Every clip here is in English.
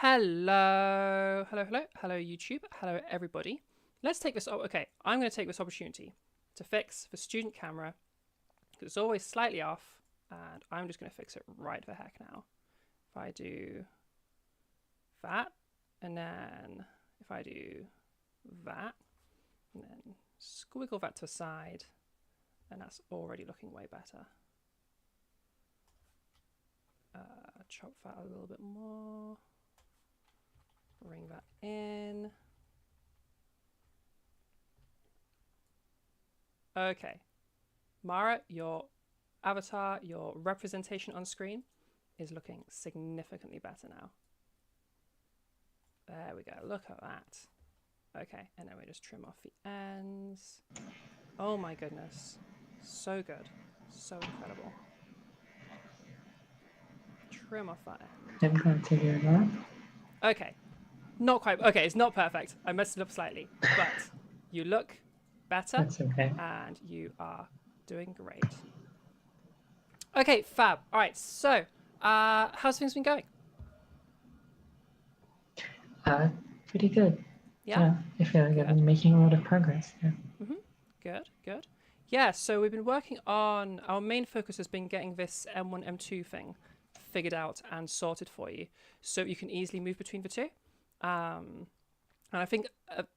Hello, hello YouTube, hello everybody. Let's take this, okay, I'm going to take this opportunity to fix the student camera because it's always slightly off, and I'm just going to fix it right the heck now. If I do that, and then if I do that, and then squiggle that to the side, and that's already looking way better. Chop that a little bit more. Bring that in. Okay. Mara, your avatar, your representation on screen is looking significantly better now. There we go. Look at that. Okay. And then we just trim off the ends. Oh my goodness. So good. So incredible. Trim off that end. I'm glad to hear that. Okay. Not quite. Okay, it's not perfect. I messed it up slightly. But you look better. That's okay. And you are doing great. Okay, fab. All right, so how's things been going? Pretty good. Yeah? I feel like I've Good. been making a lot of progress. Yeah. Good, good. Yeah, so we've been working on, our main focus has been getting this M1, M2 thing figured out and sorted for you so you can easily move between the two. And I think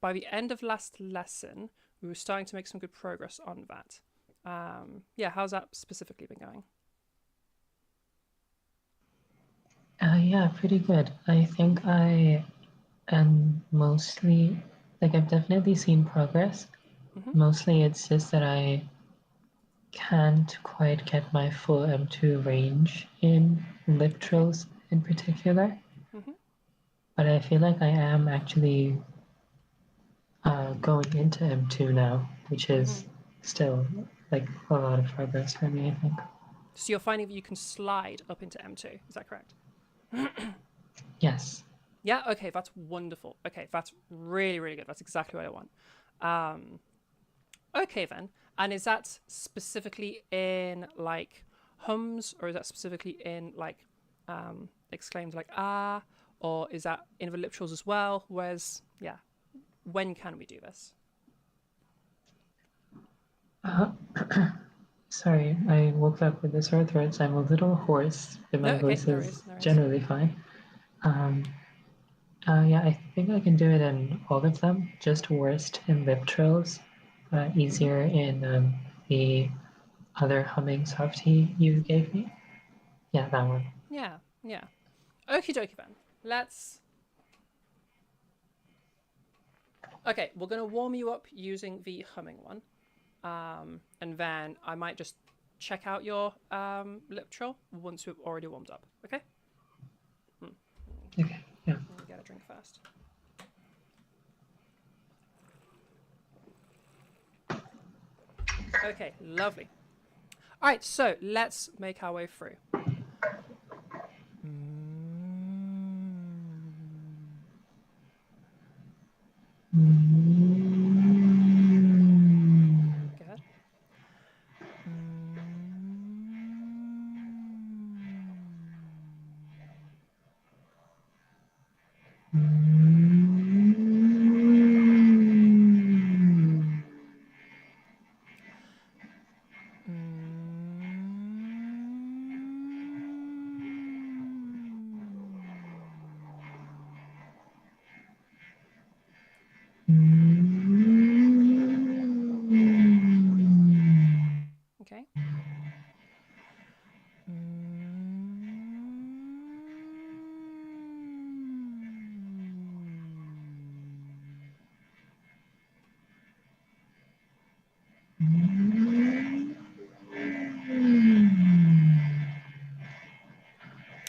by the end of last lesson, we were starting to make some good progress on that. Yeah, how's that specifically been going? Yeah, pretty good. I think I am mostly, like, I've definitely seen progress. Mostly it's just that I can't quite get my full M2 range in lip Okay. trills in particular. Mm-hmm. But I feel like I am actually going into M2 now, which Mm-hmm. is still like a lot of progress for me, I think. So you're finding that you can slide up into M2, is that correct? Yes. Yeah, okay, that's wonderful. Okay, that's really, really good. That's exactly what I want. Okay, then. And is that specifically in like hums, or is that specifically in like exclaims like ah, or is that in the lip trills as well? Whereas, yeah, when can we do this? Uh, Sorry, I woke up with a sore throat, so I'm a little hoarse, but No, my okay, voice no is worries, no worries. generally fine. Um, yeah, I think I can do it in all of them, just worst in lip trills, Mm-hmm. easier in the other humming softie you gave me. Yeah, that one. Yeah, yeah. Okie dokie then. Let's. Okay, we're gonna warm you up using the humming one. And then I might just check out your lip trill once we've already warmed up. Okay? Okay, yeah. Let me get a drink first. Okay, lovely. All right, so let's make our way through. Good. Okay.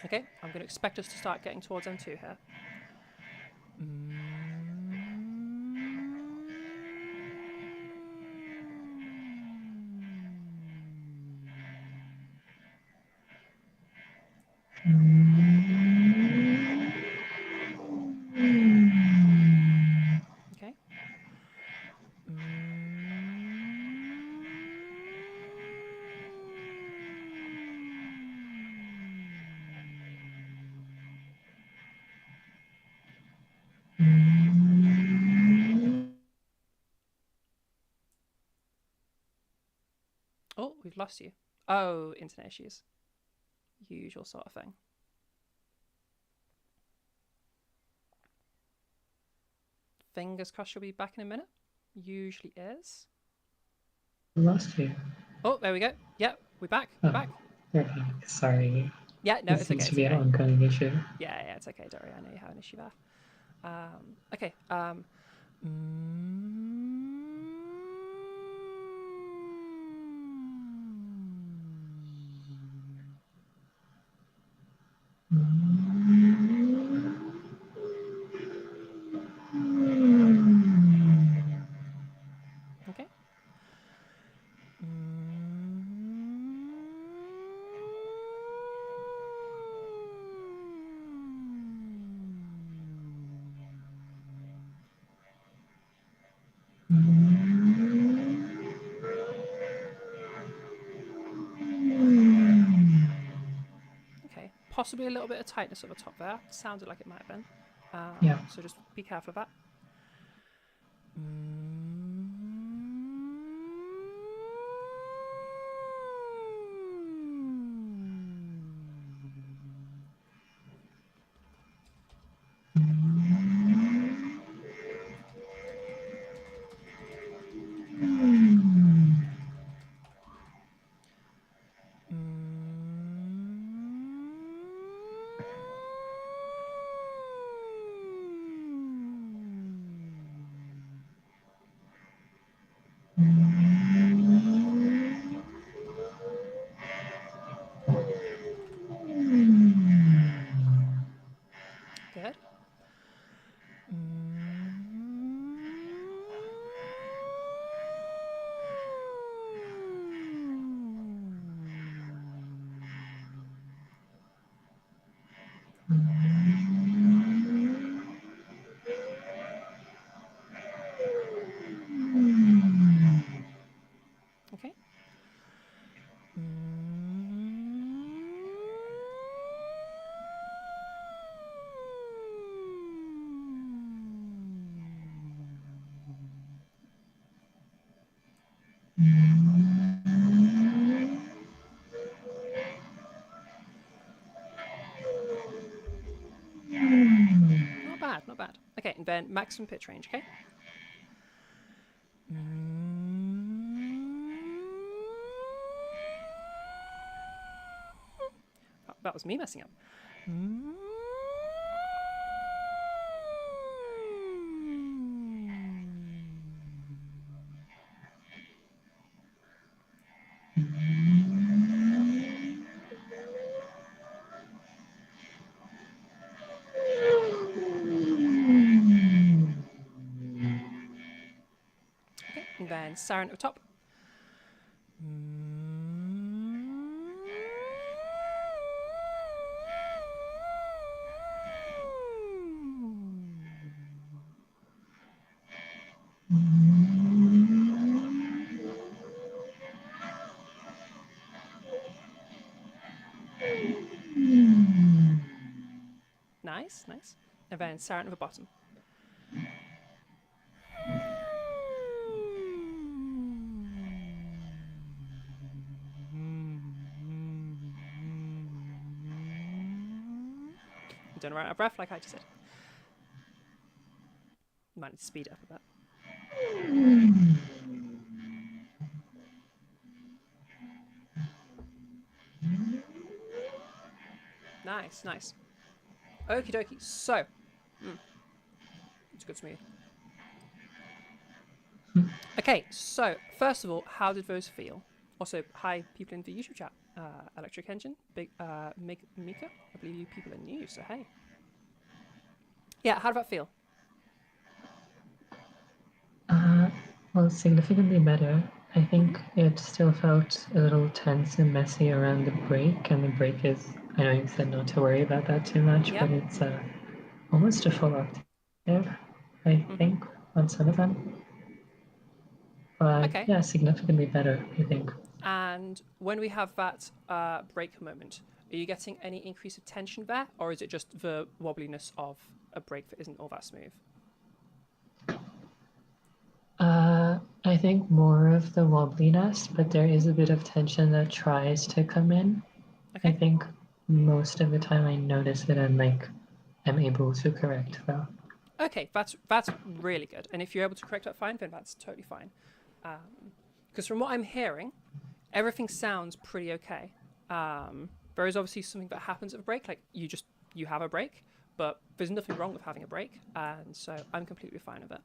Okay, I'm going to expect us to start getting towards M2 here. Okay. lost you. Oh, internet issues. Usual sort of thing. Fingers crossed you'll be back in a minute. Usually is. Lost you. Oh, there we go. Yep, we're back. We're back. We're back. Sorry. Yeah, no, It it's seems okay. to be an ongoing issue. Yeah, it's okay. Don't worry. I know you have an issue there. Okay. Okay. Okay. Possibly a little bit of tightness at the top there. Sounded like it might have been. Yeah. So just be careful of that. Good. Okay. Not bad, not bad. Okay, and then maximum pitch range, okay? Oh, that was me messing up. Okay, and then siren at the top. Nice, nice. And then siren at the bottom. Don't run out of breath like I just said. Might need to speed it up a bit. Nice, nice. Okie dokie. So, it's good smooth. Okay, so first of all, how did those feel? Also, hi people in the YouTube chat. Electric Engine, Big Mika. I believe you people are new, so hey. Yeah, how did that feel? Well, significantly better. I think it still felt a little tense and messy around the break, and the break is, I know you said not to worry about that too much, Yep. but it's almost a full octave, I think, on some of them. But Okay. yeah, significantly better, I think. And when we have that break moment, are you getting any increase of tension there, or is it just the wobbliness of a break that isn't all that smooth? I I think more of the wobbliness, but there is a bit of tension that tries to come in. I Okay. think most of the time I notice it and like I'm able to correct though. Okay, that's really good. And if you're able to correct that fine, then that's totally fine. Because from what I'm hearing, everything sounds pretty okay. There is obviously something that happens at a break, like you have a break, but there's nothing wrong with having a break, and so I'm completely fine with it.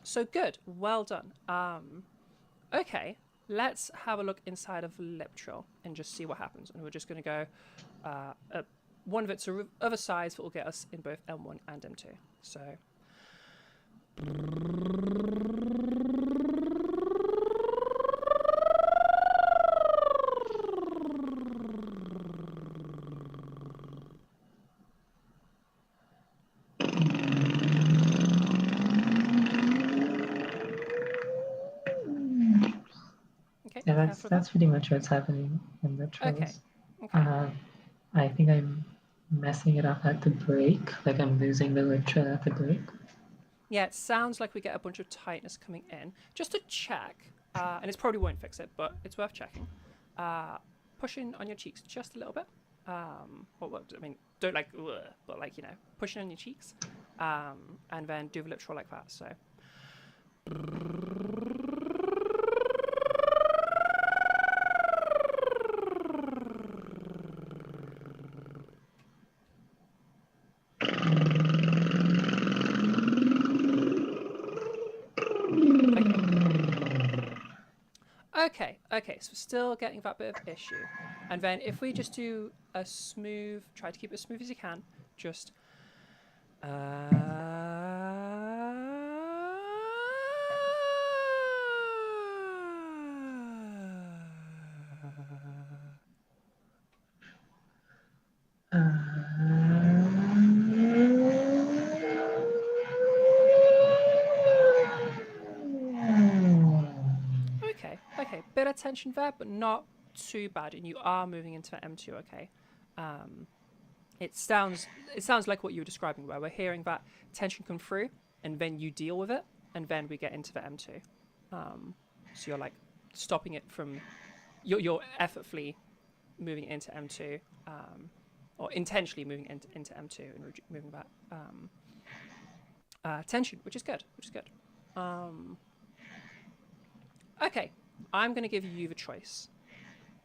So good, well done. Okay, let's have a look inside of Leptril and just see what happens. And we're just going to go one of its other sides that will get us in both M1 and M2. So. Okay, Yeah, careful of that. that's pretty much what's happening in the Okay, trills. okay. I think I'm messing it up at the break, like I'm losing the lip trill at the break. Yeah, it sounds like we get a bunch of tightness coming in. Just to check, and it probably won't fix it, but it's worth checking. Pushing on your cheeks just a little bit. I mean, don't like, ugh, but like, pushing on your cheeks. And then do the lip trill like that. So. Okay, so still getting that bit of issue. And then if we just do a smooth, try to keep it as smooth as you can, just. Okay, bit of tension there, but not too bad, and you are moving into M2. Okay, it sounds like what you were describing, where we're hearing that tension come through, and then you deal with it, and then we get into the M2. So you're like stopping it from, you're effortfully moving into M2, or intentionally moving into M2 and moving that tension, which is good. Okay, I'm going to give you the choice.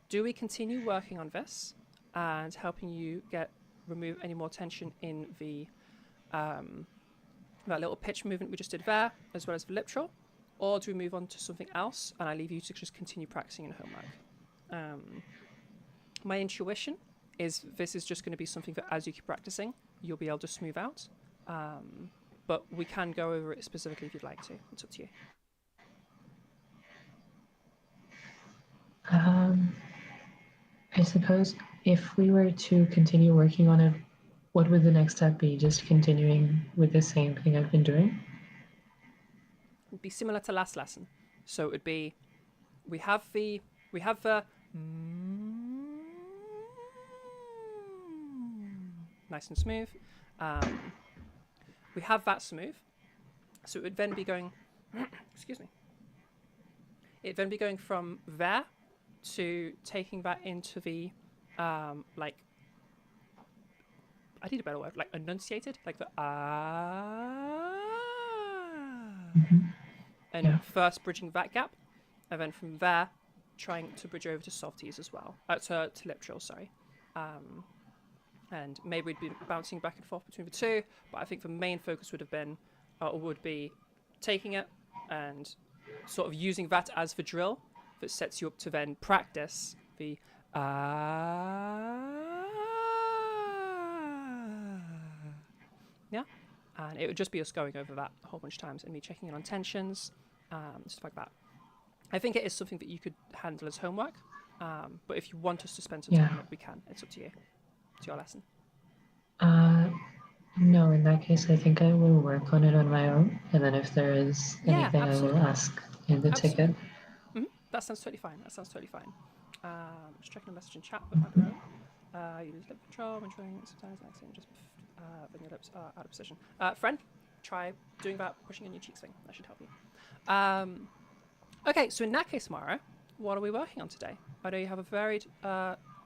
Do we continue working on this and helping you remove any more tension in the that little pitch movement we just did there, as well as the lip trill, or do we move on to something else and I leave you to just continue practicing your homework? My intuition is this is just going to be something that as you keep practicing, you'll be able to smooth out. But we can go over it specifically if you'd like to. It's up to you. I suppose if we were to continue working on it, what would the next step be? Just continuing with the same thing I've been doing? It'd be similar to last lesson. So it would be we have the nice and smooth. We have that smooth. So it would then be going excuse me. It'd then be going from there to taking that into the like I need a better word, like enunciated, like the and Yeah. first bridging that gap, and then from there trying to bridge over to softies as well, to lip trill, sorry. And maybe we'd be bouncing back and forth between the two, but I think the main focus would be taking it and sort of using that as the drill that sets you up to then practice the yeah, and it would just be us going over that a whole bunch of times and me checking in on tensions, stuff like that. I think it is something that you could handle as homework, but if you want us to spend some time on it, we can. It's up to you. It's your lesson. No, in that case, I think I will work on it on my own, and then if there is anything, I will ask in the ticket. Mm-hmm. That sounds totally fine. Just checking a message in chat with my bro. You lose lip control when trying sometimes an accent just then your lips are out of position. Friend, try doing that pushing in your cheeks thing. That should help you. Okay, so in that case, Mara, what are we working on today? I know you have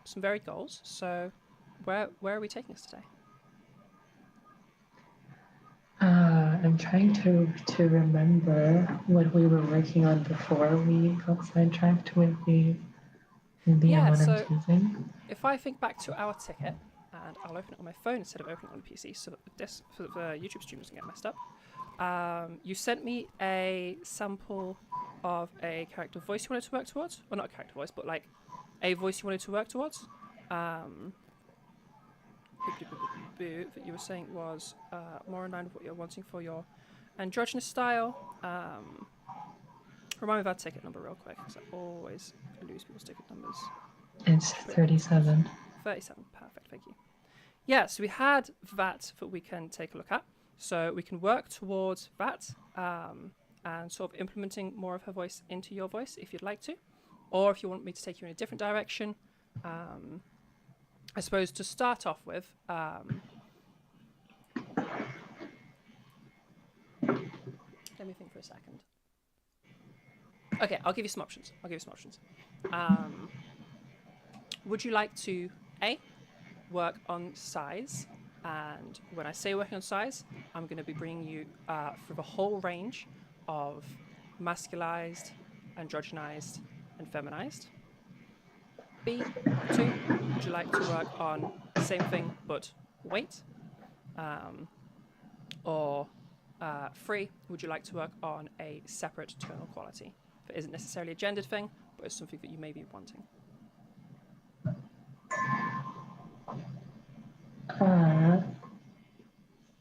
some varied goals. So where are we taking us today? I'm trying to remember what we were working on before we got sidetracked with the Yeah, so M1 thing. if I think back to our ticket, and I'll open it on my phone instead of opening it on the PC, so that the YouTube stream doesn't get messed up. You sent me a sample of a character voice you wanted to work towards, or not a character voice, but like a voice you wanted to work towards. That you were saying was more in line with what you're wanting for your androgynous style. Remind me of our ticket number real quick, because I always lose people's ticket numbers. It's 37. 37, perfect, thank you. Yeah, so we had that we can take a look at. So we can work towards that and sort of implementing more of her voice into your voice if you'd like to. Or if you want me to take you in a different direction. I suppose to start off with, let me think for a second. Okay, I'll give you some options. Would you like to, A, work on size? And when I say working on size, I'm going to be bringing you through the whole range of masculized, androgynized, and feminized. B, 2, would you like to work on the same thing but weight? Or 3, would you like to work on a separate tonal quality that isn't necessarily a gendered thing, but is something that you may be wanting?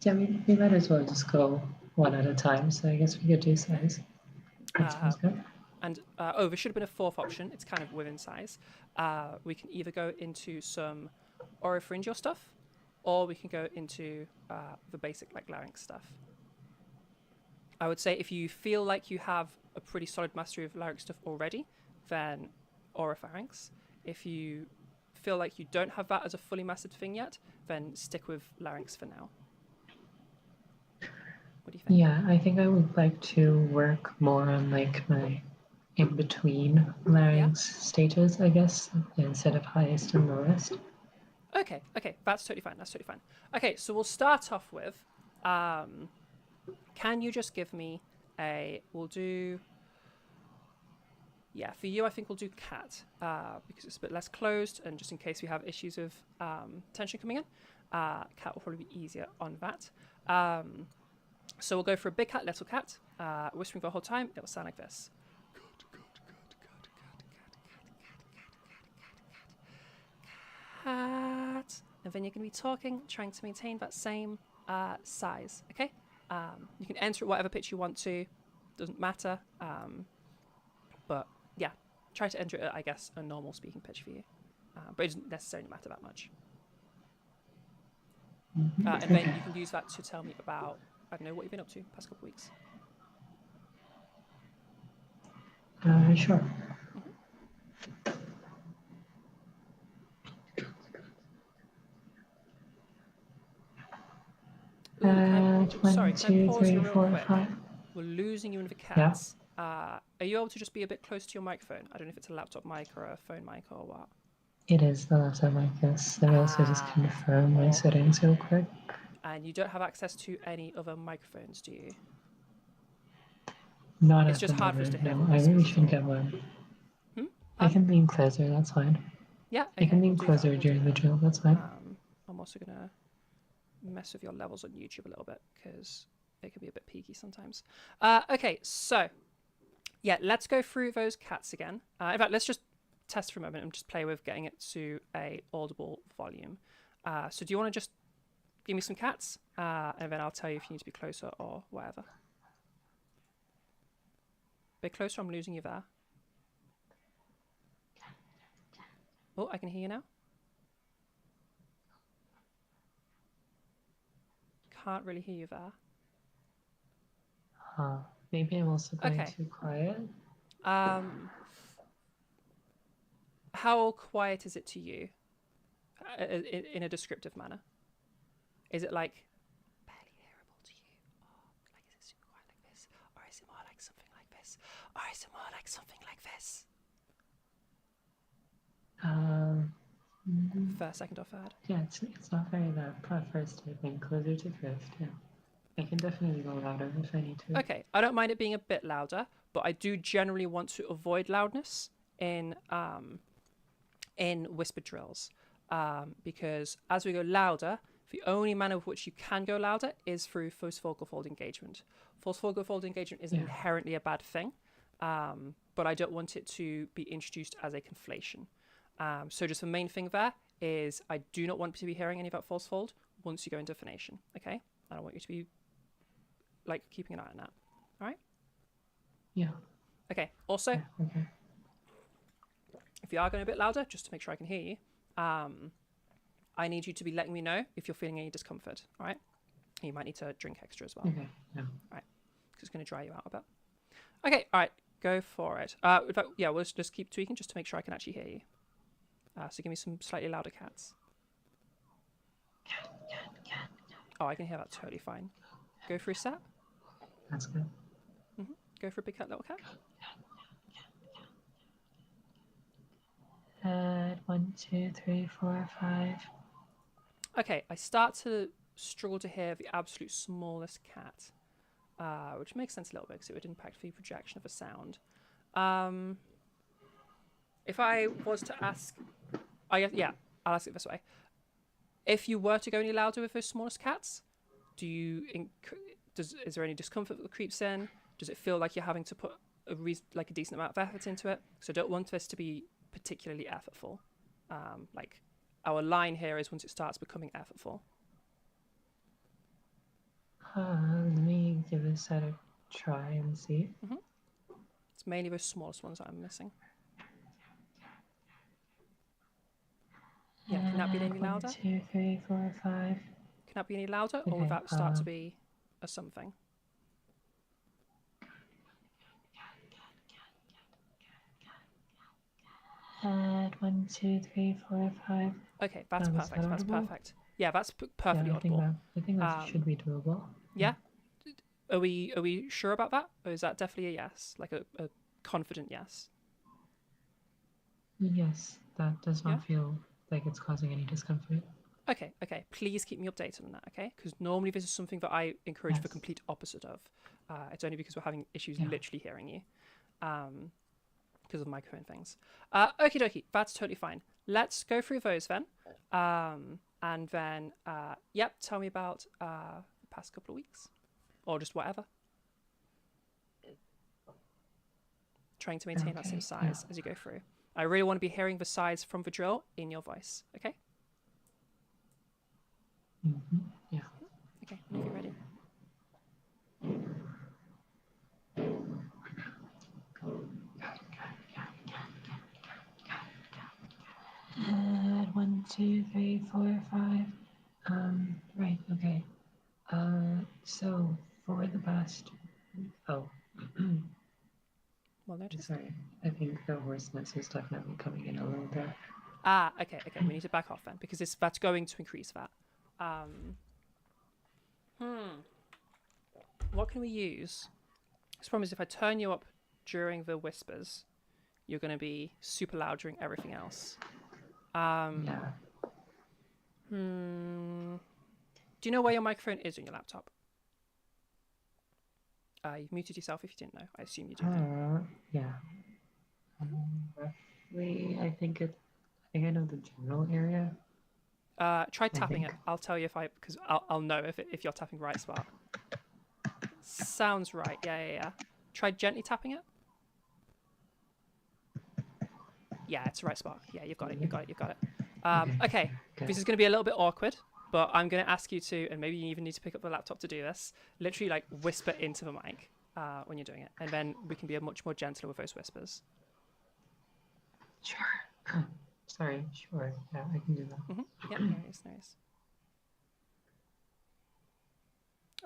Yeah, we might as well just go one at a time. So I guess we could do size. That sounds good. And there should have been a fourth option. It's kind of within size. We can either go into some oropharyngeal stuff, or we can go into the basic like larynx stuff. I would say if you feel like you have a pretty solid mastery of larynx stuff already, then oropharynx. If you feel like you don't have that as a fully mastered thing yet, then stick with larynx for now. What do you think? Yeah, I think I would like to work more on like my in between larynx stages, I guess, instead of highest and lowest. Okay, that's totally fine. Okay, so we'll start off with, can you just give me we'll do, yeah, for you I think we'll do cat, because it's a bit less closed, and just in case we have issues with tension coming in, cat will probably be easier on that. So we'll go for a big cat, little cat, whispering the whole time, it'll sound like this. Cat. And then you're going to be talking, trying to maintain that same size, okay? You can enter at whatever pitch you want to, doesn't matter. But yeah, try to enter it at, I guess, a normal speaking pitch for you. But it doesn't necessarily matter that much. And then you can use that to tell me about, I don't know, what you've been up to the past couple of weeks. Sure. Sorry, can I pause you real 4, quick? 5. We're losing you in the cats. Yeah. Are you able to just be a bit close to your microphone? I don't know if it's a laptop mic or a phone mic or what. It is the laptop mic, yes. Let me also just confirm my settings real quick. And you don't have access to any other microphones, do you? Not it's just hard for us to hear. No, I really should get one. I can lean closer, that's fine. Yeah, okay, I can lean closer during the drill, that's fine. I'm also going to mess with your levels on YouTube a little bit because it can be a bit peaky sometimes. Okay, so yeah, let's go through those cats again. In fact, let's just test for a moment and just play with getting it to a audible volume. So do you want to just give me some cats, and then I'll tell you if you need to be closer or whatever. Bit closer, I'm losing you there. Oh, I can hear you now. Can't really hear you there. Maybe I'm also going too quiet. How quiet is it to you in a descriptive manner? Is it like barely hearable to you? Or is it more like something like this? First, second, or third? Yeah, it's not very loud. First, I think, closer to first, yeah. I can definitely go louder if I need to. Okay, I don't mind it being a bit louder, but I do generally want to avoid loudness in whisper drills, because as we go louder, the only manner with which you can go louder is through false vocal fold engagement. False vocal fold engagement isn't inherently a bad thing, but I don't want it to be introduced as a conflation. So just the main thing there is I do not want to be hearing any of that false fold once you go into phonation. Okay, I don't want you to be like keeping an eye on that. All right. Yeah. Okay. Also, Okay. if you are going a bit louder, just to make sure I can hear you, I need you to be letting me know if you're feeling any discomfort. All right. You might need to drink extra as well. Okay. Yeah. All right. Because it's going to dry you out a bit. Okay. All right. Go for it. In fact, yeah, we'll just keep tweaking just to make sure I can actually hear you. So give me some slightly louder cats. Oh, I can hear that totally fine. Go for a set. That's good. Go for a big cat, little cat. 1, 2, 3, 4, 5. Okay, I start to struggle to hear the absolute smallest cat, which makes sense a little bit because it would impact the projection of a sound. If I was to ask, I'll ask it this way. If you were to go any louder with those smallest cats, is there any discomfort that creeps in? Does it feel like you're having to put a decent amount of effort into it? So I don't want this to be particularly effortful. Like our line here is once it starts becoming effortful. Let me give this a try and see. It's mainly those smallest ones that I'm missing. Yeah, can that be any louder? 1, 2, 3, 4, 5. Can that be any louder, or would that start to be a something? And 1, 2, 3, 4, 5. Okay, that's perfect. That's perfect. Yeah, that's perfectly audible. I think that should be doable. Yeah. Are we sure about that, or is that definitely a yes, like a confident yes? Yes, that does not feel like it's causing any discomfort. Okay. Please keep me updated on that, okay? Because normally this is something that I encourage the complete opposite of. It's only because we're having issues literally hearing you, because of microphone things. Okie dokie, that's totally fine. Let's go through those then, and then tell me about the past couple of weeks, or just whatever. Trying to maintain that same size as you go through. I really want to be hearing the size from the drill in your voice, okay? Yeah. Okay, whenever you're ready. 1, 2, 3, 4, 5. Right, okay. So for the past Well noticed. sorry, I think the hoarseness is definitely coming in a little bit. Okay, we need to back off then, because that's going to increase that. What can we use? This problem is if I turn you up during the whispers, you're going to be super loud during everything else. Yeah. Do you know where your microphone is on your laptop? You've muted yourself if you didn't know. I assume you do know. Yeah. Roughly, I think I know the general area. Try tapping it. I'll tell you because I'll know if you're tapping the right spot. Sounds right. Yeah. Try gently tapping it. Yeah, it's the right spot. Yeah, you've got it. Okay. This is going to be a little bit awkward, but I'm going to ask you to, and maybe you even need to pick up the laptop to do this, literally like whisper into the mic when you're doing it. And then we can be much more gentler with those whispers. Sure. Sorry, sure. Yeah, I can do that. Yeah, no worries.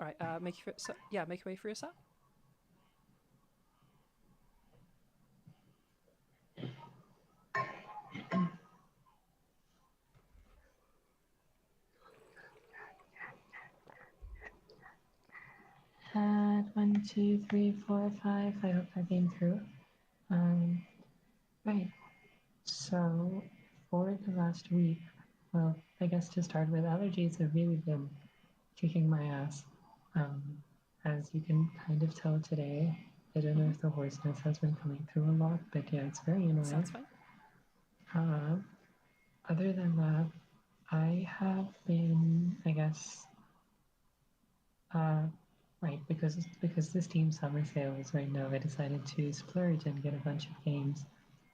All right, make your way through your set. And 1, 2, 3, 4, 5. I hope that came through. Right. So for the last week, well, I guess to start with, allergies have really been kicking my ass. Um, as you can kind of tell today, I don't know if the hoarseness has been coming through a lot, but yeah, it's very annoying. Sounds fine. Other than that, I have been, I guess, right, because this Steam summer sale is right now, I decided to splurge and get a bunch of games.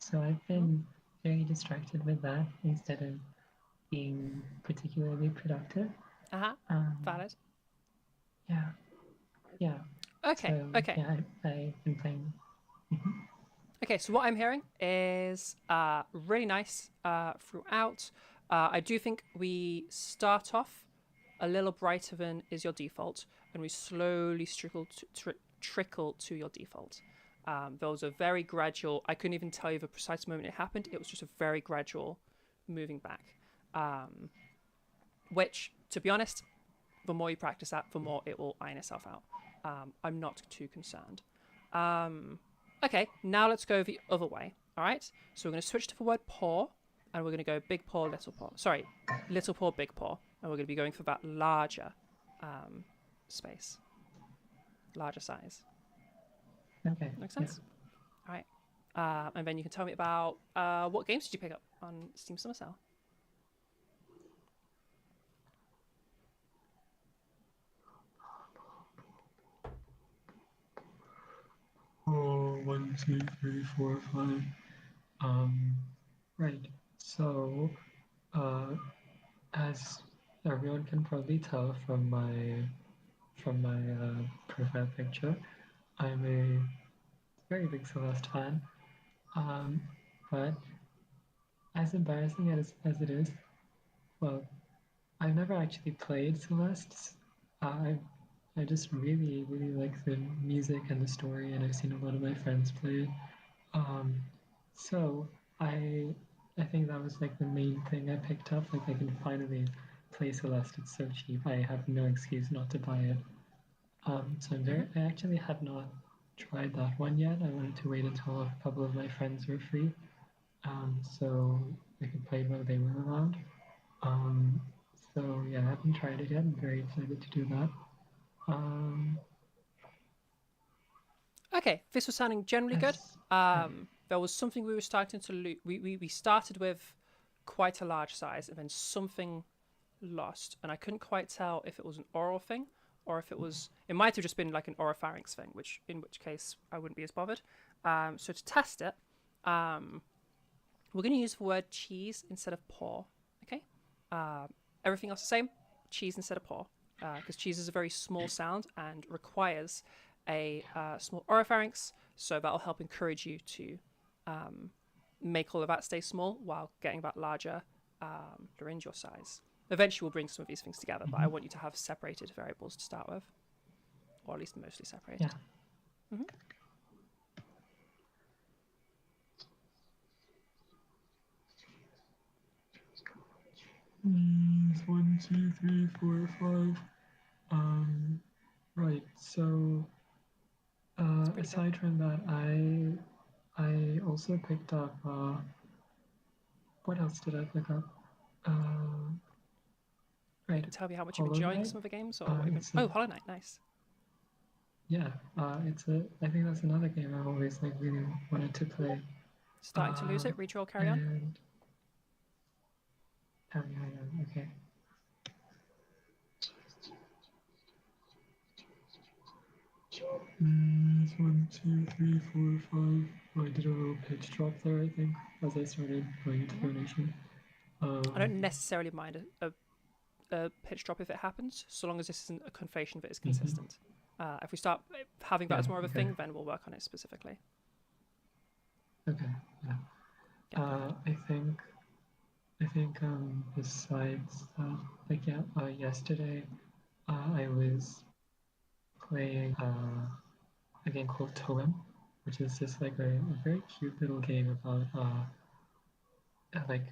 So I've been very distracted with that instead of being particularly productive. Uh-huh. Um, Valid. yeah, yeah. Okay, So okay. yeah, I've been playing. Okay, so what I'm hearing is really nice throughout. I do think we start off a little brighter than is your default, and we slowly trickle to your default. There was a very gradual, I couldn't even tell you the precise moment it happened, it was just a very gradual moving back. Which, to be honest, the more you practice that, the more it will iron itself out. I'm not too concerned. Okay, now let's go the other way. All right, so we're going to switch to the word paw, and we're going to go big paw, little paw. Sorry, little paw, big paw, and we're going to be going for that larger space, larger size. Okay. Make sense? Yeah. All right, and then you can tell me about what games did you pick up on Steam Summer Sale? Oh, 1, 2, 3, 4, 5. Right. So, as everyone can probably tell from my profile picture, I'm a very big Celeste fan. Um, but as embarrassing as it is, well, I've never actually played Celeste. I just really really like the music and the story, and I've seen a lot of my friends play it. Um, so I think that was like the main thing I picked up. Like I can finally play Celeste. It's so cheap. I have no excuse not to buy it. So I actually have not tried that one yet. I wanted to wait until a couple of my friends were free, so I could play while they were around. Um, so yeah, I haven't tried it yet. I'm very excited to do that. Um, Okay, this was sounding generally good. yes. Yeah. There was something we were starting to lose. We started with quite a large size, and then something lost, and I couldn't quite tell if it was an oral thing or if it was. It might have just been like an oropharynx thing, in which case I wouldn't be as bothered. So to test it, we're going to use the word cheese instead of paw. Okay. Everything else the same. Cheese instead of paw, because cheese is a very small sound and requires a small oropharynx. So that'll help encourage you to make all of that stay small while getting that larger laryngeal size. Eventually, we'll bring some of these things together, but I want you to have separated variables to start with, or at least mostly separated. Yeah. Mm-hmm. One, two, three, four, five. Right. So, aside from that, I also picked up. What else did I pick up? You Right. can tell me how much you've been Hollow enjoying Knight. some of the games, or what you've been. It's a, Oh, Hollow Knight, nice. yeah. It's a. I think that's another game I've always like really wanted to play. Starting to lose it. Redraw, carry on. And hang on. Okay. It's 1, 2, 3, 4, 5. Oh, I did a little pitch drop there, I think, as I started going into donation. I don't necessarily mind a pitch drop if it happens, so long as this isn't a conflation that is consistent. If we start having that as more of a thing, then we'll work on it specifically. Okay. Yeah. Yeah, I think besides that, like yesterday, I was playing a game called Toem, which is just like a very cute little game about like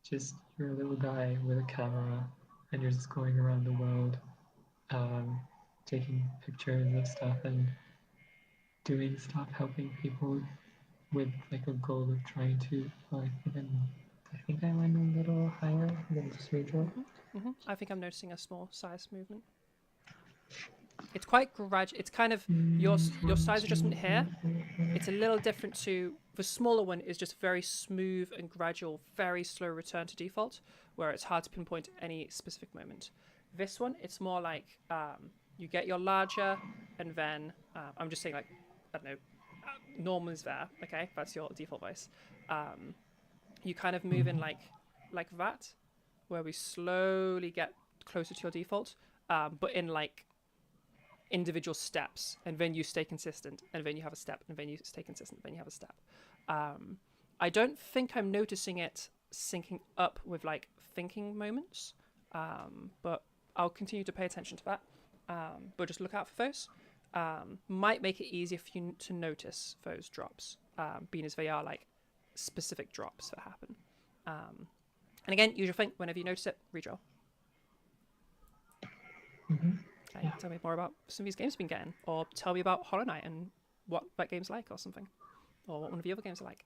just you're a little guy with a camera and you're just going around the world, um, taking pictures of stuff and doing stuff, helping people with like a goal of trying to. I think I went a little higher than just usual. I think I'm noticing a small size movement. It's quite gradual. It's kind of your size adjustment here. It's a little different to the smaller one. Is just very smooth and gradual, very slow return to default, where it's hard to pinpoint any specific moment. This one, it's more like you get your larger, and then I'm just saying like I don't know, normal is there. Okay, that's your default voice. You kind of move in like that, where we slowly get closer to your default, but in like individual steps, and then you stay consistent, and then you have a step, and then you stay consistent, then you have a step. I don't think I'm noticing it syncing up with like thinking moments, but I'll continue to pay attention to that. But just look out for those. Might make it easier for you to notice those drops, being as they are like specific drops that happen. And again, use your think. Whenever you notice it, redraw. Okay, Yeah. tell me more about some of these games you've been getting, or tell me about Hollow Knight and what that game's like, or something, or what one of the other games are like.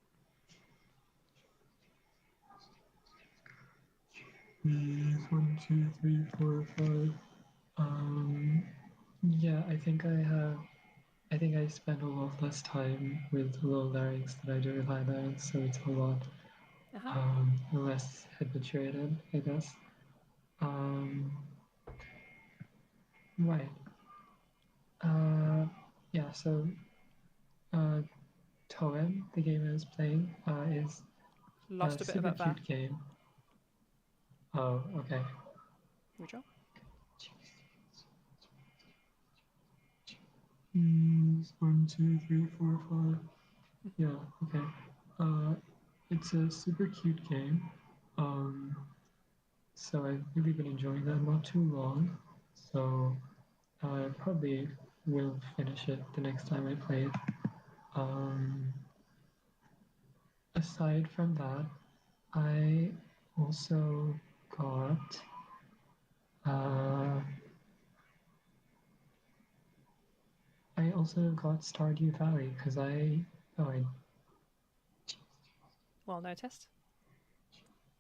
One, two, three, four, five. Yeah, I think I spend a lot less time with low larynx than I do with high larynx, so it's a lot less habituated, I guess. Right. Yeah, so Toem, the game I was playing, is a Lost a bit super about that. cute game. Oh, okay. Redraw. One, two, three, four, five. Yeah, okay. It's a super cute game. So I've really been enjoying that. Not too long, so I probably will finish it the next time I play it. Aside from that, I also got Stardew Valley because I Well noticed.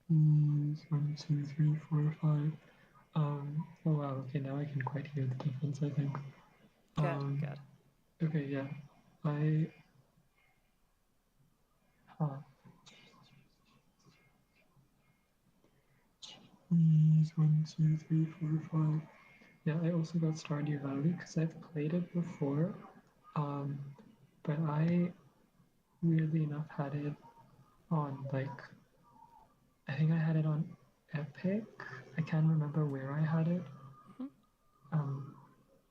1, 2, 3, 4, 5. Oh wow, okay, now I can quite hear the difference, I think. Good. Okay, yeah. I huh. 1, 2, 3, 4, 5. Yeah, I also got Stardew Valley because I've played it before. But I weirdly enough had it on like I think I had it on Epic. I can't remember where I had it.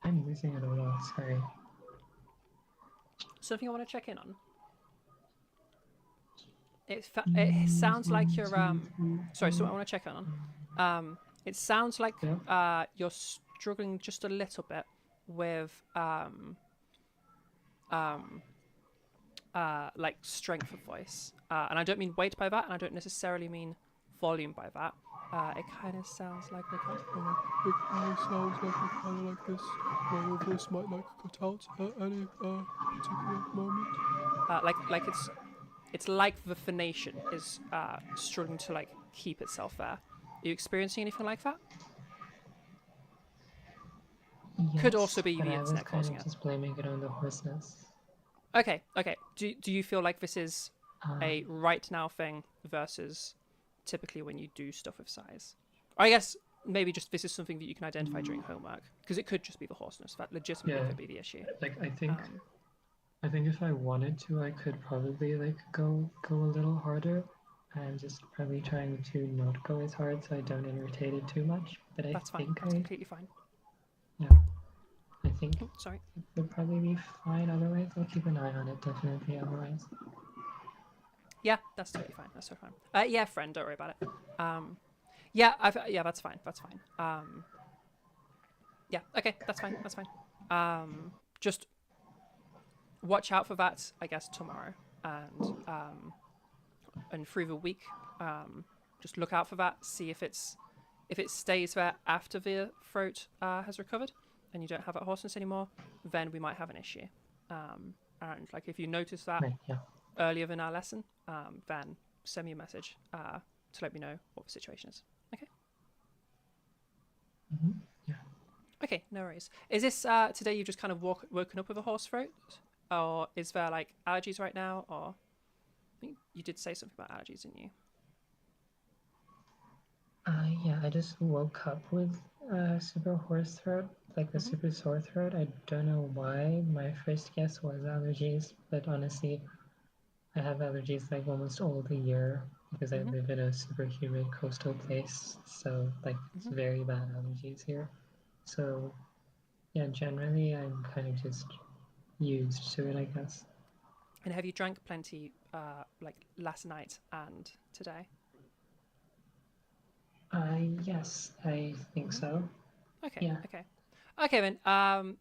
I'm losing it a lot, sorry. Something I want to check in on. It sounds like you're sorry. So I want to check in on. It sounds like you're struggling just a little bit with like strength of voice, and I don't mean weight by that, and I don't necessarily mean volume by that. It kind of sounds like it kind of sounds like you're kind of like this, where your voice might like cut out at any particular moment. Like it's like the phonation is struggling to like keep itself there. Are you experiencing anything like that? Yes, Could also be but the I was internet kind causing of it. just blaming it on the hoarseness. Okay. Do you feel like this is a right now thing versus typically when you do stuff with size? Or I guess maybe just this is something that you can identify during homework, because it could just be the hoarseness. That legitimately could be the issue. Like I think if I wanted to, I could probably like go a little harder. I'm just probably trying to not go as hard so I don't irritate it too much. But I That's fine. think That's completely fine. yeah, I think Oh, sorry. it would probably be fine otherwise. I'll keep an eye on it definitely otherwise. Yeah, that's totally fine. That's totally fine. Yeah, friend, don't worry about it. Yeah, that's fine. That's fine. Yeah, okay, that's fine. That's fine. Just watch out for that, I guess, tomorrow, and through the week. Just look out for that. See if it stays there after the throat has recovered. and you don't have that hoarseness anymore, then we might have an issue. And like if you notice that Right. Yeah. earlier in our lesson, then send me a message to let me know what the situation is. Okay. Yeah. Okay, no worries. Is this today you've just kind of woken up with a hoarse throat, or is there like allergies right now? Or I think you did say something about allergies, didn't you? Yeah, I just woke up with super hoarse throat, like a Mm-hmm. super sore throat. I don't know why. My first guess was allergies, but honestly, I have allergies like almost all the year because I Mm-hmm. live in a super humid coastal place. So like it's Mm-hmm. very bad allergies here. So yeah, generally I'm kind of just used to it, I guess. And have you drank plenty like last night and today? Yes, I think Mm-hmm. so. Okay. Yeah, Okay. Okay then.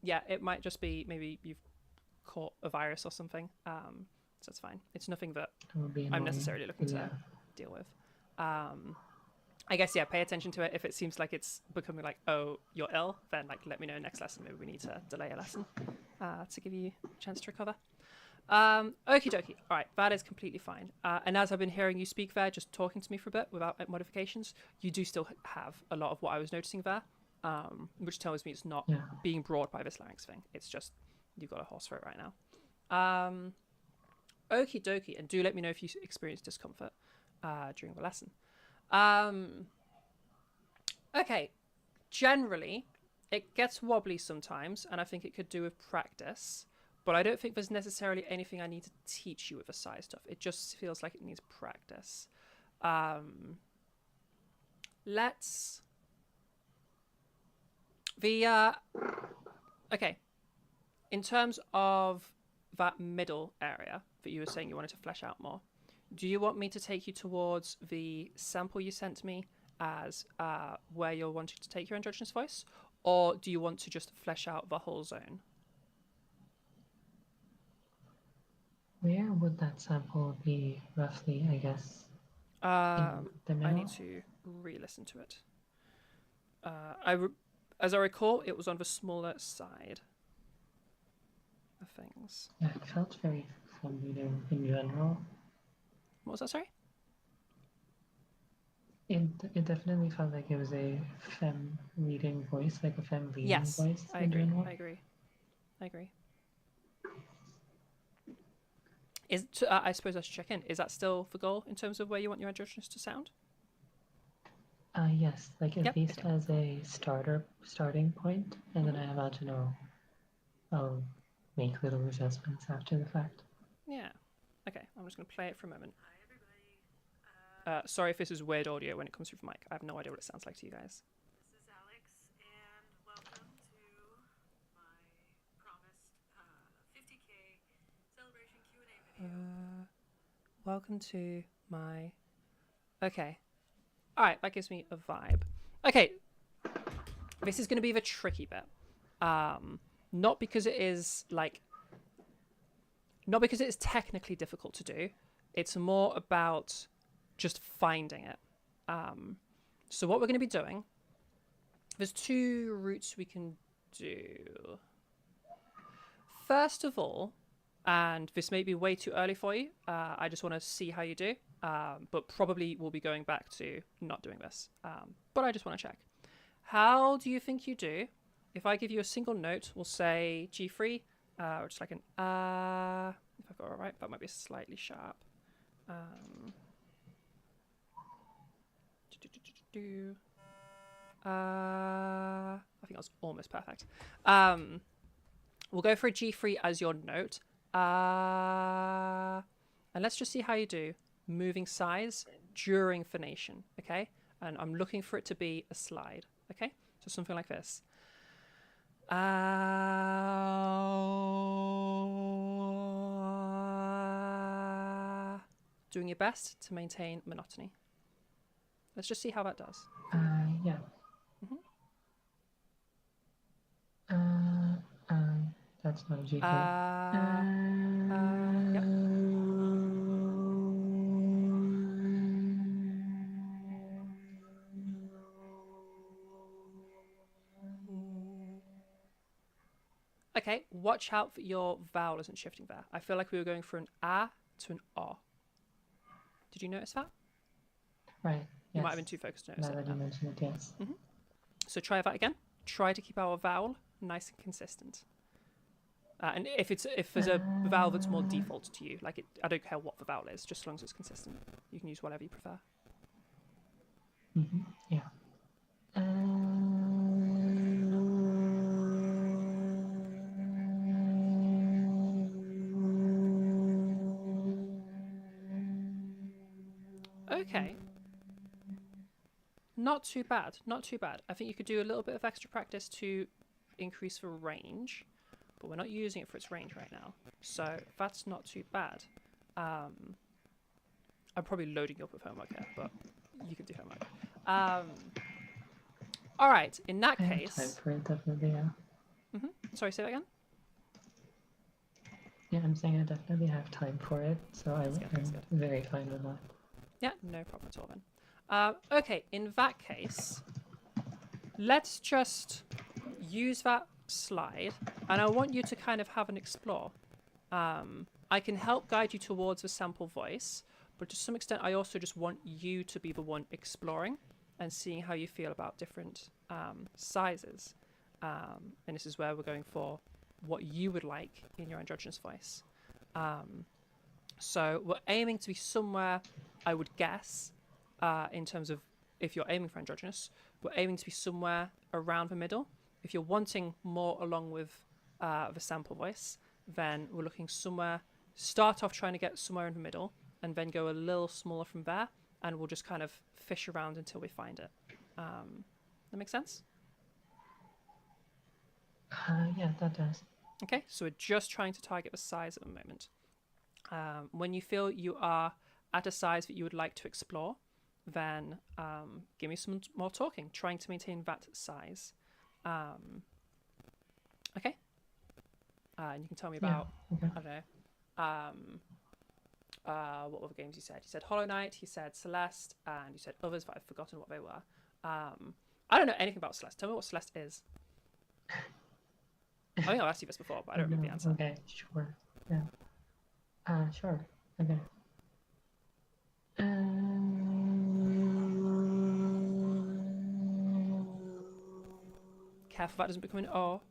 Yeah, it might just be maybe you've caught a virus or something. So it's fine. It's nothing that it would be I'm annoying. necessarily looking But yeah, to deal with. I guess yeah, pay attention to it. If it seems like it's becoming like, oh, you're ill, then like let me know next lesson. Maybe we need to delay a lesson to give you a chance to recover. Okie dokie. All right, that is completely fine. And as I've been hearing you speak there, just talking to me for a bit without modifications, you do still have a lot of what I was noticing there, which tells me it's not yeah. being brought by this larynx thing. It's just you've got a hoarse throat right now. Okie dokie. And do let me know if you experience discomfort during the lesson. Okay, generally, it gets wobbly sometimes, and I think it could do with practice. But I don't think there's necessarily anything I need to teach you with the size stuff. It just feels like it needs practice. Um, let's the okay. In terms of that middle area that you were saying you wanted to flesh out more, do you want me to take you towards the sample you sent me as where you're wanting to take your androgynous voice, or do you want to just flesh out the whole zone? Where would that sample be roughly, I guess? In the I need middle? to re-listen to it. As I recall, it was on the smaller side of things. Yeah, it felt very familiar in general. What was that? Sorry. It, it definitely felt like it was a femme reading voice, like a femme leading Yes, voice I in agree. general. I agree. I agree. I suppose I should check in. Is that still the goal in terms of where you want your androgynous to sound? Yes, like at Yep. least Okay. as a starting point, and then Mm-hmm. I imagine I'll make little adjustments after the fact. Yeah. Okay. I'm just going to play it for a moment. Sorry if this is weird audio when it comes through the mic. I have no idea what it sounds like to you guys. This is Alex, and welcome to my promised 50K celebration Q&A video. Welcome to my. Okay. All right. That gives me a vibe. Okay. This is going to be the tricky bit. Not because it is like. Not because it is technically difficult to do. It's more about just finding it. So what we're going to be doing, there's two routes we can do. First of all, and this may be way too early for you, I just want to see how you do, but probably we'll be going back to not doing this. But I just want to check. How do you think you do if I give you a single note? We'll say G3, or just like an if I've got it right, that might be slightly sharp. I think that was almost perfect. We'll go for a G3 as your note. And let's just see how you do moving size during phonation, okay? And I'm looking for it to be a slide, okay? So something like this. Doing your best to maintain monotony. Let's just see how that does. Yeah. Mm-hmm. That's not a G Yep. Okay, watch out that your vowel isn't shifting there. I feel like we were going from an A to an O. Did you notice that? Right. You might Yes. have been too focused to notice Now it. that you mention it, yes. So try that again. Try to keep our vowel nice and consistent. And if there's a vowel that's more default to you, I don't care what the vowel is, just as long as it's consistent. You can use whatever you prefer. Yeah. Okay. Not too bad. Not too bad. I think you could do a little bit of extra practice to increase the range, but we're not using it for its range right now. So that's not too bad. I'm probably loading you up with homework here, but you can do homework. All right. In that I have case, time for it, definitely, yeah. sorry, say that again. Yeah, I'm saying I definitely have time for it, so I'm good. very fine with that. Yeah, no problem at all then. Okay, in that case, let's just use that slide, and I want you to kind of have an explore. I can help guide you towards the sample voice, but to some extent, I also just want you to be the one exploring and seeing how you feel about different sizes. And this is where we're going for what you would like in your androgynous voice. So we're aiming to be somewhere, I would guess, in terms of if you're aiming for androgynous, we're aiming to be somewhere around the middle. If you're wanting more along with the sample voice, then we're looking somewhere, start off trying to get somewhere in the middle, and then go a little smaller from there, and we'll just kind of fish around until we find it. That make sense? Yeah, that does. Okay, so we're just trying to target the size at the moment. When you feel you are at a size that you would like to explore, then give me some more talking, trying to maintain that size. Okay. And you can tell me about, okay. I don't know, what other games you said. You said Hollow Knight, you said Celeste, and you said others, but I've forgotten what they were. I don't know anything about Celeste. Tell me what Celeste is. I think I've asked you this before, but I don't remember the answer. Okay, sure. Yeah. Sure. Okay. Careful that doesn't become an O.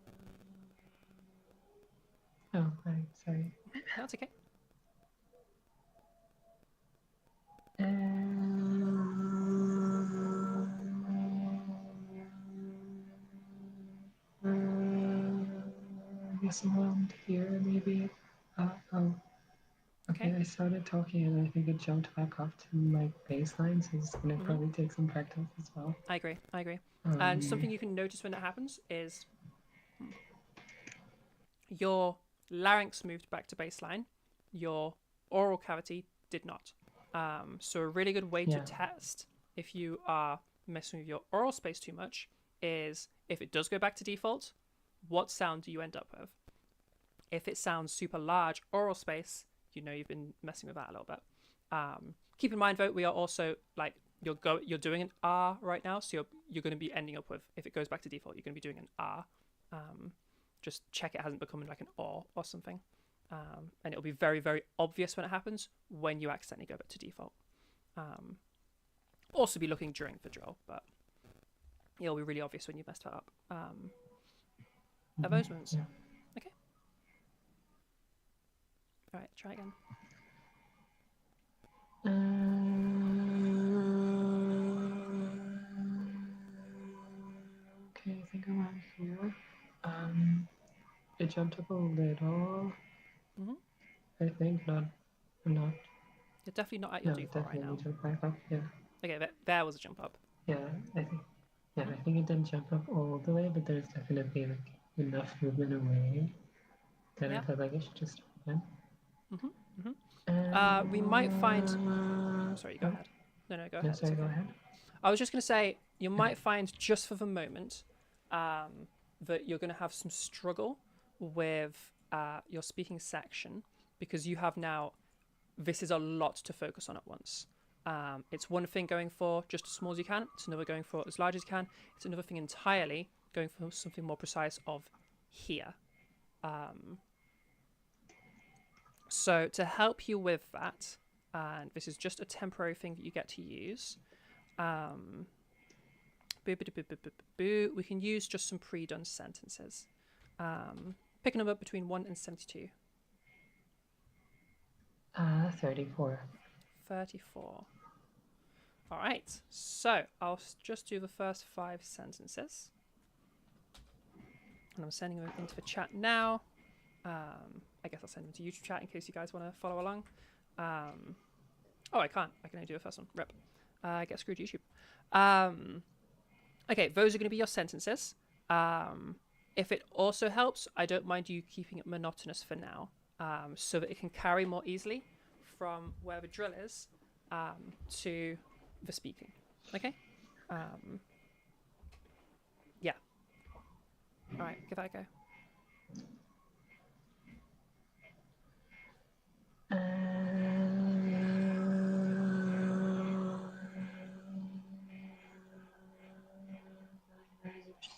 Oh, right, sorry. That's okay. I guess around here, maybe. Oh. Okay, I started talking and I think it jumped back off to my baseline, so it's going to probably take some practice as well. I agree. And something you can notice when that happens is your larynx moved back to baseline, your oral cavity did not. So a really good way to test if you are messing with your oral space too much is if it does go back to default, what sound do you end up with? If it sounds super large oral space, you know you've been messing with that a little bit. Keep in mind though, we are also like you're doing an R right now, so you're going to be ending up with, if it goes back to default, you're going to be doing an R. Just check it hasn't become like an or something, and it'll be very, very obvious when it happens when you accidentally go back to default. Also be looking during the drill, but it'll be really obvious when you messed that up. Are those ones? Yeah. Okay. All right, try again. Okay, I think I'm on here. It jumped up a little. I think not. You're definitely not at your default right now. Jumped back up. Yeah. Okay, there was a jump up. Yeah, I think. Yeah, I think it didn't jump up all the way, but there's definitely like enough movement away that I felt like it should just start again. We might find. Sorry, go ahead. No, go ahead. Sorry, go ahead. I was just going to say, you might find just for the moment that you're going to have some struggle with your speaking section because you have now, this is a lot to focus on at once. It's one thing going for just as small as you can. It's another going for as large as you can. It's another thing entirely going for something more precise of here. So to help you with that, and this is just a temporary thing that you get to use, we can use just some pre-done sentences. Pick a number between 1 and 72. 34. 34. All right, so I'll just do the first 5 sentences. And I'm sending them into the chat now. I guess I'll send them to YouTube chat in case you guys want to follow along. Oh, I can't. I can only do the first one. Rip. Get screwed, YouTube. Okay, those are going to be your sentences. If it also helps, I don't mind you keeping it monotonous for now, so that it can carry more easily from where the drill is to the speaking. Okay? Yeah. All right, give that a go.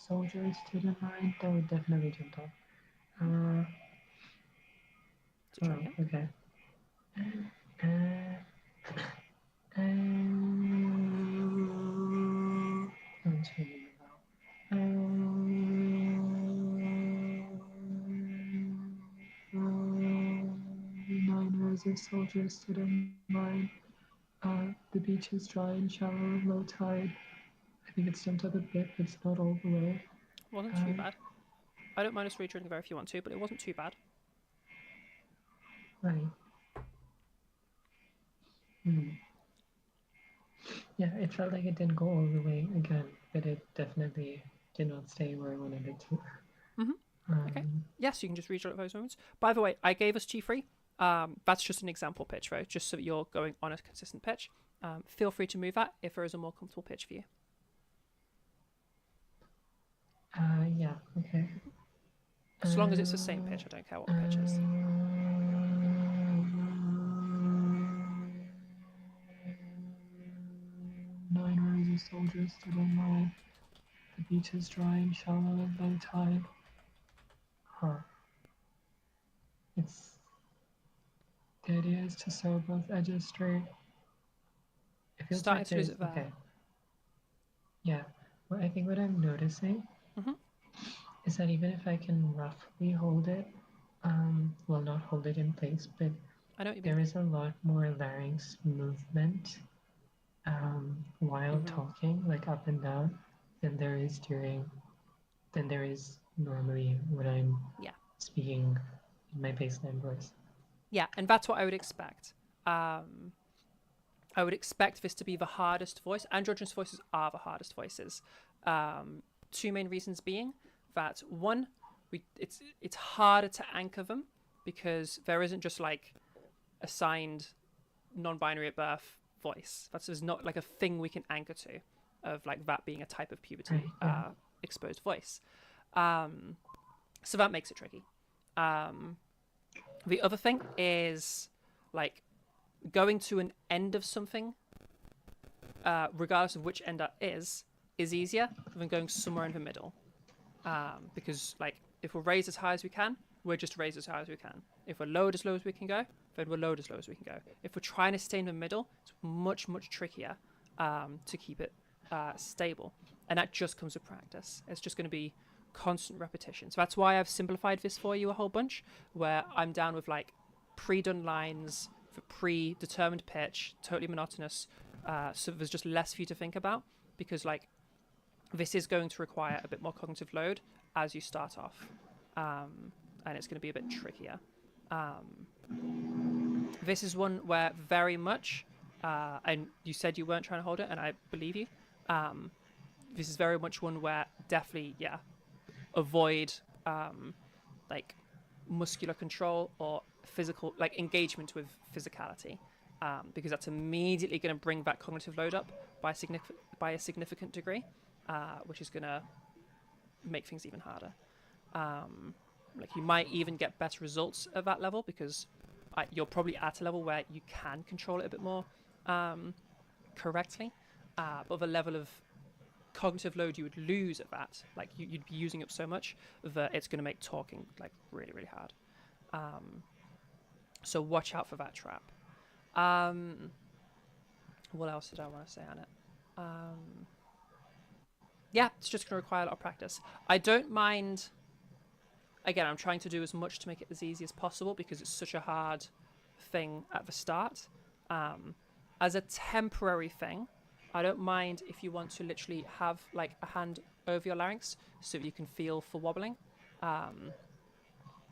Soldiers to the mind. That would definitely jump off. So try again. Okay. I'm turning about. 9 rows of soldiers stood in line. The beach is dry and shallow, low tide. I think it's jumped up a bit, but it's not all the way. Wasn't too bad. I don't mind us reading there if you want to, but it wasn't too bad. Right. Yeah, it felt like it didn't go all the way again, but it definitely did not stay where I wanted it to. Okay. Yes, you can just read at those moments. By the way, I gave us G3. That's just an example pitch, right? Just so that you're going on a consistent pitch. Feel free to move that if there is a more comfortable pitch for you. Yeah, okay. As long as it's the same pitch, I don't care what the pitch is. Nine rows of soldiers stood in line. The beach is dry and shallow and low tide. The idea is to sew both edges straight. It feels Starting like to lose it there. okay. Yeah. Well, I think what I'm noticing is that even if I can roughly hold it, well, not hold it in place, but I know what you there mean. is a lot more larynx movement while talking, like up and down, than there is normally when I'm speaking in my baseline voice. Yeah, and that's what I would expect. I would expect this to be the hardest voice. Androgynous voices are the hardest voices. 2 main reasons being that, one, it's harder to anchor them because there isn't just like assigned non-binary at birth voice. There's not like a thing we can anchor to of like that being a type of puberty exposed voice. So that makes it tricky. The other thing is like going to an end of something, regardless of which end that is easier than going somewhere in the middle. Because like if we're raised as high as we can, we're just raised as high as we can. If we're lowered as low as we can go, then we're lowered as low as we can go. If we're trying to stay in the middle, it's much, much trickier to keep it stable. And that just comes with practice. It's just going to be constant repetition. So that's why I've simplified this for you a whole bunch, where I'm down with like pre-done lines for predetermined pitch, totally monotonous, so there's just less for you to think about, because like this is going to require a bit more cognitive load as you start off, and it's going to be a bit trickier. This is one where very much, and you said you weren't trying to hold it, and I believe you, this is very much one where definitely, avoid like muscular control or physical, like engagement with physicality, because that's immediately going to bring that cognitive load up by a significant degree, which is going to make things even harder. Like you might even get better results at that level because you're probably at a level where you can control it a bit more correctly, but the level of cognitive load you would lose at that. Like you'd be using up so much that it's going to make talking like really, really hard. So watch out for that trap. What else did I want to say on it? Yeah, it's just going to require a lot of practice. I don't mind. Again, I'm trying to do as much to make it as easy as possible because it's such a hard thing at the start. As a temporary thing, I don't mind if you want to literally have like a hand over your larynx so that you can feel for wobbling,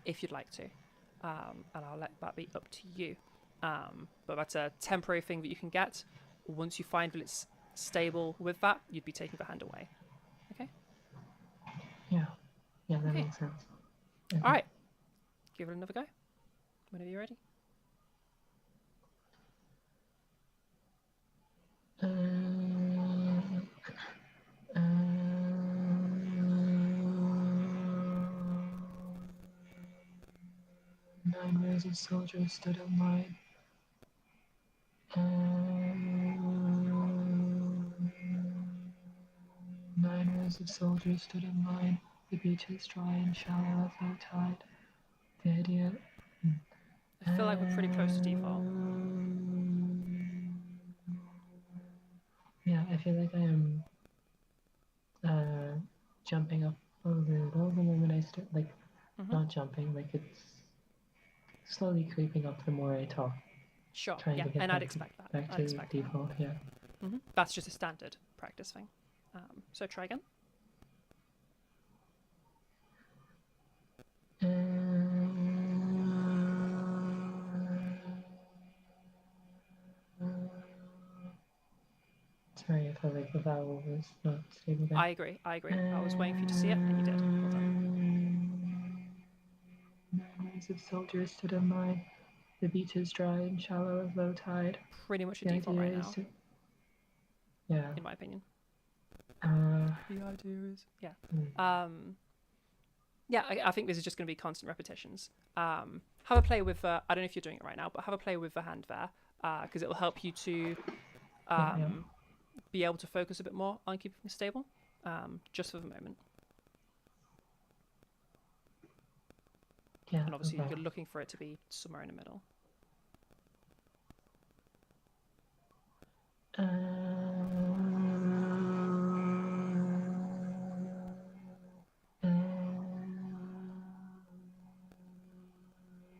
if you'd like to. And I'll let that be up to you. But that's a temporary thing that you can get. Once you find that it's stable with that, you'd be taking the hand away. Okay? Yeah, that Okay. makes sense. All right. Give it another go. Whenever you're ready. Nine rows of soldiers stood in line. 9 rows of soldiers stood in line. The beach is dry and shallow at low tide. The idea. I feel like we're pretty close to default. Yeah, I feel like I am jumping up a little the moment I start, like, not jumping, like it's slowly creeping up the more I talk. Sure. Trying Yeah, to get and back I'd expect that. back I'd to expect default, yeah. that. That's just a standard practice thing. So try again. Sorry, I felt like the vowel was not stable there. I agree. I was waiting for you to see it, and you did. Well done. 9 rows of soldiers stood in line. The beach is dry and shallow at low tide. Pretty much a The default idea right is now, to... Yeah. in my opinion. Uh, The idea is, yeah. hmm. Yeah, I think this is just going to be constant repetitions. Have a play with, I don't know if you're doing it right now, but have a play with the hand there, because it will help you to be able to focus a bit more on keeping things stable, just for the moment. Yeah, And obviously okay. you're looking for it to be somewhere in the middle.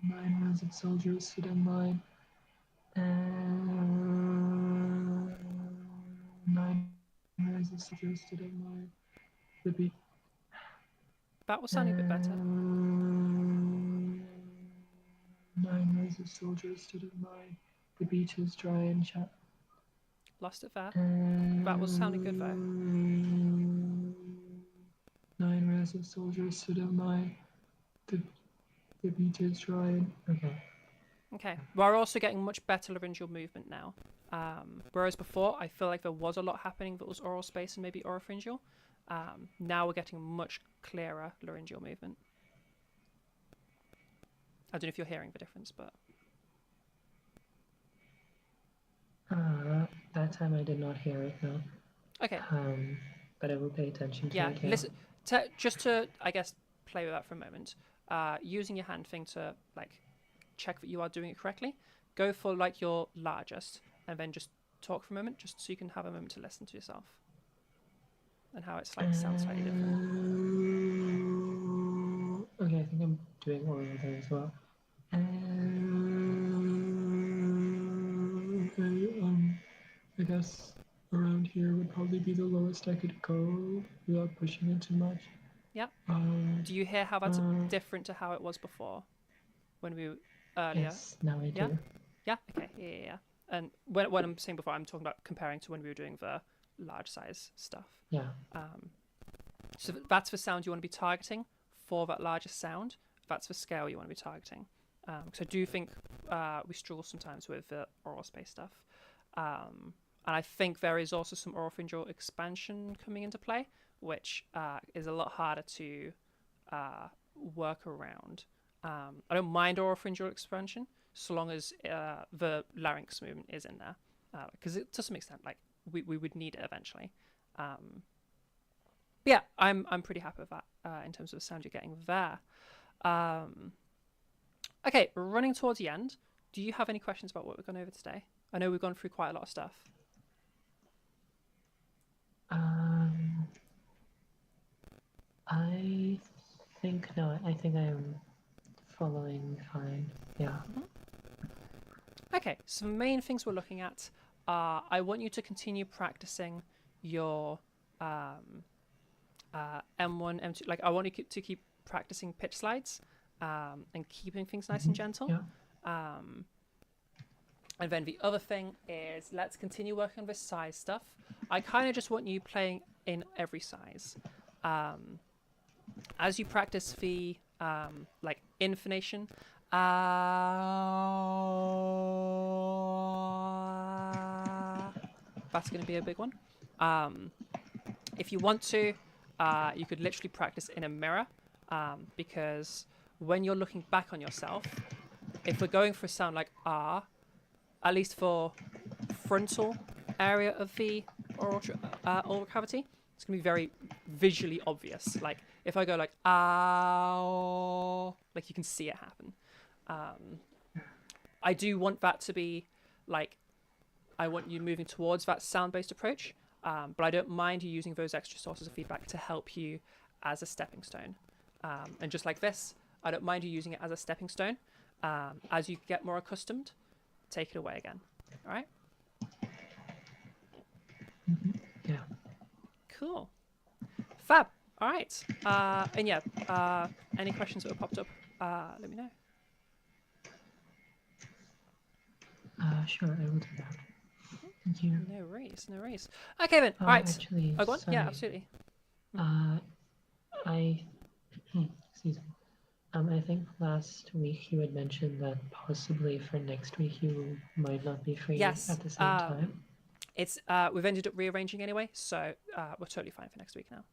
Nine rows of soldiers stood in line. 9 rows of soldiers stood in line. The beach. That was sounding a bit better. 9 rows of soldiers stood in line. The beach is dry and shallow. Lost it there. That was sounding good though. 9 rows of soldiers stood in line. The beach is dry and... Okay. Okay. We're also getting much better laryngeal movement now. Whereas before, I feel like there was a lot happening that was oral space and maybe oropharyngeal. Now we're getting much clearer laryngeal movement. I don't know if you're hearing the difference, but... That time I did not hear it, no. Okay. But I will pay attention to Yeah, it. Yeah. listen. Just to, I guess, play with that for a moment. Using your hand thing to like check that you are doing it correctly. Go for like your largest, and then just talk for a moment, just so you can have a moment to listen to yourself and how it's like sounds slightly different. Okay, I think I'm doing oral there as well. I guess around here would probably be the lowest I could go without pushing it too much. Yep. Do you hear how that's different to how it was before, when we were earlier? Yes, now I do. Yeah. Okay. Yeah. And when I'm saying before, I'm talking about comparing to when we were doing the large size stuff. Yeah. So that's the sound you want to be targeting for that larger sound. That's the scale you want to be targeting. Because I do think we struggle sometimes with the oral space stuff. And I think there is also some oropharyngeal expansion coming into play, which is a lot harder to work around. I don't mind oropharyngeal expansion so long as the larynx movement is in there, because to some extent, like we would need it eventually. yeah, I'm pretty happy with that in terms of the sound you're getting there. Okay, running towards the end. Do you have any questions about what we've gone over today? I know we've gone through quite a lot of stuff. I think no. I think I'm following fine. Yeah. Okay, so the main things we're looking at are I want you to continue practicing your M1, M2. Like I want you to keep practicing pitch slides and keeping things nice and gentle. Yeah. And then the other thing is let's continue working on this size stuff. I kind of just want you playing in every size. As you practice the like intonation, that's going to be a big one. If you want to, you could literally practice in a mirror because when you're looking back on yourself, if we're going for a sound like ah, at least for frontal area of the oral cavity, it's going to be very visually obvious. Like if I go like ah, like you can see it happen. I do want that to be like, I want you moving towards that sound-based approach, but I don't mind you using those extra sources of feedback to help you as a stepping stone. And just like this, I don't mind you using it as a stepping stone. As you get more accustomed, take it away again. All right? Yeah. Cool. Fab. All right. And yeah, any questions that have popped up, let me know. Sure, I will do that. Thank you. No worries, no worries. Okay then. All right. Actually, Oh, go on. Yeah, sorry. absolutely. Excuse me. I think last week you had mentioned that possibly for next week you might not be free Yes, at the same time. It's we've ended up rearranging anyway, so we're totally fine for next week now.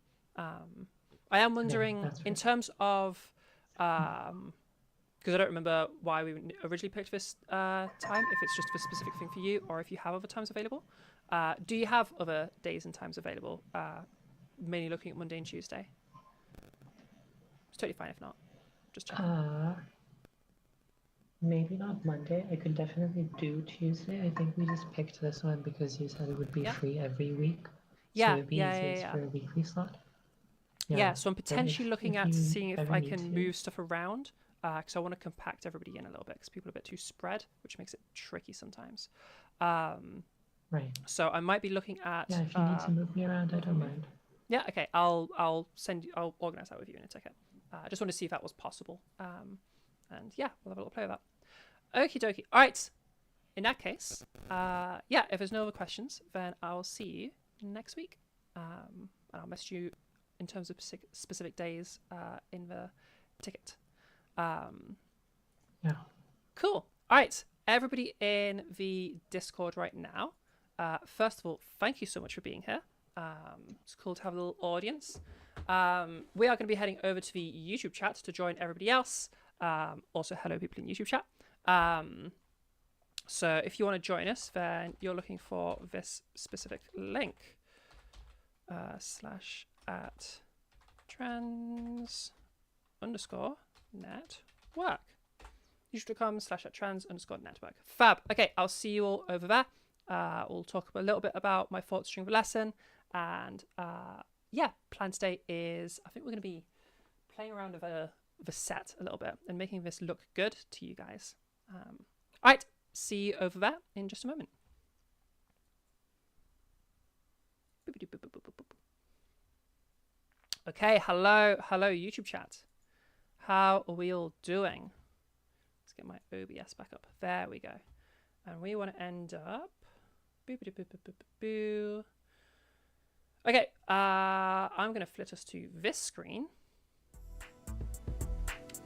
I am wondering that's in right. terms of because I don't remember why we originally picked this time, if it's just a specific thing for you or if you have other times available. Do you have other days and times available? Mainly looking at Monday and Tuesday. It's totally fine if not. Just check. Maybe not Monday. I could definitely do Tuesday. I think we just picked this one because you said it would be Yeah. free every week. Yeah, So it'd be yeah, easiest yeah. for a weekly slot. Yeah, so I'm but potentially looking if at you seeing if ever I need can to- move stuff around because I want to compact everybody in a little bit because people are a bit too spread, which makes it tricky sometimes. Right. So I might be looking at. Yeah, if you need to move me around, I don't mind. Yeah, okay. I'll organize that with you in a second. I just want to see if that was possible. And yeah, we'll have a little play with that. Okie dokie. All right. In that case, yeah, if there's no other questions, then I'll see you next week. And I'll message you in terms of specific days in the ticket. Yeah. Cool. All right. Everybody in the Discord right now, first of all, thank you so much for being here. It's cool to have a little audience. We are going to be heading over to the YouTube chat to join everybody else. Also, hello people in YouTube chat. So if you want to join us, then you're looking for this specific link /at trans_network. YouTube.com /at trans_network. Fab. Okay, I'll see you all over there. We'll talk a little bit about my thoughts during the lesson. And yeah, plan today is, I think we're going to be playing around with the set a little bit and making this look good to you guys. All right, see you over there in just a moment. Okay, hello YouTube chat. How are we all doing? Let's get my OBS back up. There we go. And we want to end up. Okay, I'm going to flit us to this screen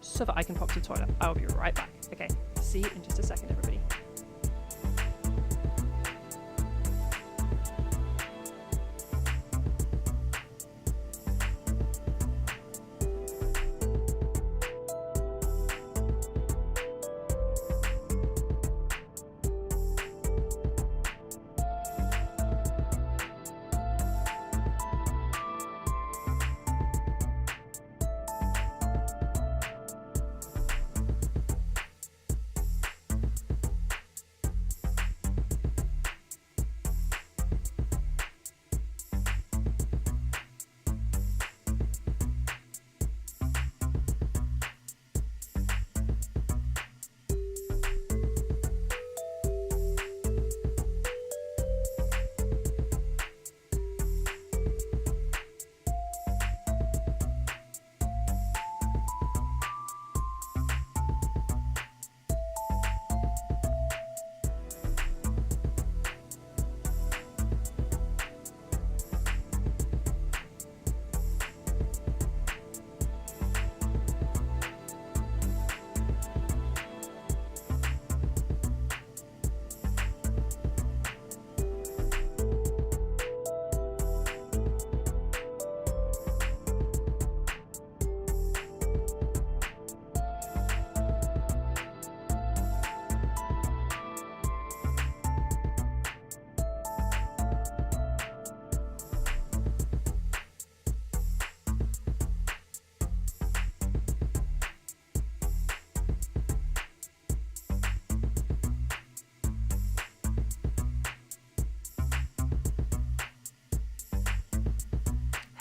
so that I can pop to the toilet. I'll be right back. Okay, see you in just a second, everybody.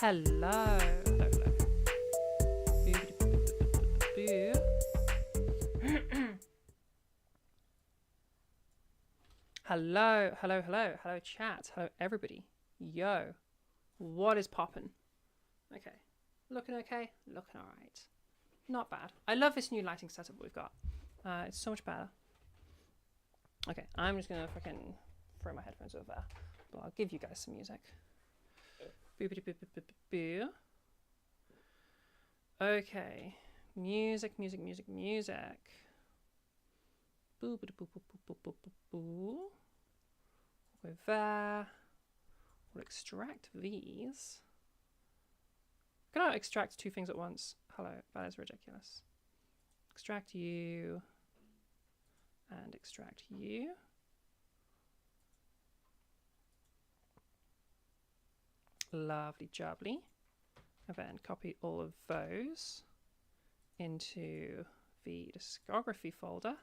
Hello. Hello, hello. Hello, hello, hello, hello, chat, hello, everybody. Yo, what is poppin'? Okay, looking okay, looking all right. Not bad. I love this new lighting setup we've got. It's so much better. Okay, I'm just gonna fucking throw my headphones over there, but I'll give you guys some music. Boo. Okay, music. Boo. Go there. We'll extract these. Can I extract two things at once? Hello, that is ridiculous. Extract you and extract you. Lovely jubbly. And then copy all of those into the discography folder,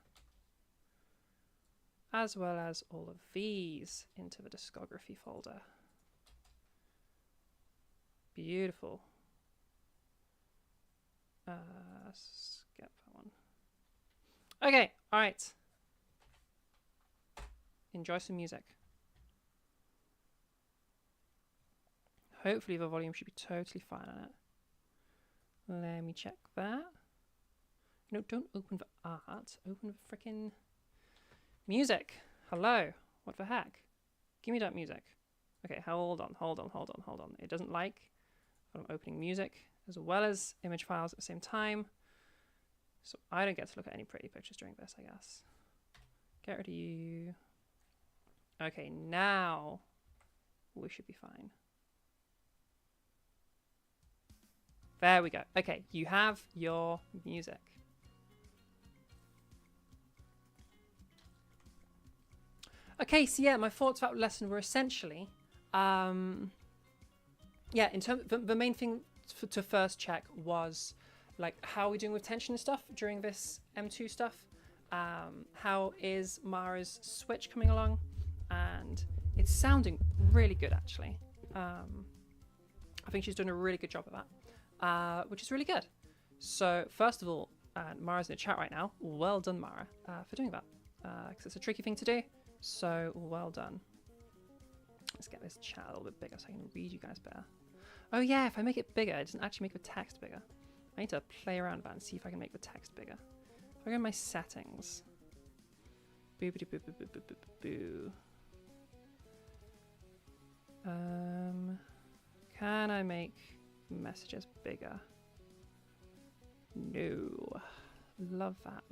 as well as all of these into the discography folder. Beautiful. Skip that one. Okay, all right. Enjoy some music. Hopefully the volume should be totally fine on it. Let me check that. No, don't open the art. Open the frickin' music. Hello. What the heck? Give me that music. Okay, hold on. It doesn't like that I'm opening music as well as image files at the same time. So I don't get to look at any pretty pictures during this, I guess. Get rid of you. Okay, now we should be fine. There we go. Okay, you have your music. Okay, so yeah, my thoughts about the lesson were essentially, yeah, in terms, the main thing to first check was like how are we doing with tension and stuff during this M2 stuff. How is Mara's switch coming along? And it's sounding really good actually. I think she's doing a really good job of that. Which is really good. So first of all, Mara's in the chat right now. Well done, Mara, for doing that. Because it's a tricky thing to do. So well done. Let's get this chat a little bit bigger so I can read you guys better. Oh yeah, if I make it bigger, it doesn't actually make the text bigger. I need to play around with that and see if I can make the text bigger. If I go in my settings. Boo. Can I make messages bigger? No. Love that.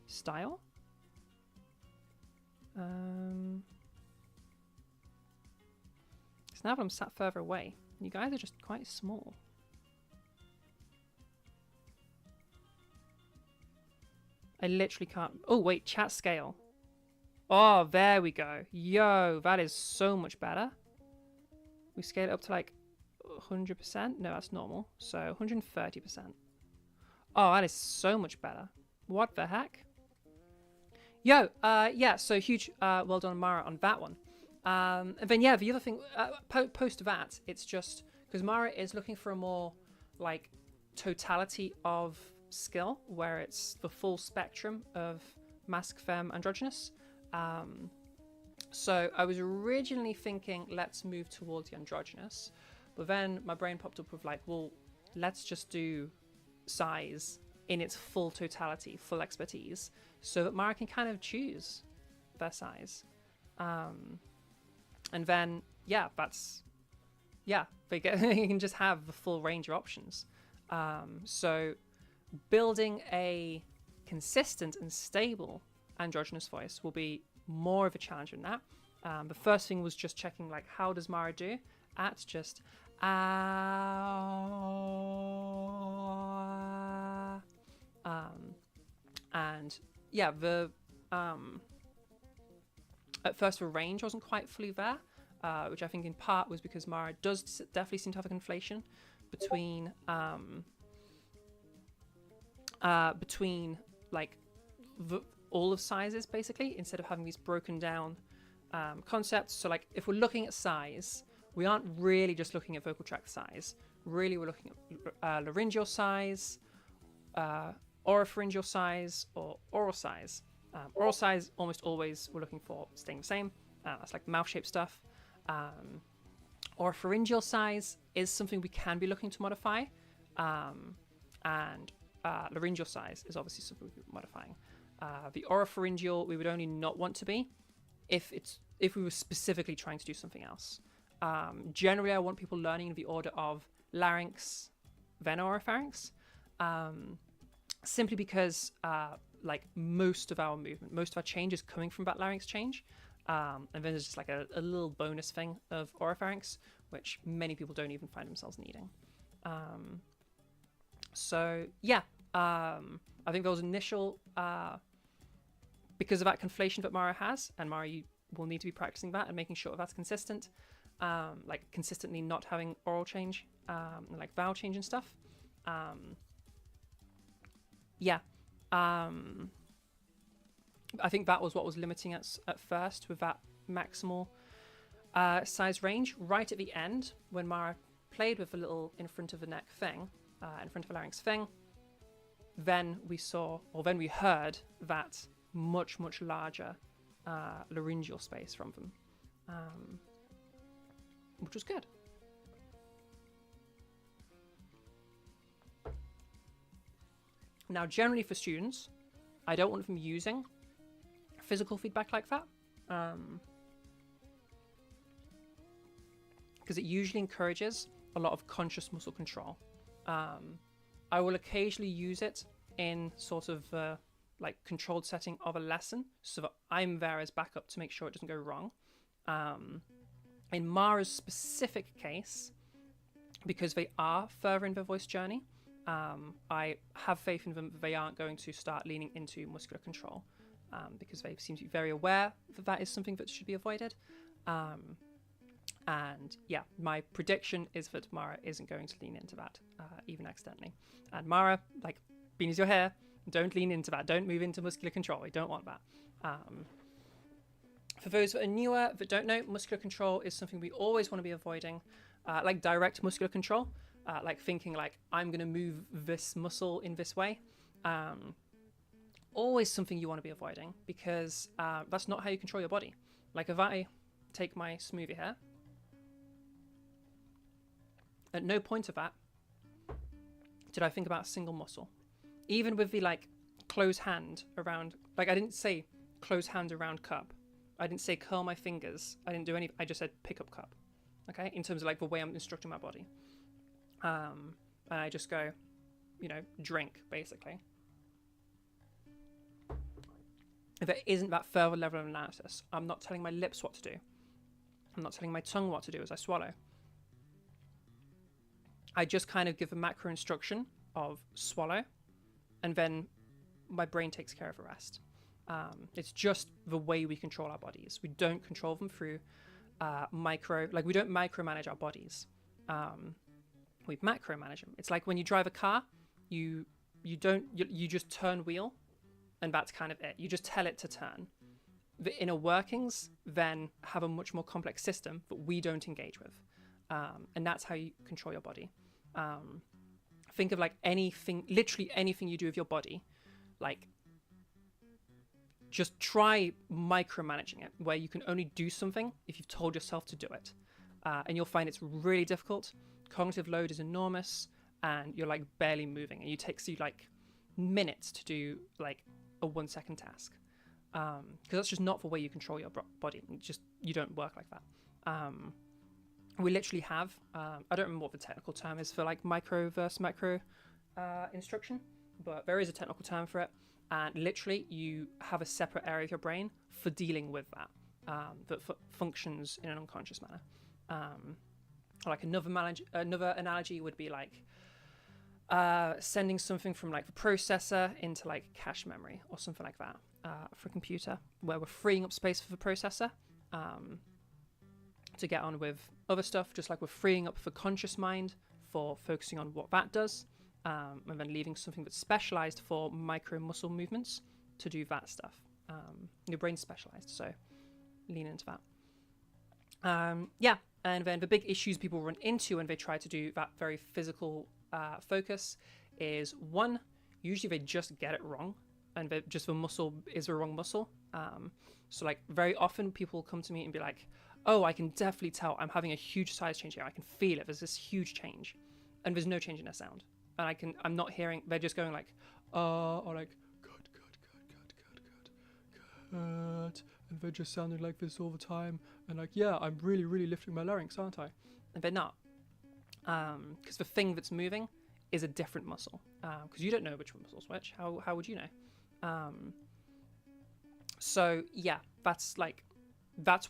Style? So now that I'm sat further away, you guys are just quite small. I literally can't. Oh wait, chat scale. Oh, there we go. Yo, that is so much better. We scale it up to like 100%. No, that's normal. So 130%. Oh, that is so much better. What the heck? Yo, yeah, so huge well done, Mara, on that one. And then, yeah, the other thing, post that, it's just, because Mara is looking for a more, like, totality of skill, where it's the full spectrum of masc, femme, androgynous. So I was originally thinking, let's move towards the androgynous. But then my brain popped up with like, well, let's just do size in its full totality, full expertise, so that Mara can kind of choose their size. And then, yeah, that's, yeah, they can just have the full range of options. So building a consistent and stable androgynous voice will be more of a challenge than that. The first thing was just checking, like, how does Mara do at just and yeah, the at first the range wasn't quite fully there, which I think in part was because Mara does definitely seem to have a conflation between like all of sizes, basically, instead of having these broken down concepts. So like if we're looking at size, we aren't really just looking at vocal tract size. Really, we're looking at laryngeal size, oropharyngeal size, or oral size. Oral size, almost always we're looking for staying the same. That's like mouth shape stuff. Oropharyngeal size is something we can be looking to modify. And laryngeal size is obviously something we're modifying. The oropharyngeal we would only not want to be if we were specifically trying to do something else. Generally, I want people learning in the order of larynx, then oropharynx, simply because like most of our movement, most of our change is coming from that larynx change. And then there's just like a little bonus thing of oropharynx, which many people don't even find themselves needing. So yeah, I think those initial, because of that conflation that Mara has, and Mara, you will need to be practicing that and making sure that's consistent, like consistently not having oral change, and like vowel change and stuff. Yeah. I think that was what was limiting us at first with that maximal size range. Right at the end, when Mara played with the little in front of the neck thing, in front of the larynx thing, then we saw, or then we heard that much, much larger laryngeal space from them, which was good. Now, generally for students, I don't want them using physical feedback like that, because it usually encourages a lot of conscious muscle control. I will occasionally use it in sort of like controlled setting of a lesson, so that I'm there as backup to make sure it doesn't go wrong. In Mara's specific case, because they are further in their voice journey, I have faith in them that they aren't going to start leaning into muscular control, because they seem to be very aware that that is something that should be avoided. And yeah, my prediction is that Mara isn't going to lean into that, even accidentally. And Mara, like, beans your hair, don't lean into that. Don't move into muscular control. We don't want that. For those that are newer, that don't know, muscular control is something we always want to be avoiding, like direct muscular control, like thinking like, I'm going to move this muscle in this way. Always something you want to be avoiding, because that's not how you control your body. Like if I take my smoothie here, at no point of that did I think about a single muscle. Even with the like close hand around, like I didn't say close hand around cup. I didn't say curl my fingers. I didn't do any, I just said pick up cup. Okay, in terms of like the way I'm instructing my body. And I just go, you know, drink basically. If it isn't that further level of analysis, I'm not telling my lips what to do. I'm not telling my tongue what to do as I swallow. I just kind of give a macro instruction of swallow, and then my brain takes care of the rest. It's just the way we control our bodies. We don't control them through we don't micromanage our bodies. We macromanage them. It's like when you drive a car, you just turn wheel, and that's kind of it. You just tell it to turn. The inner workings then have a much more complex system that we don't engage with. And that's how you control your body. Think of like anything, literally anything you do with your body, like just try micromanaging it, where you can only do something if you've told yourself to do it. And you'll find it's really difficult. Cognitive load is enormous, and you're like barely moving, and it takes you like minutes to do like a 1 second task. Because that's just not the way you control your body. You don't work like that. We literally have, I don't remember what the technical term is for like micro versus macro instruction, but there is a technical term for it. And literally you have a separate area of your brain for dealing with that, that functions in an unconscious manner. Like another analogy would be like sending something from like the processor into like cache memory or something like that for a computer, where we're freeing up space for the processor to get on with other stuff, just like we're freeing up the conscious mind for focusing on what that does, and then leaving something that's specialized for micro muscle movements to do that stuff. Your brain's specialized, so lean into that. And then the big issues people run into when they try to do that very physical focus is, one, usually they just get it wrong, and just the muscle is the wrong muscle. So like very often people come to me and be like, oh, I can definitely tell I'm having a huge size change here. I can feel it. There's this huge change, and there's no change in their sound. And I'm not hearing. They're just going like, or like, cut, and they're just sounding like this all the time. And like, yeah, I'm really, really lifting my larynx, aren't I? And they're not, because the thing that's moving is a different muscle. Because you don't know which muscle's which. How would you know? So yeah, that's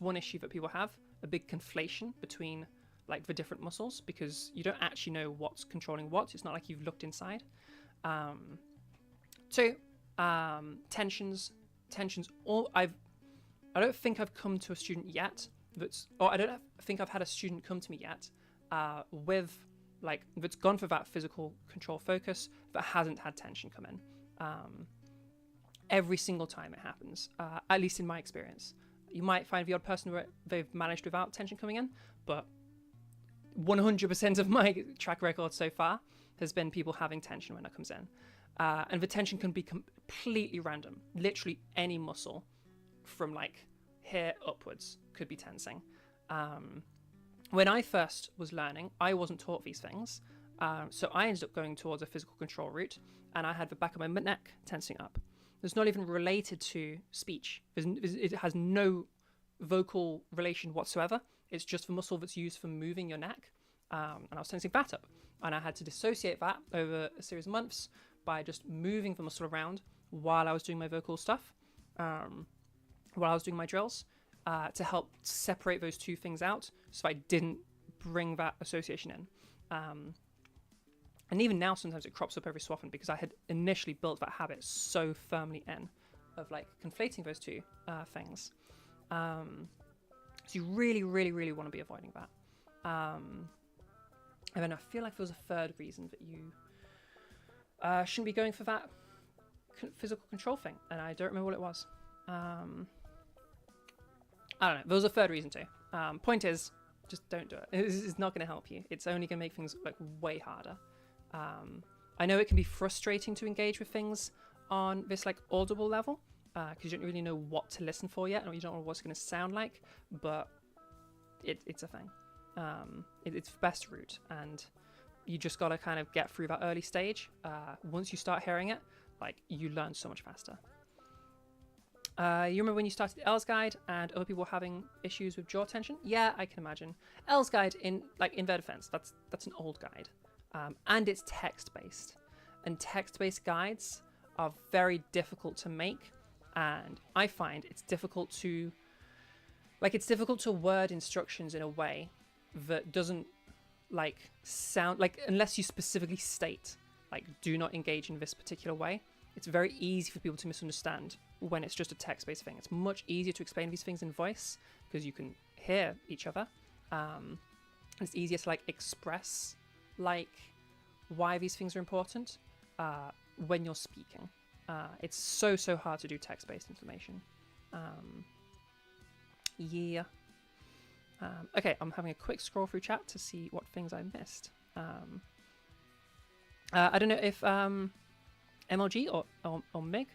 one issue that people have, a big conflation between like the different muscles, because you don't actually know what's controlling what. It's not like you've looked inside. Two, tensions. I don't think I've come to a student yet I don't think I've had a student come to me yet with like that's gone for that physical control focus that hasn't had tension come in. Every single time it happens, at least in my experience. You might find the odd person where they've managed without tension coming in, but 100% of my track record so far has been people having tension when it comes in. And the tension can be completely random. Literally any muscle from like here upwards could be tensing. When I first was learning, I wasn't taught these things. So I ended up going towards a physical control route, and I had the back of my neck tensing up. It's not even related to speech. It has no vocal relation whatsoever. It's just the muscle that's used for moving your neck. And I was tensing that up. And I had to dissociate that over a series of months by just moving the muscle around while I was doing my vocal stuff, while I was doing my drills, to help separate those two things out so I didn't bring that association in. And even now, sometimes it crops up every so often because I had initially built that habit so firmly in of like conflating those two things. So you really, really, really want to be avoiding that. And then I feel like there was a third reason that you shouldn't be going for that physical control thing, and I don't remember what it was. I don't know. There was a third reason too. Point is, just don't do it. It's not going to help you. It's only going to make things like way harder. I know it can be frustrating to engage with things on this like audible level because you don't really know what to listen for yet, or you don't know what it's going to sound like, but it's a thing. It's the best route, and you just got to kind of get through that early stage. Once you start hearing it, like you learn so much faster. You remember when you started Elle's Guide and other people were having issues with jaw tension? Yeah, I can imagine. Elle's Guide, in their defense, that's an old guide. And it's text-based. And text-based guides are very difficult to make. And I find it's difficult to word instructions in a way that doesn't sound like, unless you specifically state, do not engage in this particular way. It's very easy for people to misunderstand when it's just a text-based thing. It's much easier to explain these things in voice because you can hear each other. It's easier to express why these things are important when you're speaking. It's so hard to do text-based information. Yeah. Okay, I'm having a quick scroll through chat to see what things I missed. I don't know if MLG or Meg,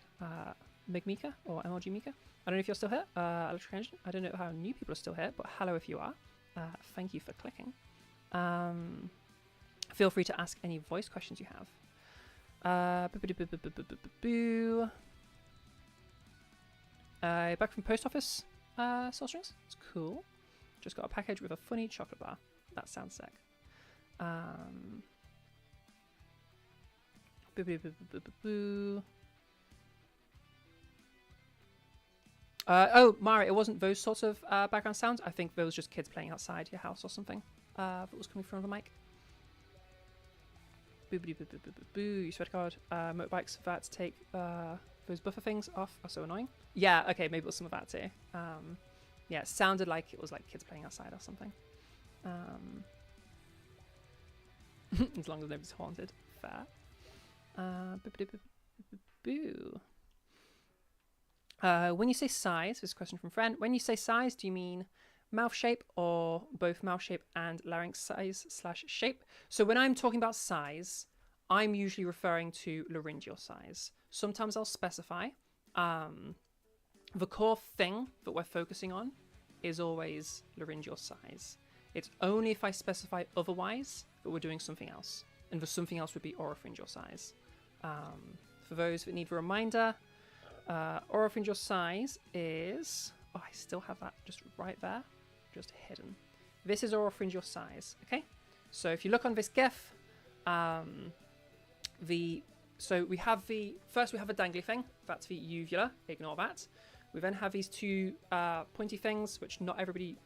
Meg Mika or MLG Mika. I don't know if you're still here. Electric Engine. I don't know how new people are still here, but hello if you are. Thank you for clicking. Feel free to ask any voice questions you have. Back from post office, Soul Strings. It's cool. Just got a package with a funny chocolate bar. That sounds sick. Oh, Mara, it wasn't those sorts of background sounds. I think those just kids playing outside your house or something that was coming from the mic. You swear to God, motorbikes that take those buffer things off are so annoying. Yeah, okay, maybe it was some of that too. Yeah, it sounded like it was like kids playing outside or something. As long as nobody's haunted. Fair. When you say size, this is a question from a friend. When you say size, do you mean mouth shape or both mouth shape and larynx size / shape. So when I'm talking about size, I'm usually referring to laryngeal size. Sometimes I'll specify. The core thing that we're focusing on is always laryngeal size. It's only if I specify otherwise that we're doing something else. And the something else would be oropharyngeal size. For those that need a reminder, oropharyngeal size is... Oh, I still have that just right there, just hidden. This is oropharyngeal size, okay? So if you look on this GIF, so we have first we have a dangly thing, that's the uvula, ignore that. We then have these two pointy things, which not everybody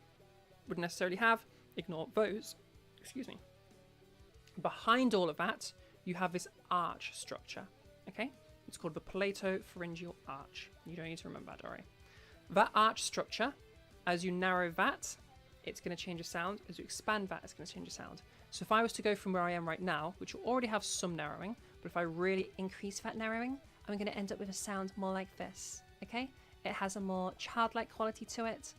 would necessarily have, ignore those, excuse me. Behind all of that, you have this arch structure, okay? It's called the palatopharyngeal arch. You don't need to remember that, don't worry. That arch structure, as you narrow that, it's going to change the sound. As you expand that, it's going to change the sound. So if I was to go from where I am right now, which will already have some narrowing, but if I really increase that narrowing, I'm going to end up with a sound more like this, okay? It has a more childlike quality to it.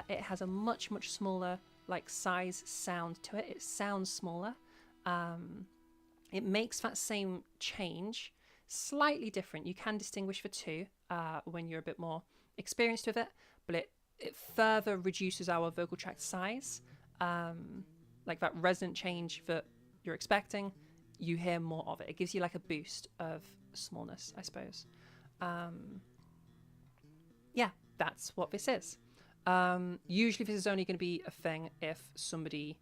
It has a much, much smaller like size sound to it. It sounds smaller. It makes that same change slightly different. You can distinguish the two when you're a bit more experienced with it, but it further reduces our vocal tract size. Like that resonant change that you're expecting, you hear more of it. It gives you like a boost of smallness, I suppose. Yeah, that's what this is. Usually this is only going to be a thing if somebody...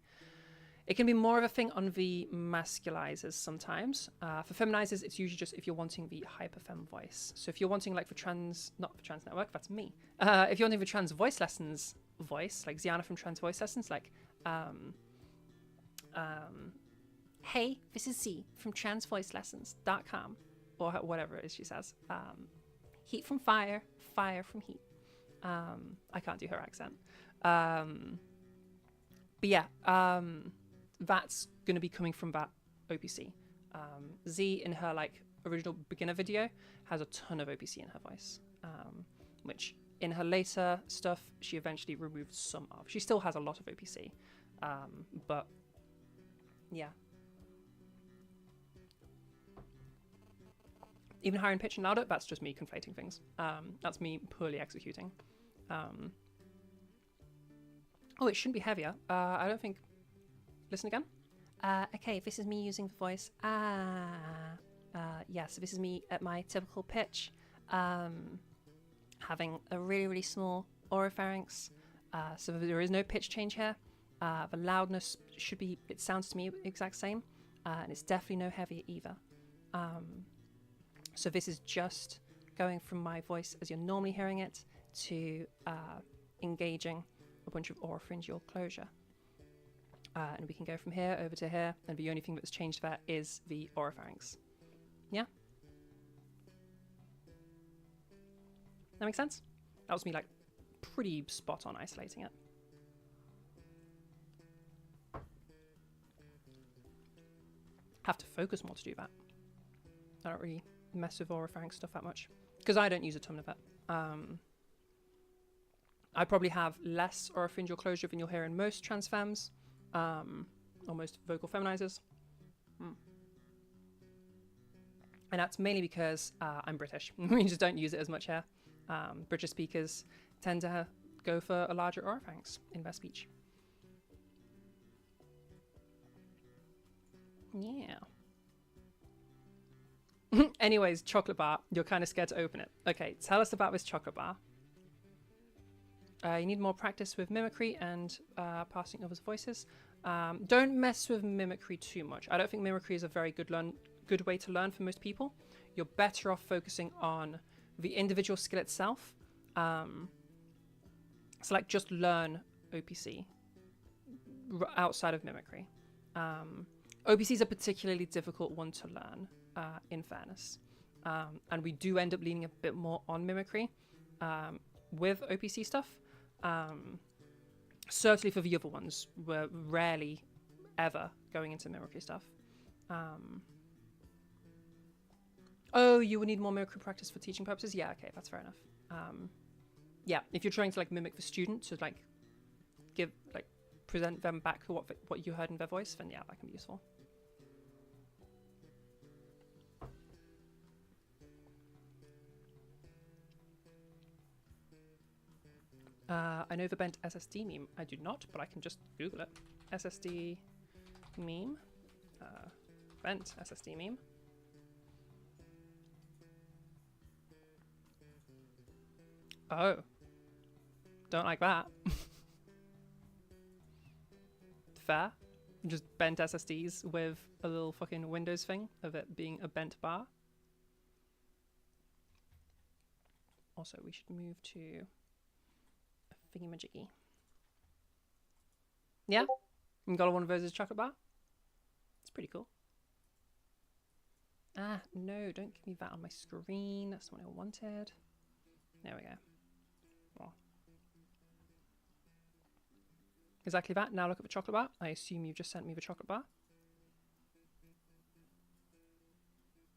It can be more of a thing on the masculizers sometimes. For feminizers, it's usually just if you're wanting the hyperfem voice. So if you're wanting like not for Trans Network, that's me. If you're wanting the Trans Voice Lessons voice, like Ziana from Trans Voice Lessons, like, hey, this is Z from transvoicelessons.com, or whatever it is she says. Heat from fire, fire from heat. I can't do her accent. But yeah, that's going to be coming from that OPC. Z in her like original beginner video has a ton of OPC in her voice, which in her later stuff she eventually removed some of. She still has a lot of OPC, but yeah. Even higher in pitch and louder, that's just me conflating things. That's me poorly executing. Oh, it shouldn't be heavier. I don't think... Listen again. Okay, this is me using the voice. Yeah, so this is me at my typical pitch. Having a really, really small oropharynx. So there is no pitch change here. The loudness should be... It sounds to me exact same. And it's definitely no heavier either. So this is just going from my voice as you're normally hearing it to engaging a bunch of oropharyngeal closure. And we can go from here over to here, and the only thing that's changed there is the oropharynx. Yeah? That makes sense? That was me like pretty spot on isolating it. Have to focus more to do that. I don't really mess with oropharynx stuff that much because I don't use a ton of it. I probably have less oropharyngeal closure than you'll hear in most trans femmes, or most vocal feminizers. And that's mainly because I'm British. We just don't use it as much here. British speakers tend to go for a larger oropharynx in their speech. Yeah. Anyways, chocolate bar. You're kind of scared to open it. Okay, tell us about this chocolate bar. You need more practice with mimicry and passing others' voices. Don't mess with mimicry too much. I don't think mimicry is a very good way to learn for most people. You're better off focusing on the individual skill itself. So like just learn OPC outside of mimicry. OPC is a particularly difficult one to learn, in fairness. And we do end up leaning a bit more on mimicry with OPC stuff. Certainly for the other ones, we're rarely ever going into mimicry stuff. Oh, you would need more mimicry practice for teaching purposes? Yeah, okay, that's fair enough. Yeah, if you're trying to like mimic the student to like give like present them back what you heard in their voice, then yeah, that can be useful. I know the bent SSD meme. I do not, but I can just Google it. SSD meme. Bent SSD meme. Oh. Don't like that. Fair. Just bent SSDs with a little fucking Windows thing of it being a bent bar. Also, we should move to a thingy-majiggy. Yeah? You got one of those as a chocolate bar? It's pretty cool. Ah, no, don't give me that on my screen. That's not what I wanted. There we go. Well. Exactly that. Now look at the chocolate bar. I assume you've just sent me the chocolate bar.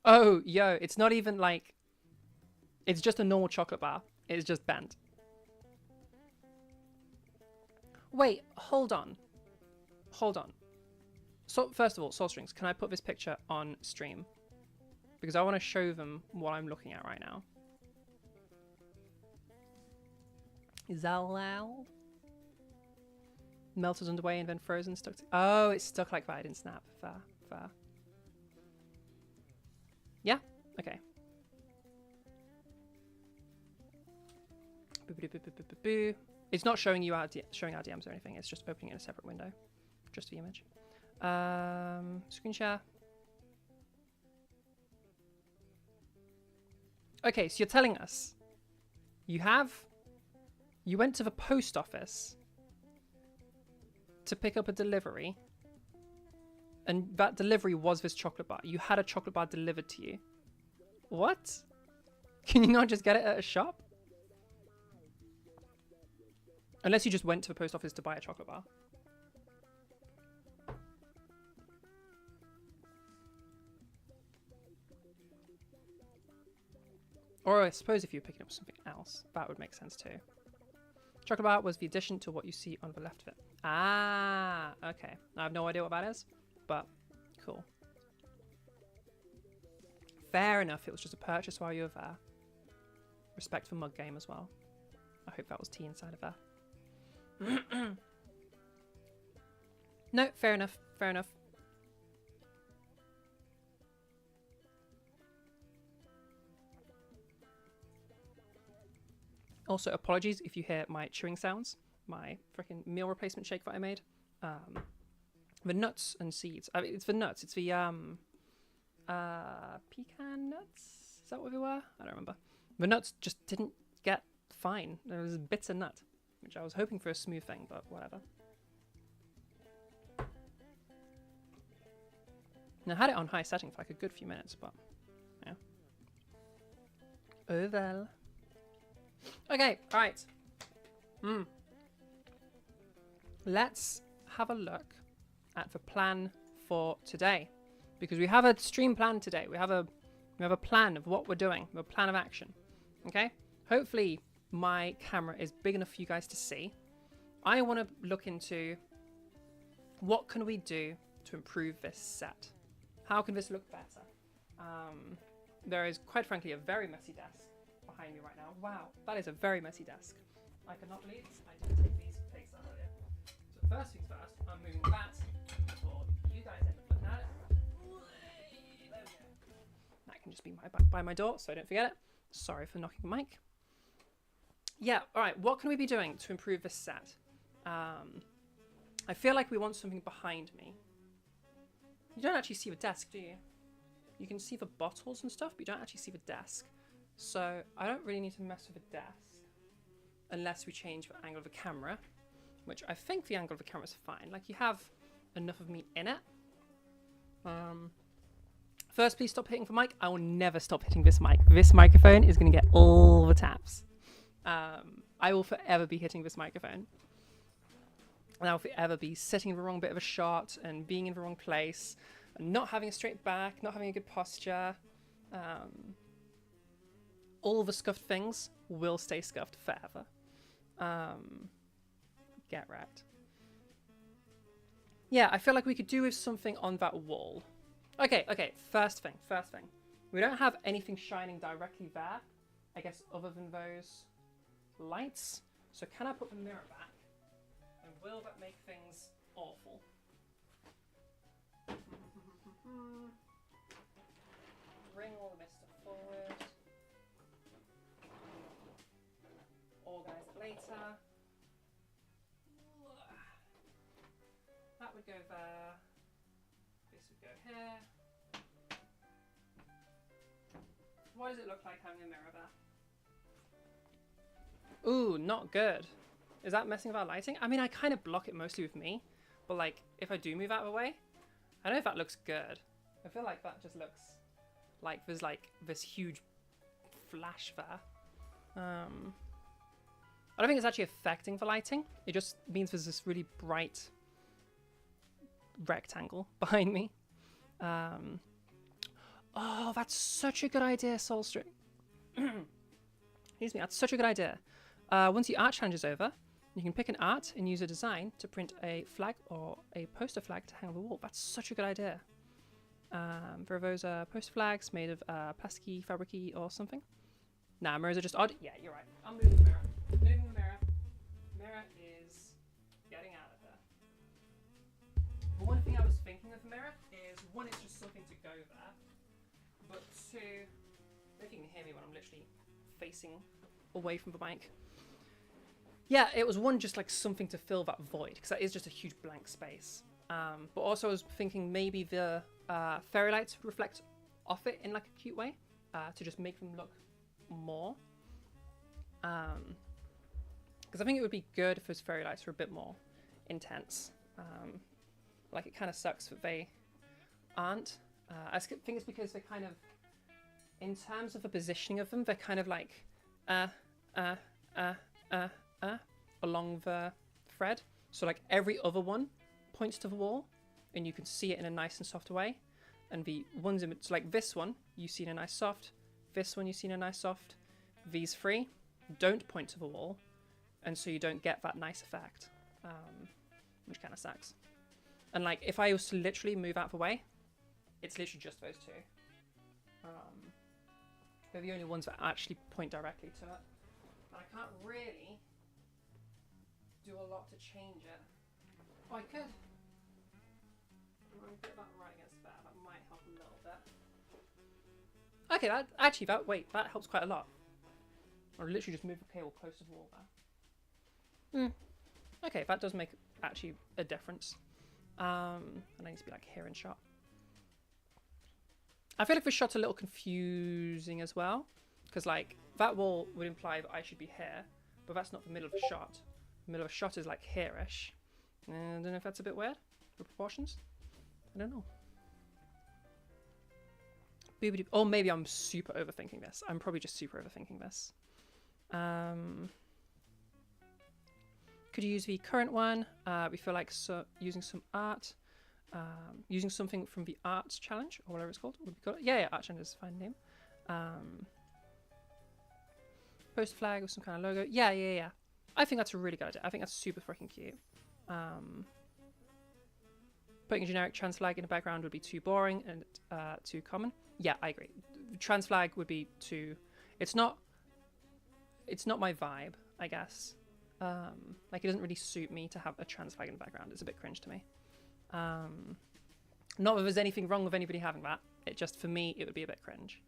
Oh, yo, it's not even like... It's just a normal chocolate bar. It's just bent. Wait, hold on. Hold on. So, first of all, Soul Strings, can I put this picture on stream? Because I want to show them what I'm looking at right now. Is that allowed? Melted underway and then frozen, stuck. Oh, it's stuck like that. I didn't snap. Fair, fair. Yeah. Okay. It's not showing you our showing our DMs or anything. It's just opening in a separate window, just the image. Screen share. Okay, so you're telling us you went to the post office to pick up a delivery, and that delivery was this chocolate bar. You had a chocolate bar delivered to you. What? Can you not just get it at a shop? Unless you just went to the post office to buy a chocolate bar. Or I suppose if you're picking up something else, that would make sense too. Chocolate bar was the addition to what you see on the left of it. Ah, okay. I have no idea what that is, but cool. Fair enough, it was just a purchase while you were there. Respect for Mug Game as well. I hope that was tea inside of there. No, fair enough, fair enough. Also, apologies if you hear my chewing sounds. My freaking meal replacement shake that I made. The nuts and seeds. I mean, it's the nuts. It's the pecan nuts. Is that what they were? I don't remember. The nuts just didn't get fine. There was bits of nut, which I was hoping for a smooth thing, but whatever. And I had it on high setting for like a good few minutes, but yeah. Oh well. Okay, alright. Let's have a look at the plan for today. Because we have a stream plan today. We have a plan of what we're doing. We have a plan of action. Okay? Hopefully my camera is big enough for you guys to see. I want to look into what can we do to improve this set. How can this look better? There is, quite frankly, a very messy desk behind me right now. Wow, that is a very messy desk. I cannot believe I didn't take these pics out earlier. So first things first, I'm moving that for you guys end up looking at it. There we go. That can just be by my door, so I don't forget it. Sorry for knocking the mic. Yeah, alright, what can we be doing to improve this set? I feel like we want something behind me. You don't actually see the desk, do you? You can see the bottles and stuff, but you don't actually see the desk. So I don't really need to mess with the desk unless we change the angle of the camera, which I think the angle of the camera is fine. Like, you have enough of me in it. First, please stop hitting the mic. I will never stop hitting this mic. This microphone is going to get all the taps. I will forever be hitting this microphone. And I will forever be sitting in the wrong bit of a shot and being in the wrong place and not having a straight back, not having a good posture. All the scuffed things will stay scuffed forever. Get wrecked. Yeah, I feel like we could do with something on that wall. Okay, first thing. We don't have anything shining directly there, I guess, other than those lights. So can I put the mirror back? And will that make things awful? Bring all the mist forward. Organize it later. That would go there. This would go here. What does it look like having a mirror there? Ooh, not good. Is that messing with our lighting? I mean, I kind of block it mostly with me, but like, if I do move out of the way, I don't know if that looks good. I feel like that just looks like there's like this huge flash there. I don't think it's actually affecting the lighting. It just means there's this really bright rectangle behind me. Oh, that's such a good idea, Soulstring. Excuse me, that's such a good idea. Once the art challenge is over, you can pick an art and use a design to print a flag or a poster flag to hang on the wall. That's such a good idea. There are those poster flags made of plasticky, fabricy or something. Nah, mirrors are just odd. Yeah, you're right. I'll move the mirror. Moving the mirror. Mirror is getting out of there. But one thing I was thinking of the mirror is, one, it's just something to go there. But two, I don't think you can hear me when I'm literally facing away from the mic. Yeah, it was one, just like something to fill that void, because that is just a huge blank space. But also I was thinking maybe the fairy lights reflect off it in like a cute way, to just make them look more. Because I think it would be good if those fairy lights were a bit more intense. Like, it kind of sucks that they aren't. I think it's because they're kind of, in terms of the positioning of them, they're kind of like along the thread. So like every other one points to the wall, and you can see it in a nice and soft way. And the ones in, so like this one, you see in a nice soft. This one you see in a nice soft. These three don't point to the wall, and so you don't get that nice effect, which kind of sucks. And like, if I was to literally move out of the way, it's literally just those two. They're the only ones that actually point directly to it. And I can't really do a lot to change it. Oh, I could. I'm going to put that right against that. That might help a little bit. Okay, that helps quite a lot. Or literally just move the cable close to the wall there. Okay, that does make actually a difference. And I need to be like here in shot. I feel like the shot's a little confusing as well, because like that wall would imply that I should be here, but that's not the middle of the shot. The middle of the shot is like here-ish. I don't know if that's a bit weird for proportions. I don't know. Or maybe I'm super overthinking this. I'm probably just super overthinking this. Could you use the current one? We feel like using some art. Using something from the arts challenge, or whatever it's called. Would be called. Yeah, art challenge is a fine name. Poster flag with some kind of logo. Yeah. I think that's a really good idea. I think that's super freaking cute. Putting a generic trans flag in the background would be too boring and too common. Yeah, I agree. Trans flag would be too. It's not my vibe, I guess. Like, it doesn't really suit me to have a trans flag in the background. It's a bit cringe to me. Not that there's anything wrong with anybody having that. It just, for me, it would be a bit cringe.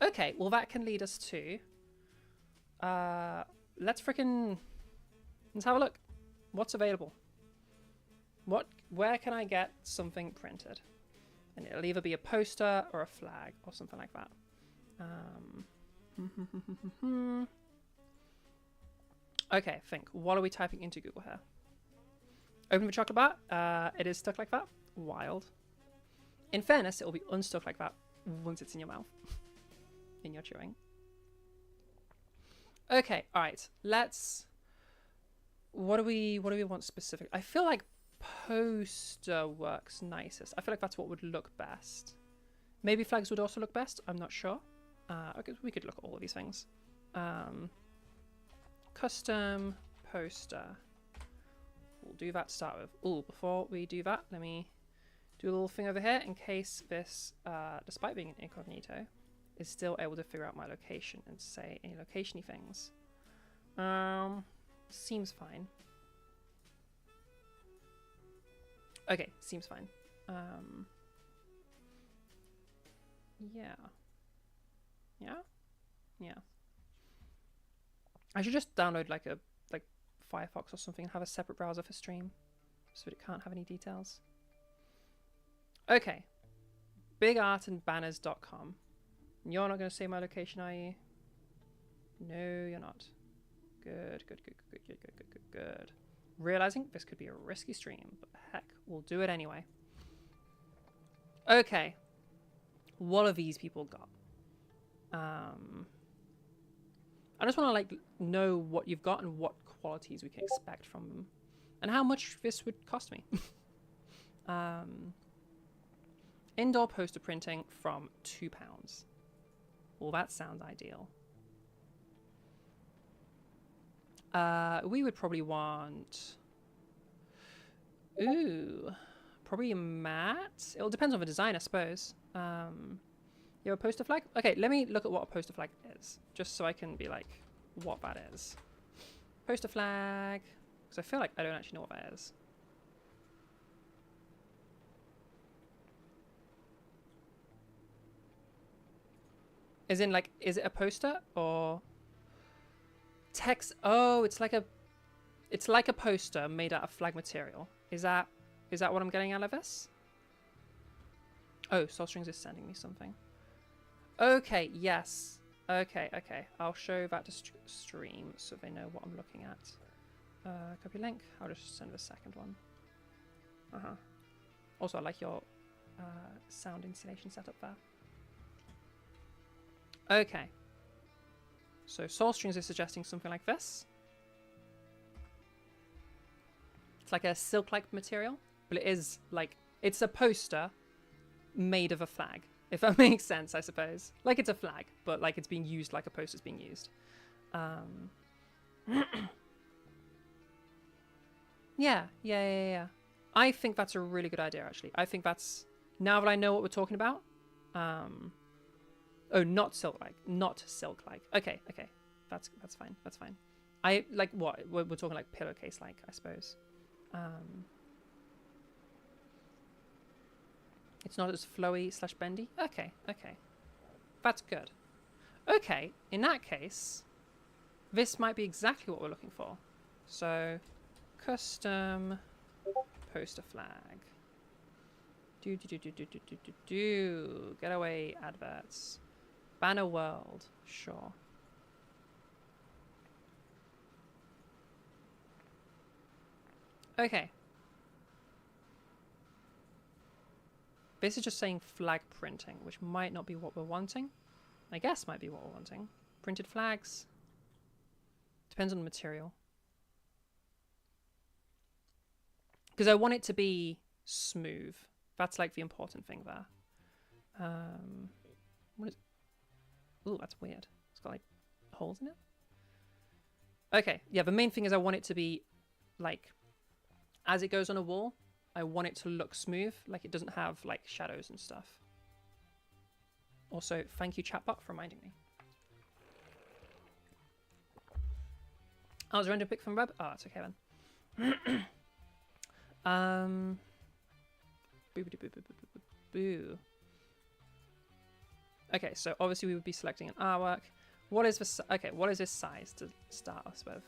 Okay, well that can lead us to let's have a look. What's available? Where can I get something printed? And it'll either be a poster or a flag or something like that. Okay, think. What are we typing into Google here? Open the chocolate bar. It is stuck like that. Wild. In fairness, it will be unstuck like that once it's in your mouth. In your chewing. Okay, alright. What do we want specific? I feel like poster works nicest. I feel like that's what would look best. Maybe flags would also look best. I'm not sure. Okay, we could look at all of these things. custom poster. We'll do that to start with. Oh, before we do that, let me do a little thing over here in case this, despite being an incognito, is still able to figure out my location and say any location-y things. Seems fine. Okay, seems fine. Yeah. Yeah? Yeah. I should just download like Firefox or something and have a separate browser for stream so that it can't have any details. Okay. bigartandbanners.com. You're not going to say my location, are you? No, you're not. Good, good, good, good, good, good, good, good, good. Realizing this could be a risky stream, but heck, we'll do it anyway. Okay. What have these people got? I just want to like know what you've got and what qualities we can expect from them, and how much this would cost me. Indoor poster printing from £2. Well, that sounds ideal. We would probably want... Ooh. Probably a matte? It all depends on the design, I suppose. You have a poster flag? Okay, let me look at what a poster flag is. Just so I can be like, what that is. Poster flag. Because I feel like I don't actually know what that is. As in, like, is it a poster or text? Oh, it's like a poster made out of flag material. Is that what I'm getting out of this? Oh, Soulstrings is sending me something. Okay, yes. Okay. I'll show that to stream so they know what I'm looking at. Copy link. I'll just send the second one. Also, I like your sound installation setup there. Okay. So Soulstrings is suggesting something like this. It's like a silk-like material, but it is like, it's a poster made of a flag, if that makes sense, I suppose. Like it's a flag, but like it's being used like a poster's being used. Yeah. I think that's a really good idea, actually. I think that's, now that I know what we're talking about, oh, not silk-like. Not silk-like. Okay. That's fine. That's fine. I like what? We're talking like pillowcase-like, I suppose. It's not as flowy/bendy. Okay. That's good. Okay, in that case, this might be exactly what we're looking for. So, custom poster flag. Get away adverts. Banner world. Sure. Okay. This is just saying flag printing, which might not be what we're wanting. I guess might be what we're wanting. Printed flags. Depends on the material. Because I want it to be smooth. That's like the important thing there. What is... Ooh, that's weird. It's got like holes in it. Okay, yeah, the main thing is I want it to be like, as it goes on a wall, I want it to look smooth, like it doesn't have like shadows and stuff. Also, thank you chatbot for reminding me. Oh, is there a pick from web? Oh, it's okay then. Boo. Okay, so obviously we would be selecting an artwork. What is this? Okay, what is this size to start us with?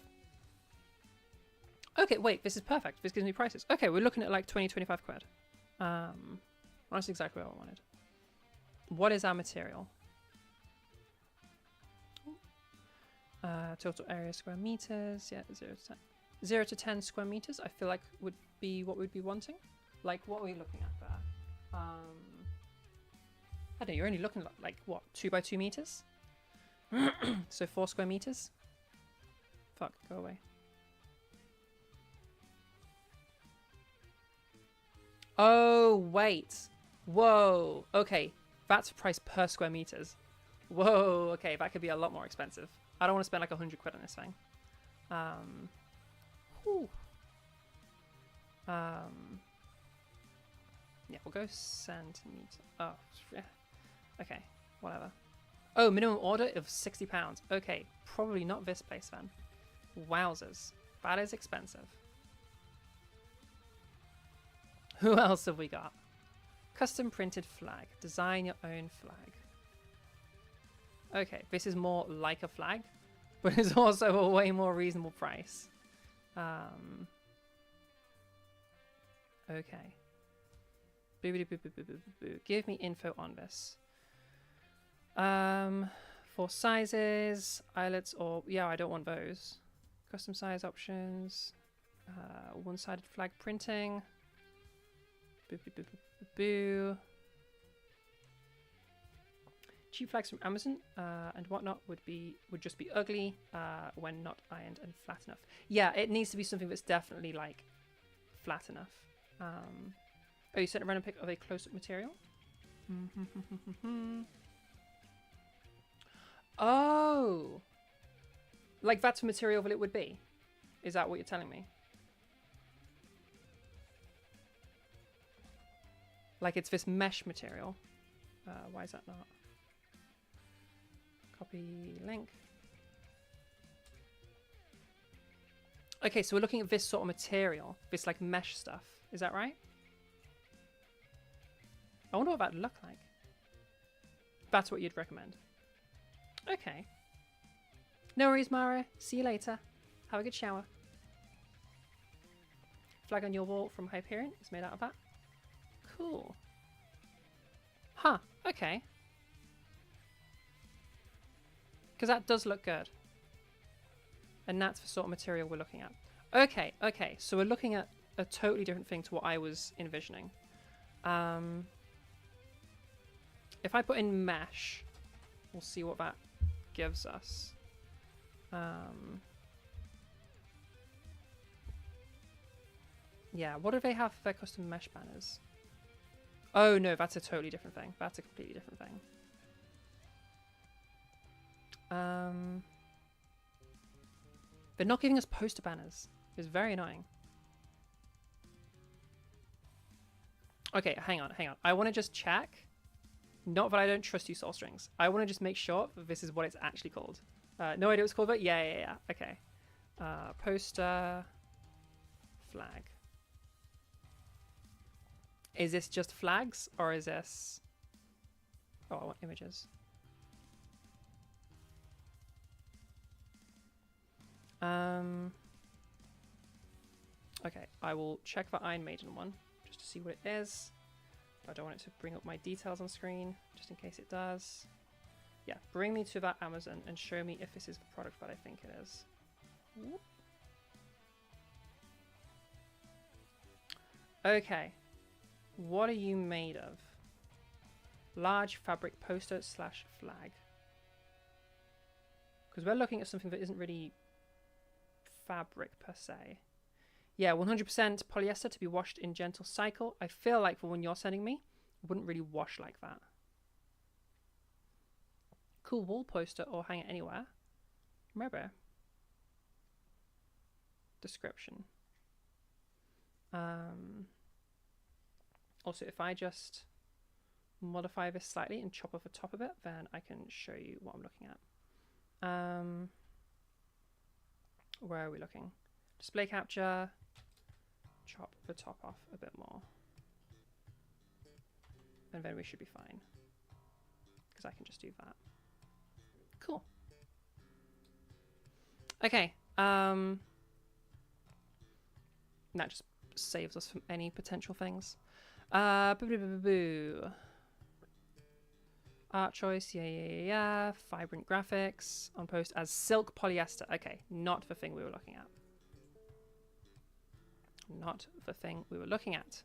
Okay, wait, this is perfect. This gives me prices. Okay, we're looking at like 20-25 quid. That's exactly what I wanted. What is our material? Total area square meters. Yeah, 0 to 10 square meters. I feel like would be what we'd be wanting. Like, what are we looking at there? I don't know, you're only looking at like, what, 2 by 2 meters? So 4 square meters? Fuck, go away. Oh, wait. Whoa. Okay, that's price per square meters. Whoa, okay, that could be a lot more expensive. I don't want to spend like 100 quid on this thing. Whew. Yeah, we'll go centimeter. Oh, yeah. Okay, whatever. Oh, minimum order of £60. Okay, probably not this place then. Wowzers. That is expensive. Who else have we got? Custom printed flag. Design your own flag. Okay, this is more like a flag, but it's also a way more reasonable price. Okay. Boo. Give me info on this. For sizes, eyelets, or yeah, I don't want those. Custom size options. One-sided flag printing. Boo. Cheap flags from Amazon and whatnot would just be ugly when not ironed and flat enough. Yeah, it needs to be something that's definitely like flat enough. Oh, you sent a random pic of a close-up material? Oh! Like that's the material that it would be? Is that what you're telling me? Like it's this mesh material. Why is that not? Copy link. Okay, so we're looking at this sort of material. This like mesh stuff. Is that right? I wonder what that would look like. That's what you'd recommend. Okay. No worries, Mara. See you later. Have a good shower. Flag on your wall from Hyperion is made out of that. Cool. Huh. Okay. Because that does look good. And that's the sort of material we're looking at. Okay. So we're looking at a totally different thing to what I was envisioning. If I put in mesh, we'll see what that gives us. Yeah, what do they have for their custom mesh banners? Oh no, that's a totally different thing. That's a completely different thing. They're not giving us poster banners. It's very annoying. Okay, hang on. I want to just check. Not that I don't trust you, Soul Strings. I want to just make sure that this is what it's actually called. No idea what it's called, but yeah. Okay. Poster flag. Is this just flags or is this... Oh, I want images. Okay, I will check the Iron Maiden one just to see what it is. I don't want it to bring up my details on screen, just in case it does. Yeah, bring me to that Amazon and show me if this is the product that I think it is. Whoop. Okay. What are you made of? Large fabric poster / flag. Because we're looking at something that isn't really fabric per se. Yeah, 100% polyester to be washed in gentle cycle. I feel like the one you're sending me wouldn't really wash like that. Cool wall poster or hang it anywhere. Remember. Description. Also, if I just modify this slightly and chop off the top of it, then I can show you what I'm looking at. Where are we looking? Display capture. Chop the top off a bit more. And then we should be fine. Because I can just do that. Cool. Okay. That just saves us from any potential things. Art choice, yeah. Vibrant graphics on post as silk polyester. Okay, not the thing we were looking at. Not the thing we were looking at.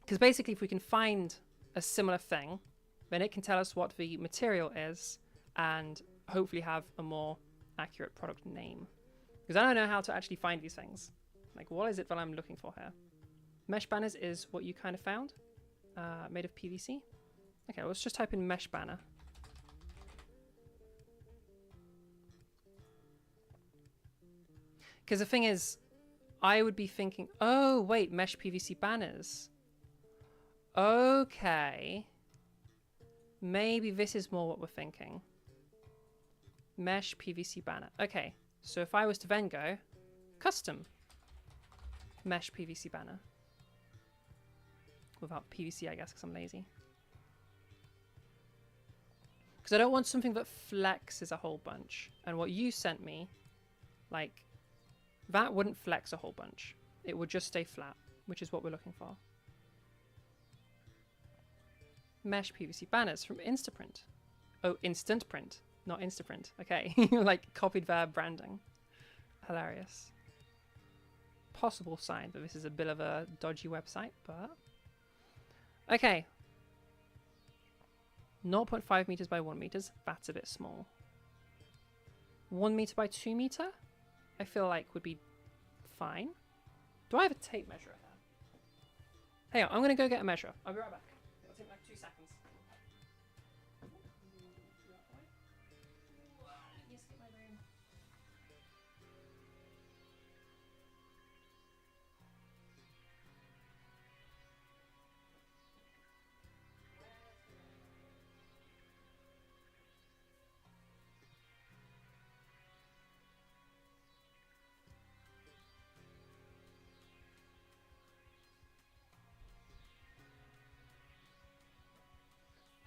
Because basically if we can find a similar thing, then it can tell us what the material is and hopefully have a more accurate product name. Because I don't know how to actually find these things. Like, what is it that I'm looking for here? Mesh banners is what you kind of found. Made of PVC. Okay, let's just type in mesh banner. Because the thing is, I would be thinking, oh, wait, mesh PVC banners. Okay. Maybe this is more what we're thinking. Mesh PVC banner. Okay, so if I was to then go, custom mesh PVC banner. Without PVC, I guess, because I'm lazy. Because I don't want something that flexes a whole bunch. And what you sent me, like, that wouldn't flex a whole bunch. It would just stay flat, which is what we're looking for. Mesh PVC banners from Instaprint. Oh, Instant Print, not Instaprint. Okay, like copied their branding. Hilarious. Possible sign that this is a bit of a dodgy website, but... Okay. 0.5 meters by 1 meters. That's a bit small. 1 meter by 2 meter? I feel like would be fine. Do I have a tape measure here? Hang on, I'm going to go get a measure. I'll be right back. It'll take like 2 seconds.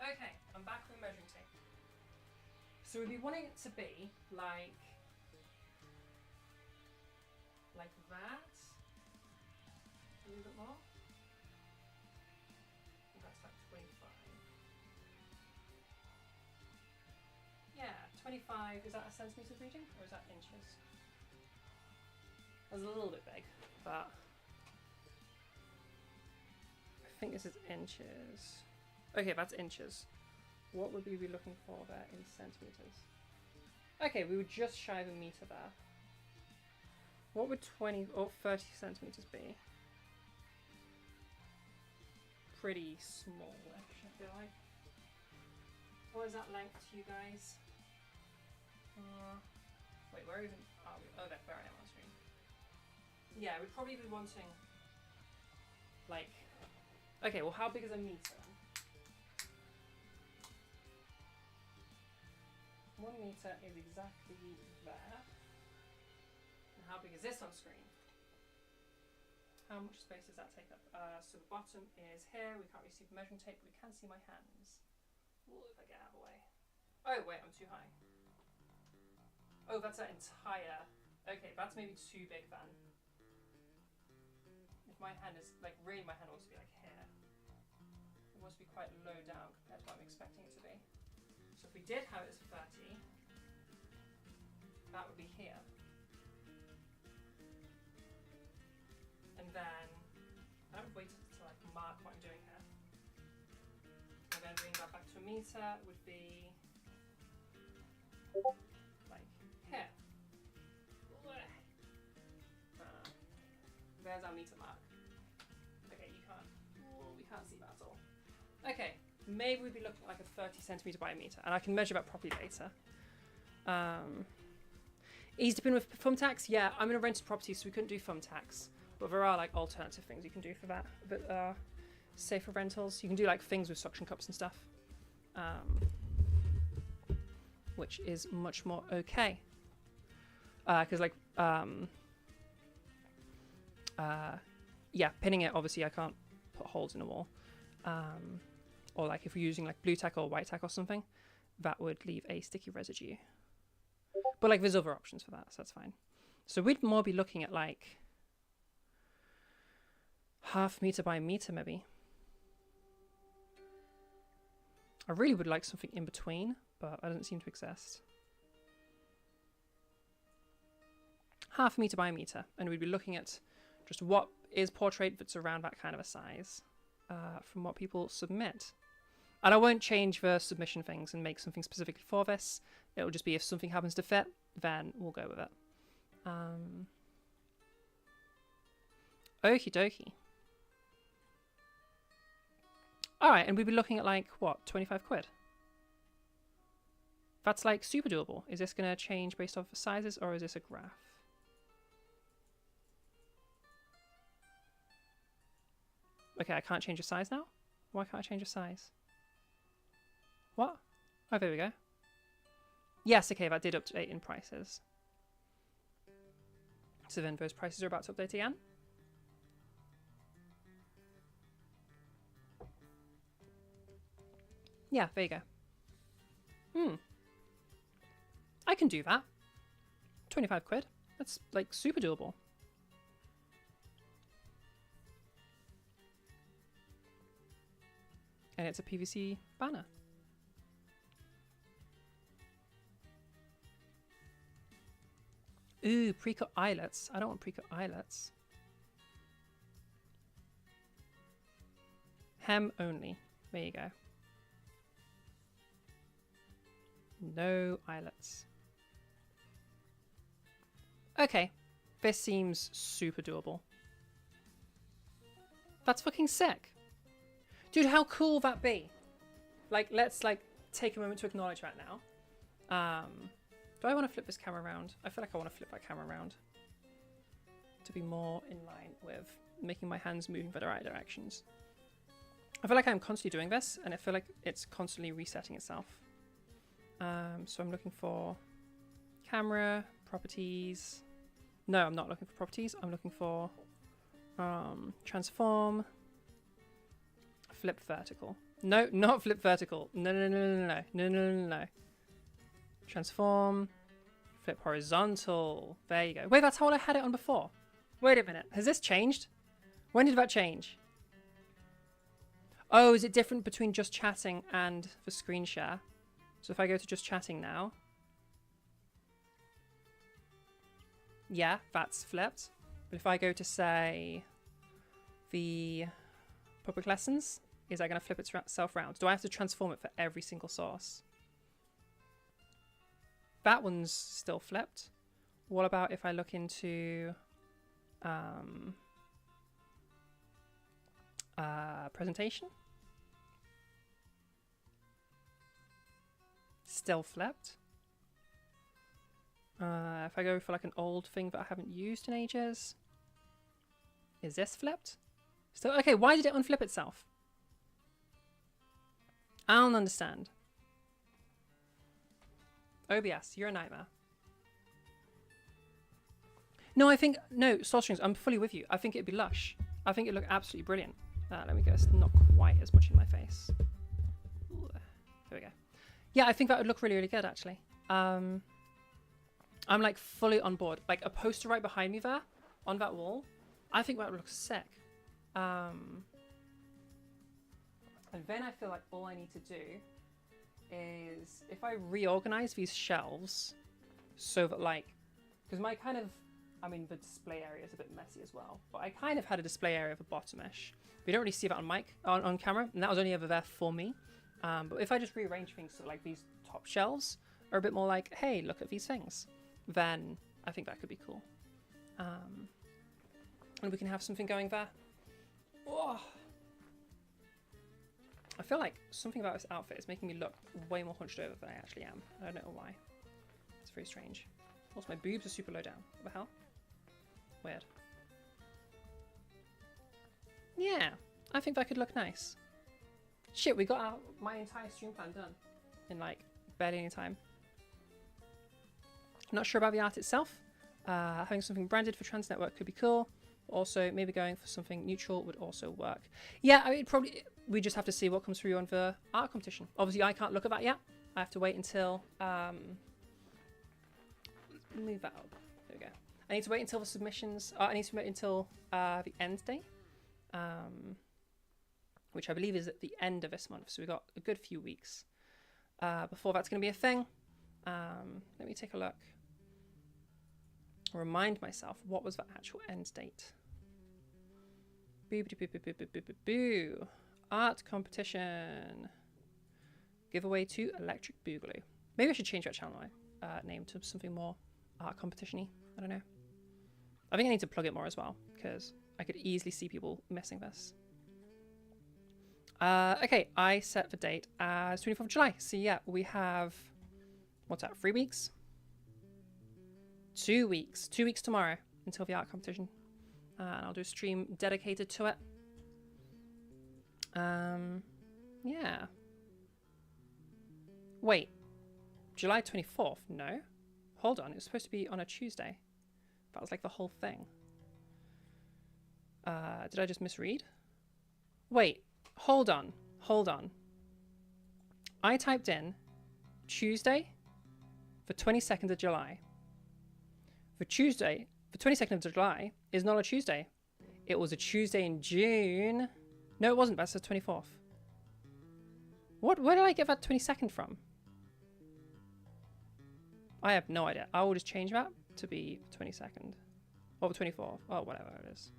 Okay, I'm back with measuring tape. So we'd be wanting it to be like that. A little bit more. That's like 25. Yeah, 25. Is that a centimetres reading or is that inches? That's a little bit big, but I think this is inches. Okay, that's inches. What would we be looking for there in centimeters? Okay, we would just shy of a meter there. What would 20 or 30 centimeters be? Pretty small-ish, I feel like. What is that length to you guys? Wait, where even are we? Oh, there I am on screen. Yeah, we'd probably be wanting, like... Okay, well, how big is a meter? 1 meter is exactly there. And how big is this on screen? How much space does that take up? So the bottom is here. We can't really see the measuring tape, but we can see my hands. Ooh, if I get out of the way. Oh, wait, I'm too high. Oh, that's that entire... Okay, that's maybe too big then. If my hand is, like, really my hand wants to be like here. It wants to be quite low down compared to what I'm expecting it to be. So if we did have it as 30, that would be here. And then I would wait to like mark what I'm doing here. And then bring that back to a meter would be like here. There's our meter mark. Okay, we can't see that at all. Okay. Maybe we'd be looking at like a 30 centimeter by a meter, and I can measure that properly later. Easy to pin with thumbtacks? Yeah, I'm in a rented property, so we couldn't do thumbtacks. But there are like alternative things you can do for that safer rentals. You can do like things with suction cups and stuff, which is much more okay. Because yeah, pinning it, obviously I can't put holes in a wall. Or like if we're using like blue tack or white tack or something, that would leave a sticky residue. But like there's other options for that, so that's fine. So we'd more be looking at like 0.5 meter by a meter maybe. I really would like something in between, but it doesn't seem to exist. 0.5 meter by a meter, and we'd be looking at just what is portrait that's around that kind of a size from what people submit. And I won't change the submission things and make something specifically for this. It'll just be if something happens to fit, then we'll go with it. Okie dokie. Alright, and we'd be looking at like, what, 25 quid? That's like super doable. Is this going to change based off the sizes, or is this a graph? Okay, I can't change the size now? Why can't I change the size? What? Oh, there we go. Yes, okay, that did update in prices. So then those prices are about to update again. Yeah, there you go. I can do that. 25 quid. That's like super doable. And it's a PVC banner. Ooh, pre-cut eyelets. I don't want pre-cut eyelets. Hem only. There you go. No eyelets. Okay. This seems super doable. That's fucking sick. Dude, how cool will that be? Like, let's like take a moment to acknowledge that now. Do I want to flip this camera around? I feel like I want to flip that camera around to be more in line with making my hands move in the right directions. I feel like I'm constantly doing this, and I feel like it's constantly resetting itself. So I'm looking for camera, properties. No, I'm not looking for properties. I'm looking for transform, flip vertical. No, not flip vertical. No, no, no, no, no, no, no, no, no. Transform, flip horizontal. There you go. Wait, that's how I had it on before. Wait a minute. Has this changed? When did that change? Oh, is it different between just chatting and the screen share? So if I go to just chatting now. Yeah, that's flipped. But if I go to, say, the public lessons, is that going to flip itself round? Do I have to transform it for every single source? That one's still flipped. What about if I look into presentation? Still flipped. If I go for like an old thing that I haven't used in ages, is this flipped? Still okay. Why did it unflip itself? I don't understand. OBS, you're a nightmare. No, I think no source strings. I'm fully with you. I think it'd be lush. I think it'd look absolutely brilliant. Let me go. It's not quite as much in my face. Ooh, there we go. Yeah, I think that would look really, really good actually. I'm like fully on board. Like a poster right behind me there on that wall. I think that would look sick. And then I feel like all I need to do is if I reorganize these shelves so that like, because my kind of, I mean the display area is a bit messy as well, but I kind of had a display area at the bottom-ish. We don't really see that on camera, and that was only ever there for me. But if I just rearrange things so like these top shelves are a bit more like, hey, look at these things, then I think that could be cool. And we can have something going there. Oh. I feel like something about this outfit is making me look way more hunched over than I actually am. I don't know why. It's very strange. Also, my boobs are super low down. What the hell? Weird. Yeah, I think that could look nice. Shit, we got my entire stream plan done in like barely any time. Not sure about the art itself. Having something branded for Trans Network could be cool. Also, maybe going for something neutral would also work. Yeah, I mean, probably we just have to see what comes through on the art competition. Obviously, I can't look at that yet. I have to wait until move that up. There we go. I need to wait until the submissions. I need to wait until the end date, which I believe is at the end of this month. So we've got a good few weeks before that's going to be a thing. Let me take a look. Remind myself, what was the actual end date? Boo. Art competition. Giveaway to Electric Boogaloo. Maybe I should change that channel name to something more art competition-y. I don't know. I think I need to plug it more as well, because I could easily see people missing this. Okay, I set the date as 24th of July. So yeah, we have, what's that, 3 weeks? 2 weeks. 2 weeks tomorrow until the art competition. And I'll do a stream dedicated to it. Yeah. Wait. July 24th? No. Hold on. It was supposed to be on a Tuesday. That was like the whole thing. Did I just misread? Wait. Hold on. Hold on. I typed in Tuesday for 22nd of July. For Tuesday, for 22nd of July is not a Tuesday. It was a Tuesday in June. No, it wasn't. That's the 24th. What? Where did I get that 22nd from? I have no idea. I will just change that to be 22nd. Or 24th. Oh, whatever it is.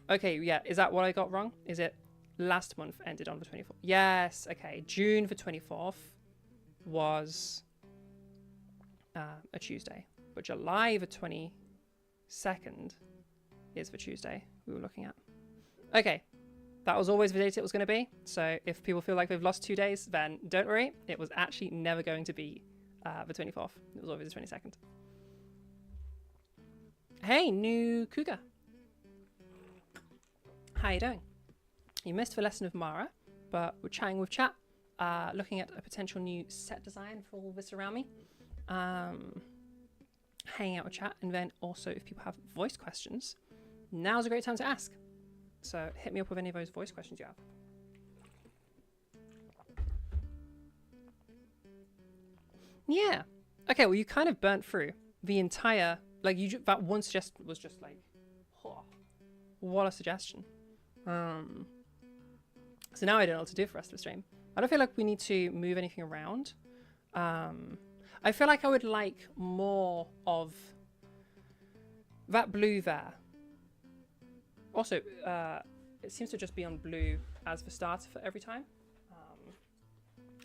Okay, yeah. Is that what I got wrong? Is it last month ended on the 24th? Yes. Okay. June the 24th was a Tuesday. But July the 22nd is the Tuesday we were looking at. Okay. That was always the date it was going to be. So if people feel like they've lost 2 days, then don't worry. It was actually never going to be the 24th. It was always the 22nd. Hey, new cougar. How you doing? You missed the lesson of Mara, but we're chatting with chat, looking at a potential new set design for all this around me. Hanging out with chat, and then also if people have voice questions, now's a great time to ask. So hit me up with any of those voice questions you have. Yeah. Okay, well you kind of burnt through the entire, like that one suggestion was just like, oh, what a suggestion. So now I don't know what to do for the rest of the stream. I don't feel like we need to move anything around. I feel like I would like more of that blue there. Also, it seems to just be on blue as the starter for every time.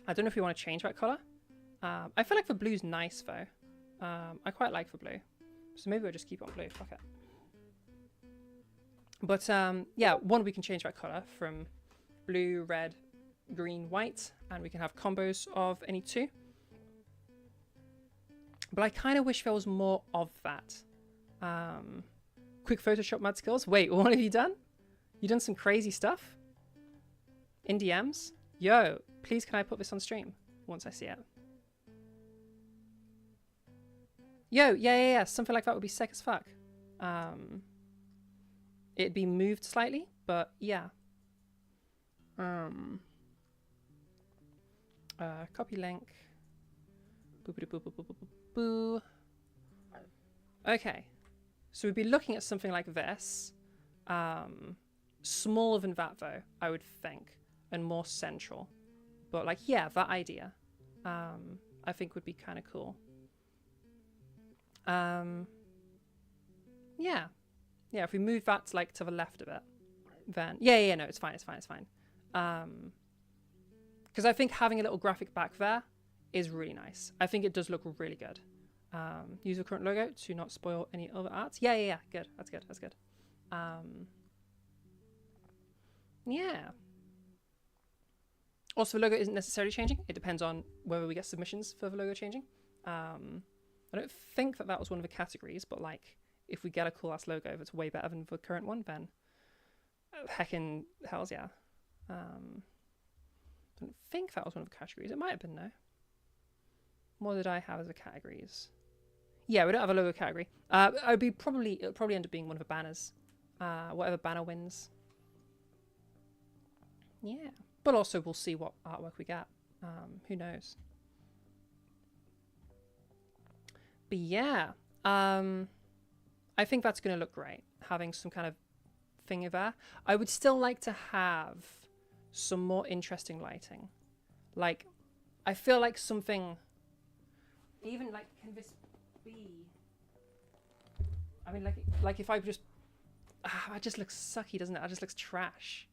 I don't know if we want to change that color. I feel like the blue's nice though. I quite like the blue. So maybe we'll just keep it on blue. Fuck it. But yeah, one, we can change that color from blue, red, green, white, and we can have combos of any two. But I kind of wish there was more of that. Quick Photoshop mad skills. Wait, what have you done? You done some crazy stuff? In DMs? Yo, please can I put this on stream once I see it? Yo, yeah. Something like that would be sick as fuck. It'd be moved slightly, but yeah. Copy link. Boo. Okay. So we'd be looking at something like this. Smaller than that though, I would think. And more central. But like, yeah, that idea. I think would be kind of cool. Yeah. Yeah, if we move that like to the left a bit, then yeah, no, it's fine. Because I think having a little graphic back there is really nice. I think it does look really good. Use the current logo to not spoil any other art. Yeah, good. That's good. Yeah. Also, the logo isn't necessarily changing. It depends on whether we get submissions for the logo changing. I don't think that was one of the categories, but like, if we get a cool ass logo that's way better than the current one, then heckin' hells yeah. I don't think that was one of the categories. It might have been, though. What did I have as the categories? Yeah, we don't have a logo category. It'll probably end up being one of the banners. Whatever banner wins. Yeah. But also we'll see what artwork we get. Who knows? But yeah. I think that's going to look great. Having some kind of thing there. I would still like to have some more interesting lighting. Like, I feel like something... Even like, can this be? I mean, like if I just, it just looks sucky, doesn't it? It just looks trash,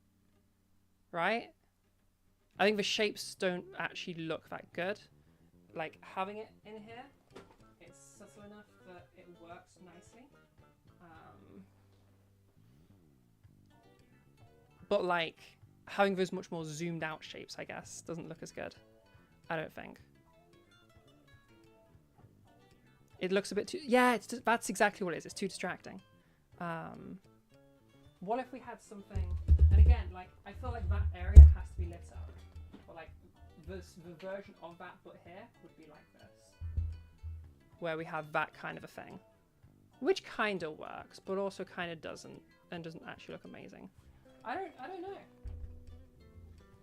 right? I think the shapes don't actually look that good. Like having it in here, it's subtle enough that it works nicely. But like having those much more zoomed out shapes, I guess, doesn't look as good. I don't think. It looks a bit too... Yeah, that's exactly what it is. It's too distracting. What if we had something... And again, like, I feel like that the version of that, but here, would be like this. Where we have that kind of a thing. Which kind of works, but also kind of doesn't, and doesn't actually look amazing. I don't know.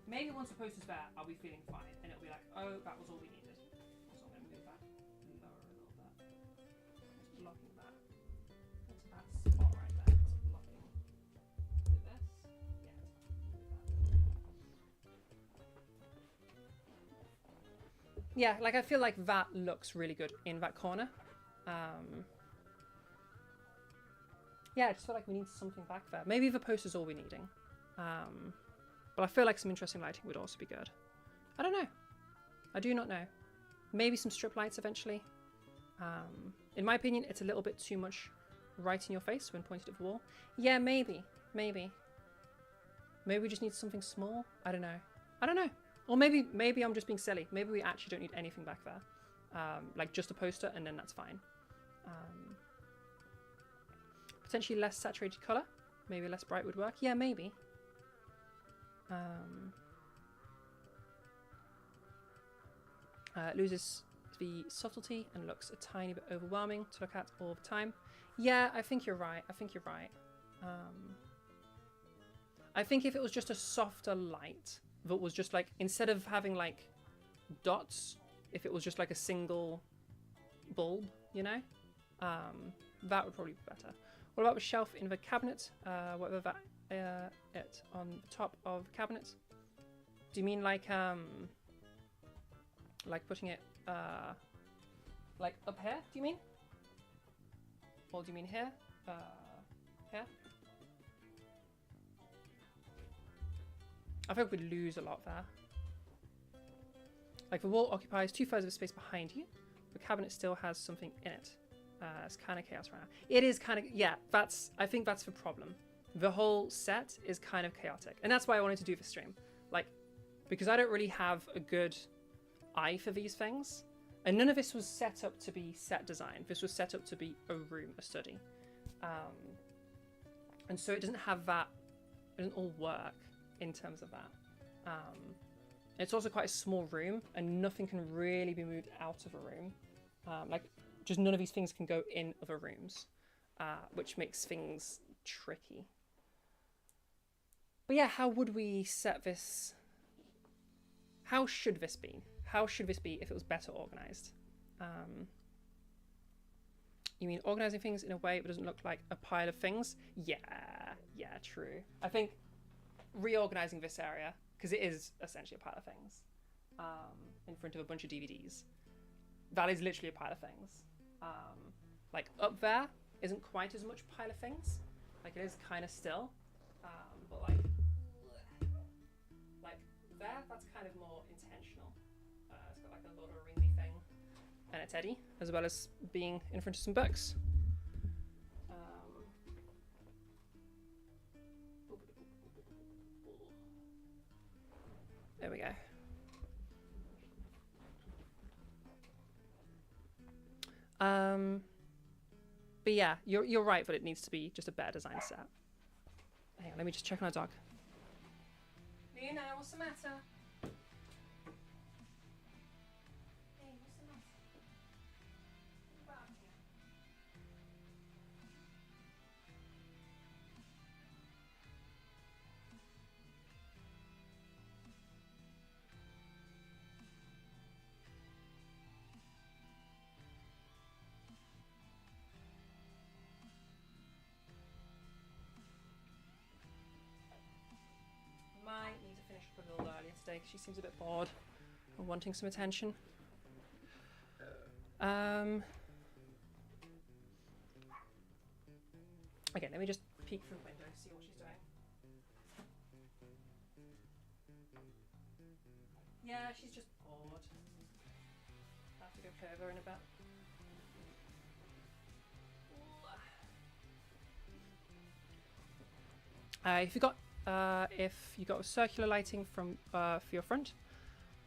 Maybe once the poster's there, I'll be feeling fine, and it'll be like, oh, that was all we needed. So I'm going to move that lower a little bit. Just blocking that. Into that spot right there. Just blocking. Do this. Yeah. Yeah, like I feel like that looks really good in that corner. Yeah, I just feel like we need something back there. Maybe the poster's all we're needing. But I feel like some interesting lighting would also be good. I don't know. I do not know. Maybe some strip lights eventually. In my opinion, it's a little bit too much right in your face when pointed at the wall. Yeah, maybe. Maybe. Maybe we just need something small. I don't know. I don't know. Or maybe I'm just being silly. Maybe we actually don't need anything back there. Like just a poster and then that's fine. Potentially less saturated colour. Maybe less bright would work. Yeah, maybe. Loses the subtlety and looks a tiny bit overwhelming to look at all the time. Yeah, I think you're right. I think you're right. I think if it was just a softer light that was just like, instead of having like dots, if it was just like a single bulb, you know, that would probably be better. What about the shelf in the cabinet? Whatever that it on the top of the cabinet. Do you mean like putting it like up here? Do you mean? Or do you mean here? Here? I think we'd lose a lot there. Like the wall occupies 2/3 of the space behind you. The cabinet still has something in it. It's kind of chaos right now. It is kind of, yeah, I think that's the problem. The whole set is kind of chaotic. And that's why I wanted to do the stream. Like, because I don't really have a good eye for these things. And none of this was set up to be set design. This was set up to be a room, a study. And so it doesn't have that, it doesn't all work in terms of that. It's also quite a small room and nothing can really be moved out of a room. Like, just none of these things can go in other rooms, which makes things tricky. But yeah, how would we set this? How should this be? How should this be if it was better organized? You mean organizing things in a way that doesn't look like a pile of things? Yeah, true. I think reorganizing this area, because it is essentially a pile of things, in front of a bunch of DVDs. That is literally a pile of things. Like up there isn't quite as much pile of things. Like it is kind of still, but like there, that's kind of more intentional. It's got like a Lord of the Ringy thing and a teddy, as well as being in front of some books. There we go. But yeah, you're right that it needs to be just a better design set. Hang on, let me just check on our dog. Luna, what's the matter? Hey, what's the matter? What about here? Might need to finish up a little earlier today because she seems a bit bored and wanting some attention. Okay, let me just peek through the window, see what she's doing. Yeah, she's just bored. I'll have to go play with her in a bit. If you got circular lighting from for your front,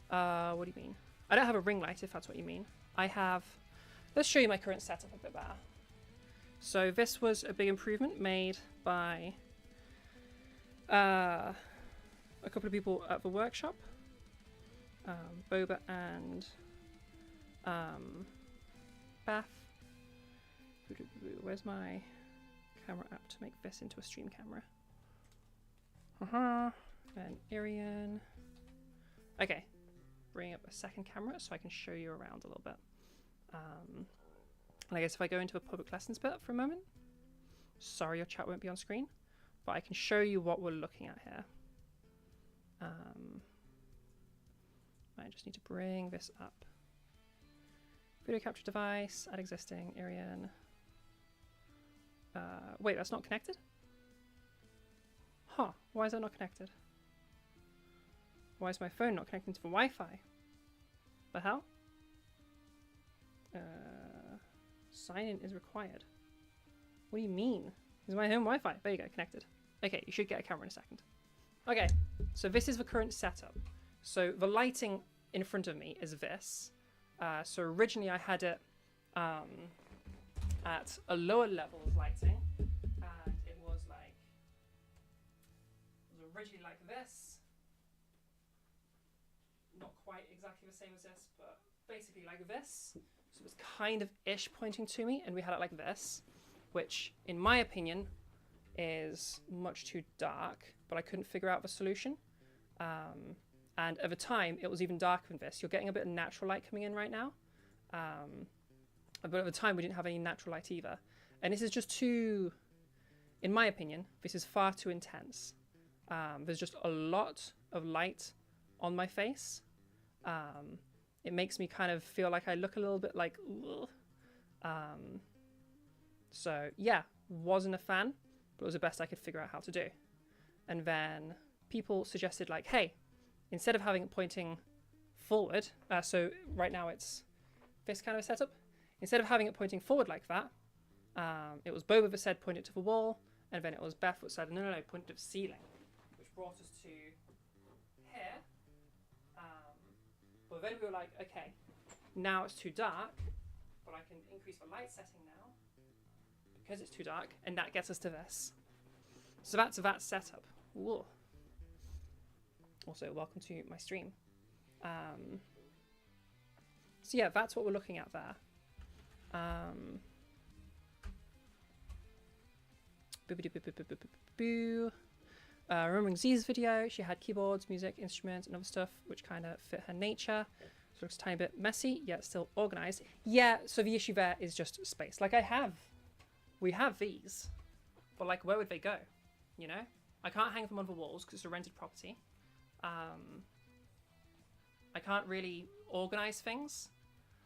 what do you mean? I don't have a ring light, if that's what you mean. I have. Let's show you my current setup a bit better. So this was a big improvement made by a couple of people at the workshop. Boba and Beth. Where's my camera app to make this into a stream camera? And Irian. Okay, bring up a second camera so I can show you around a little bit. And I guess if I go into a public lessons bit for a moment, sorry your chat won't be on screen, but I can show you what we're looking at here. I just need to bring this up. Video capture device, add existing, Irian. Wait, that's not connected? Huh, why is that not connected? Why is my phone not connecting to the Wi-Fi? The hell? Sign in is required. What do you mean? Is my home Wi-Fi? There you go, connected. Okay, you should get a camera in a second. Okay, so this is the current setup. So the lighting in front of me is this. So originally I had it at a lower level of lighting, and it was originally like this. Not quite exactly the same as this, but basically like this. So it was kind of ish pointing to me, and we had it like this, which in my opinion is much too dark, but I couldn't figure out the solution. And over time, it was even darker than this. You're getting a bit of natural light coming in right now. But at the time, we didn't have any natural light either. And this is just too, in my opinion, this is far too intense. There's just a lot of light on my face. It makes me kind of feel like I look a little bit like, so yeah, wasn't a fan, but it was the best I could figure out how to do. And then people suggested like, hey, instead of having it pointing forward, so right now it's this kind of setup, instead of having it pointing forward like that, it was Boba that said point it to the wall, and then it was Beth that said no, point it to the ceiling, which brought us to here. But then we were like, okay, now it's too dark, but I can increase the light setting now because it's too dark, and that gets us to this. So that's that setup. Whoa. Also, welcome to my stream. So yeah, that's what we're looking at there. Remembering Z's video, she had keyboards, music, instruments, and other stuff which kind of fit her nature. So it looks a tiny bit messy, yet still organized. Yeah, so the issue there is just space. Like we have these, but like where would they go? You know? I can't hang them on the walls because it's a rented property. I can't really organize things.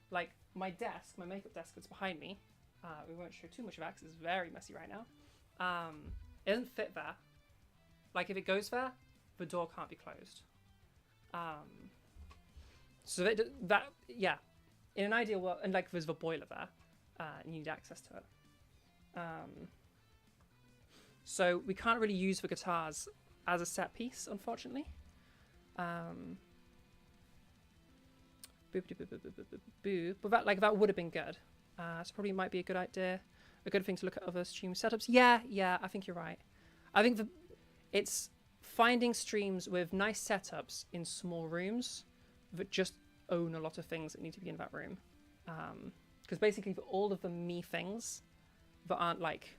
Like my desk, my makeup desk that's behind me, we won't show too much of that because it's very messy right now. It doesn't fit there. Like if it goes there, the door can't be closed. So that yeah, in an ideal world, and like there's the boiler there, and you need access to it. So we can't really use the guitars as a set piece, unfortunately. But that would have been good. So probably might be a good idea, a good thing to look at other stream setups. Yeah, I think you're right. I think it's finding streams with nice setups in small rooms that just own a lot of things that need to be in that room. Because basically for all of the me things that aren't like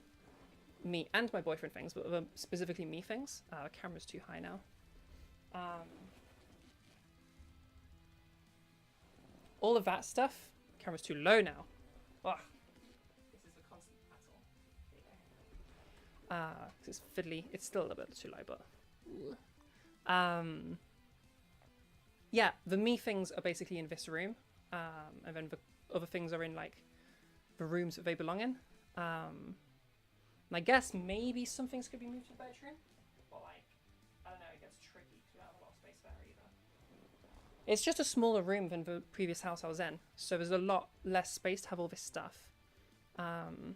me and my boyfriend things, but specifically me things, the camera's too high now. All of that stuff, camera's too low now. Ugh. This is the constant battle. Because it's fiddly. It's still a little bit too low, but... yeah, the me things are basically in this room. And then the other things are in, like, the rooms that they belong in. And I guess maybe some things could be moved to the bedroom. But, like, I don't know, it gets tricky because we don't have a lot of space there either. It's just a smaller room than the previous house I was in, so there's a lot less space to have all this stuff. You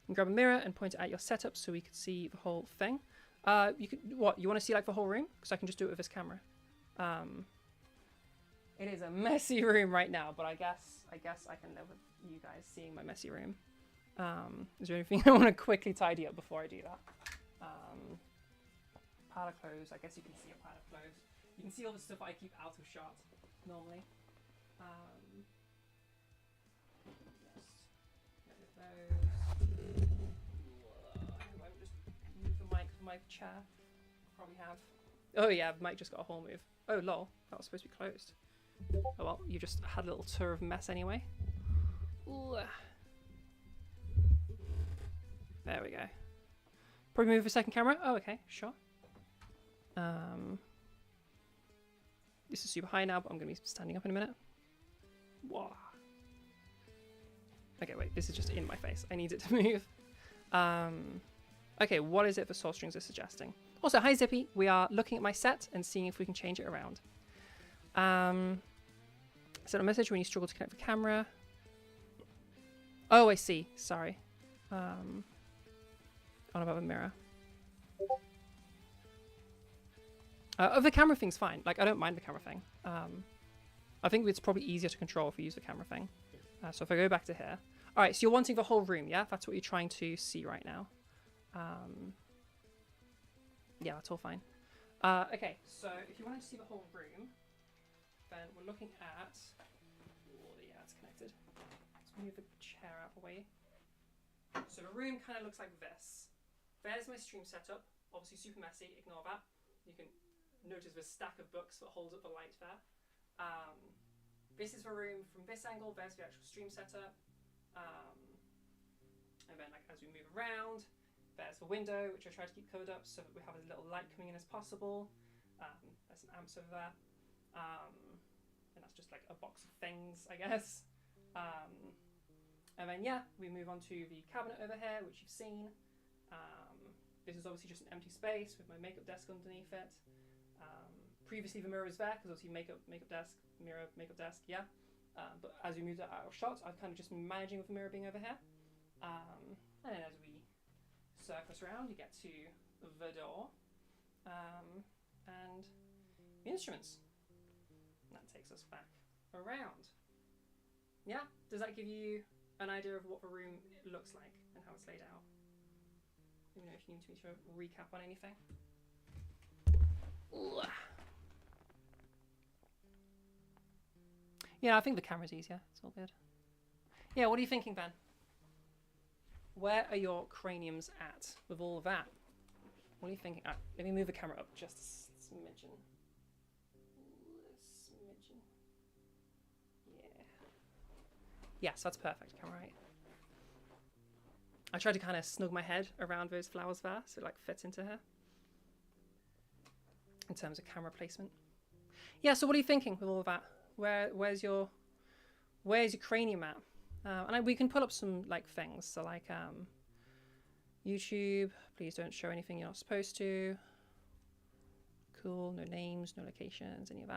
can grab a mirror and point it at your setup so we could see the whole thing. You want to see like the whole room? Because I can just do it with this camera. It is a messy room right now, but I guess I can live with you guys seeing my messy room. Is there anything I want to quickly tidy up before I do that? Pile of clothes. I guess you can see a pile of clothes. You can see all the stuff I keep out of shot normally. Just get rid of those. I will just move the mic from my chair. Probably have. Oh yeah, the mic just got a whole move. Oh lol, that was supposed to be closed. Oh well, you just had a little tour of mess anyway. Ooh. There we go. Probably move the second camera. Oh okay, sure. This is super high now, but I'm going to be standing up in a minute. Whoa. Okay, wait, this is just in my face. I need it to move. Okay, what is it the source strings are suggesting? Also, hi Zippy. We are looking at my set and seeing if we can change it around. Send a message when you struggle to connect the camera. Oh, I see. Sorry. On about the mirror. The camera thing's fine. Like, I don't mind the camera thing. I think it's probably easier to control if we use the camera thing. So if I go back to here. All right, so you're wanting the whole room, yeah? That's what you're trying to see right now. Yeah, that's all fine. Okay, so if you want to see the whole room, then we're looking at... Oh, yeah, it's connected. Let's move the chair out of the way. So the room kind of looks like this. There's my stream setup. Obviously super messy, ignore that. You can notice the stack of books that holds up the light there. This is the room from this angle. There's the actual stream setup. And then like as we move around, there's the window, which I try to keep covered up so that we have as little light coming in as possible. There's some amps over there. And that's just like a box of things, I guess. And then yeah, we move on to the cabinet over here, which you've seen. This is obviously just an empty space with my makeup desk underneath it. Previously the mirror was there, because obviously makeup desk, mirror, makeup desk, yeah. But as we moved out of shot, I've kind of just been managing with the mirror being over here. And then as we surface around, you get to the door and the instruments. And that takes us back around. Yeah, does that give you an idea of what the room looks like and how it's laid out? Let me know if you need me to recap on anything. Ugh. Yeah, I think the camera's easier. It's all good. Yeah, what are you thinking, Ben? Where are your craniums at with all of that? What are you thinking? Let me move the camera up just a smidgen. Yeah. Yes, that's perfect. Camera right. I tried to kind of snug my head around those flowers there so it like fits into her. In terms of camera placement. Yeah, so what are you thinking with all of that? Where's your cranium at? And we can pull up some like things. So like YouTube, please don't show anything you're not supposed to. Cool, no names, no locations, any of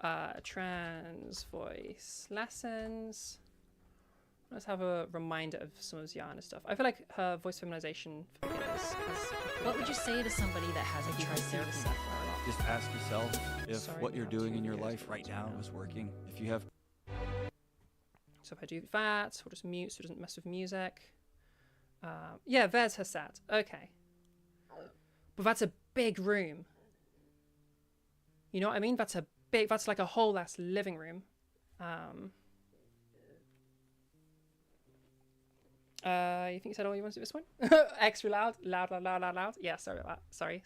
that. Trans voice lessons. Let's have a reminder of some of Ziana's stuff. I feel like her voice feminization for beginners is... What would you say to somebody that hasn't tried therapy before? Just ask yourself if what you're doing in your life right now is working. If you have... So if I do that, we'll just mute so it doesn't mess with music. Yeah, there's her set. Okay. But that's a big room. You know what I mean? That's like a whole ass living room. You think you said all you want to do this one? Extra loud? Loud. Yeah, sorry about that. Sorry.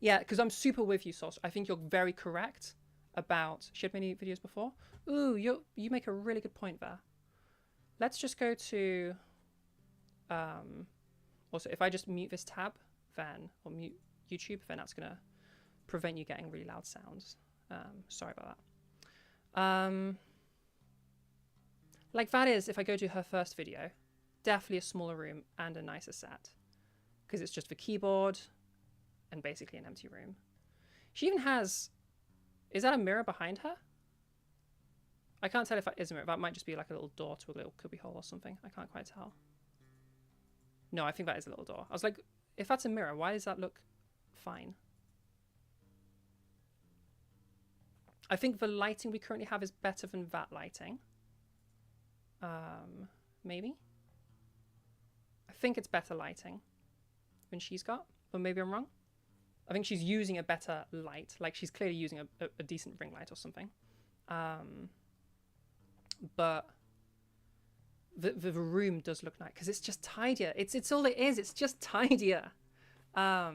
Yeah, because I'm super with you, Sauce. I think you're very correct about... She had many videos before. Ooh, you make a really good point there. Let's just go to... Also, if I just mute this tab, then... Or mute YouTube, then that's going to prevent you getting really loud sounds. Sorry about that. Like that is, if I go to her first video, definitely a smaller room and a nicer set. Because it's just the keyboard... and basically an empty room. She even has... Is that a mirror behind her? I can't tell if that is a mirror. That might just be like a little door to a little cubbyhole or something. I can't quite tell. No, I think that is a little door. I was like, if that's a mirror, why does that look fine? I think the lighting we currently have is better than that lighting. maybe. I think it's better lighting than she's got, but maybe I'm wrong. I think she's using a better light. Like, she's clearly using a decent ring light or something. But the room does look nice because it's just tidier. It's all it is. It's just tidier. I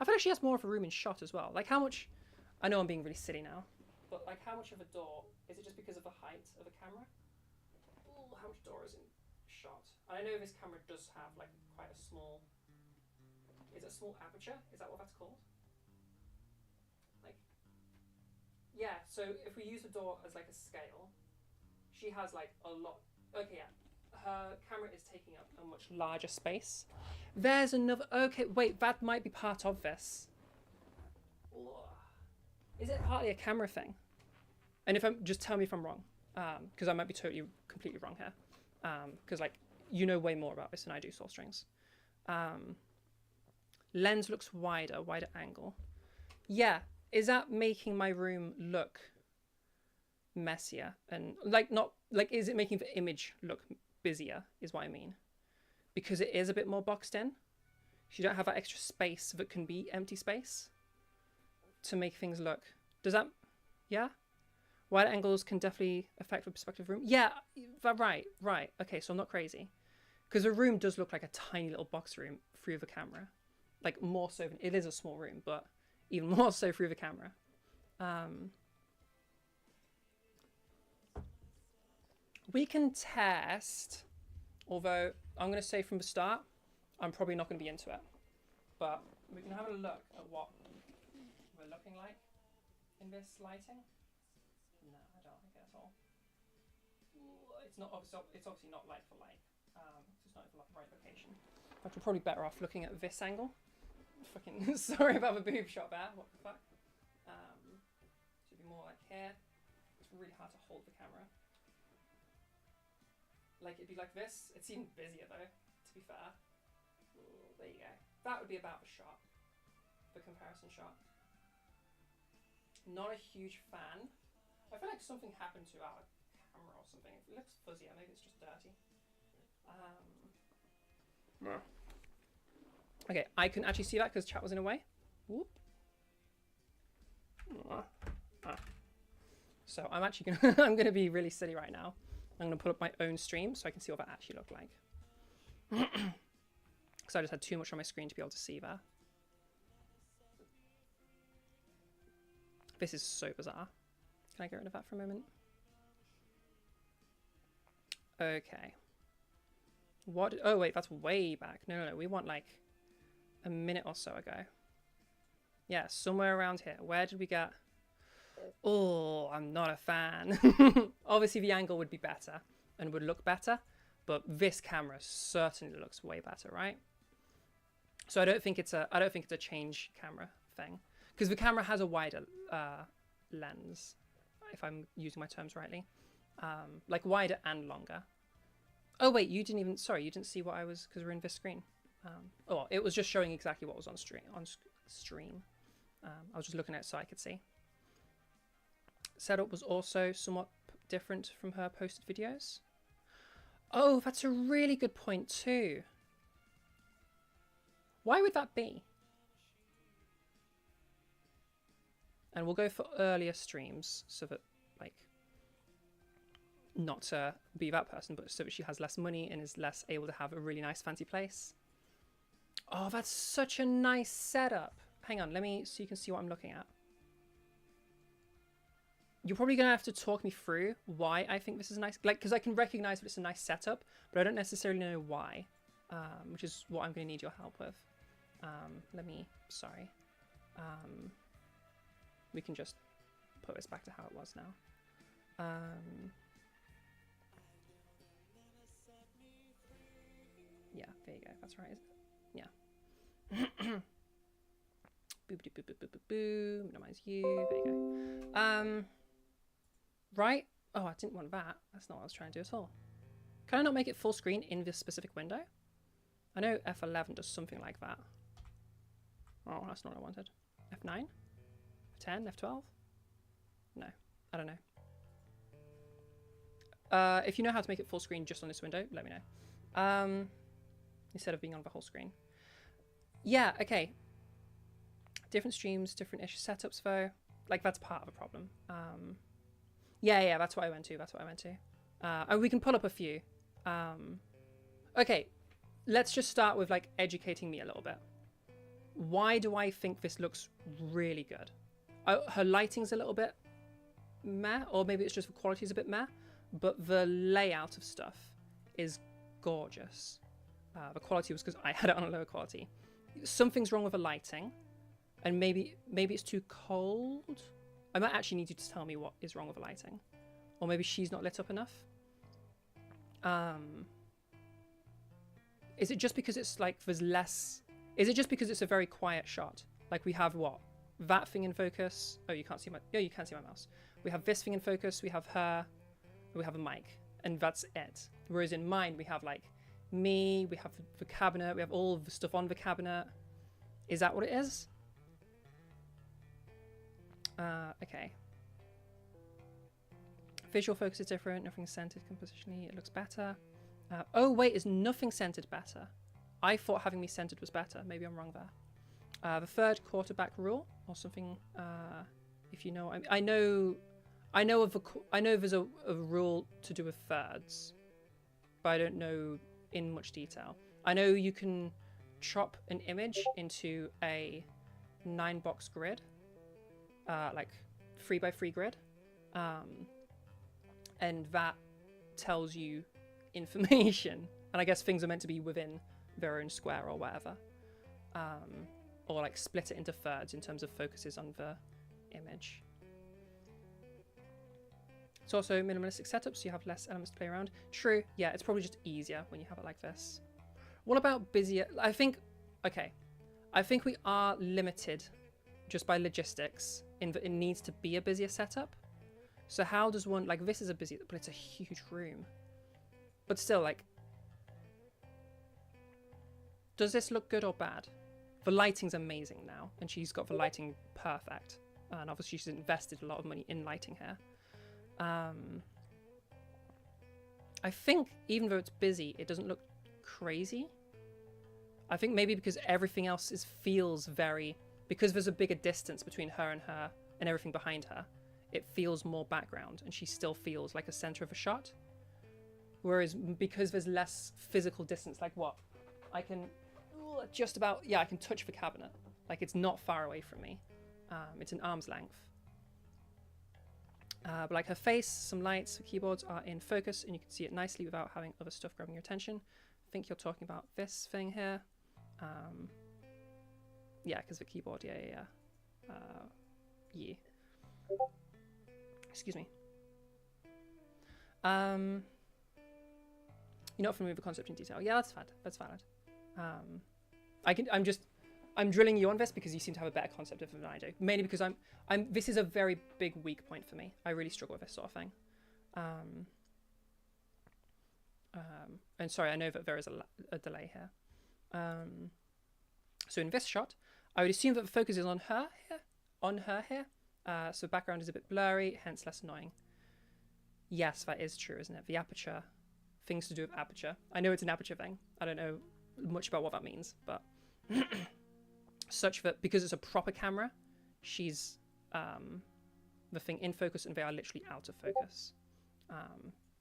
feel like she has more of a room in shot as well. Like, how much... I know I'm being really silly now, but like, how much of a door... Is it just because of the height of the camera? Ooh, how much door is in shot? I know this camera does have like quite a small... Is it a small aperture? Is that what that's called? Like, yeah, so if we use the door as like a scale, she has like a lot... Okay, yeah. Her camera is taking up a much larger space. There's another... Okay, wait, that might be part of this. Is it partly a camera thing? And if I'm... Just tell me if I'm wrong. Because I might be completely wrong here. Because, like, you know way more about this than I do, Soul Strings. Lens looks wider angle. Yeah, is that making my room look messier? And, like, not... Like, is it making the image look busier, is what I mean? Because it is a bit more boxed in. You don't have that extra space that can be empty space to make things look... Does that... Yeah? Wide angles can definitely affect the perspective room. Yeah, right. Okay, so I'm not crazy. Because the room does look like a tiny little box room through the camera. Like, more so... It is a small room, but even more so through the camera. We can test... Although, I'm going to say from the start, I'm probably not going to be into it. But we can have a look at what we're looking like in this lighting. No, I don't like it at all. It's obviously not light for light. It's not in the right location. In fact, we're probably better off looking at this angle. Fucking sorry about the boob shot there. What the fuck? Should be more like here. It's really hard to hold the camera. Like, it'd be like this. It's even busier though, to be fair. Ooh, there you go. That would be about the shot. The comparison shot. Not a huge fan. I feel like something happened to our camera or something. It looks fuzzier. Maybe it's just dirty. Okay, I couldn't actually see that because chat was in a way. Whoop. So I'm actually gonna I'm gonna be really silly right now. I'm gonna pull up my own stream so I can see what that actually looked like. Because I just had too much on my screen to be able to see that. This is so bizarre. Can I get rid of that for a moment? Okay. What? Oh wait, that's way back. No. We want like a minute or so ago. Yeah, somewhere around here. Where did we get? Oh, I'm not a fan. Obviously the angle would be better and would look better, but this camera certainly looks way better, right? So I don't think it's a change camera thing, because the camera has a wider lens, if I'm using my terms rightly, like wider and longer. Oh wait, you didn't see what I was, because we're in this screen. Oh, it was just showing exactly what was on stream. I was just looking at it so I could see. Setup was also somewhat different from her posted videos. Oh, that's a really good point too. Why would that be? And we'll go for earlier streams so that, like, not to be that person, but so that she has less money and is less able to have a really nice fancy place. Oh, that's such a nice setup. Hang on, so you can see what I'm looking at. You're probably going to have to talk me through why I think this is nice. Like, because I can recognize that it's a nice setup, but I don't necessarily know why, which is what I'm going to need your help with. We can just put this back to how it was now. Yeah, there you go. That's right, isn't it? Yeah. Boop, boop, boop, boop, boop, boop, boop. Minimize you. There you go. Right? Oh, I didn't want that. That's not what I was trying to do at all. Can I not make it full screen in this specific window? I know F11 does something like that. Oh, that's not what I wanted. F9? F10? F12? No, I don't know. If you know how to make it full screen just on this window, let me know. Instead of being on the whole screen. Yeah, okay. Different streams, different-ish setups though. Like that's part of the problem. Yeah, that's what I went to. And we can pull up a few. Okay, let's just start with like educating me a little bit. Why do I think this looks really good? Her lighting's a little bit meh, or maybe it's just the quality's a bit meh, but the layout of stuff is gorgeous. The quality was because I had it on a lower quality. Something's wrong with the lighting, and maybe it's too cold. I might actually need you to tell me what is wrong with the lighting, or maybe she's not lit up enough. Is it just because it's like there's less? Is it just because it's a very quiet shot? Like we have what? That thing in focus. Oh, you can't see my. Oh, you can see my mouse. We have this thing in focus. We have her. We have a mic, and that's it. Whereas in mine, we have like me. We have the cabinet. We have all of the stuff on the cabinet. Is that what it is? Okay. Visual focus is different. Nothing's centered compositionally. It looks better. Oh wait, is nothing centered better? I thought having me centered was better. Maybe I'm wrong there. The third quarterback rule or something. If you know, I know there's a rule to do with thirds, but I don't know in much detail. I know you can chop an image into a 9-box grid, like 3x3 grid, and that tells you information. And I guess things are meant to be within their own square or whatever, or like split it into thirds in terms of focuses on the image. It's also minimalistic setup, so you have less elements to play around. True, yeah, it's probably just easier when you have it like this. What about busier? I think we are limited just by logistics in that it needs to be a busier setup. So how does one, like this is a busy, but it's a huge room. But still, like, does this look good or bad? The lighting's amazing now, and she's got the lighting perfect. And obviously she's invested a lot of money in lighting here. I think even though it's busy, it doesn't look crazy. I think maybe because everything else feels very, because there's a bigger distance between her and everything behind her, it feels more background, and she still feels like a center of a shot. Whereas because there's less physical distance, like what? I can just about, yeah, I can touch the cabinet. Like it's not far away from me. It's an arm's length. But like her face, some lights, the keyboards are in focus, and you can see it nicely without having other stuff grabbing your attention. I think you're talking about this thing here. Yeah, because the keyboard, yeah. Excuse me. You're not familiar with the concept in detail. Yeah, that's valid. I'm drilling you on this because you seem to have a better concept of it than I do. Mainly because this is a very big weak point for me. I really struggle with this sort of thing. And sorry, I know that there is a delay here. So in this shot, I would assume that the focus is on her here. So the background is a bit blurry, hence less annoying. Yes, that is true, isn't it? The aperture, things to do with aperture. I know it's an aperture thing. I don't know much about what that means, but such that because it's a proper camera, she's the thing in focus and they are literally out of focus.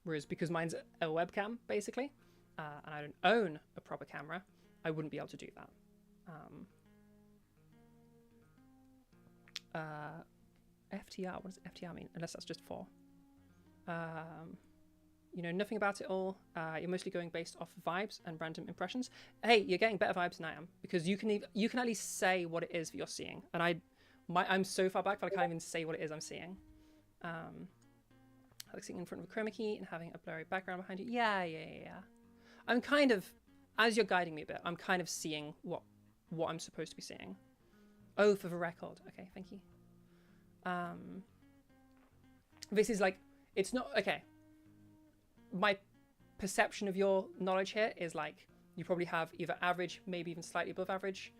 Whereas because mine's a webcam, basically, and I don't own a proper camera, I wouldn't be able to do that. FTR, what does FTR mean? Unless that's just for. You know nothing about it all. You're mostly going based off vibes and random impressions. Hey, you're getting better vibes than I am, because you can at least say what it is that you're seeing, and I'm so far back that I can't even say what it is I'm seeing. Like sitting in front of a chroma key and having a blurry background behind you. Yeah. I'm kind of, as you're guiding me a bit, I'm kind of seeing what I'm supposed to be seeing. Oh, for the record. Okay, thank you. This is like, it's not, okay. My perception of your knowledge here is like, you probably have either average, maybe even slightly above average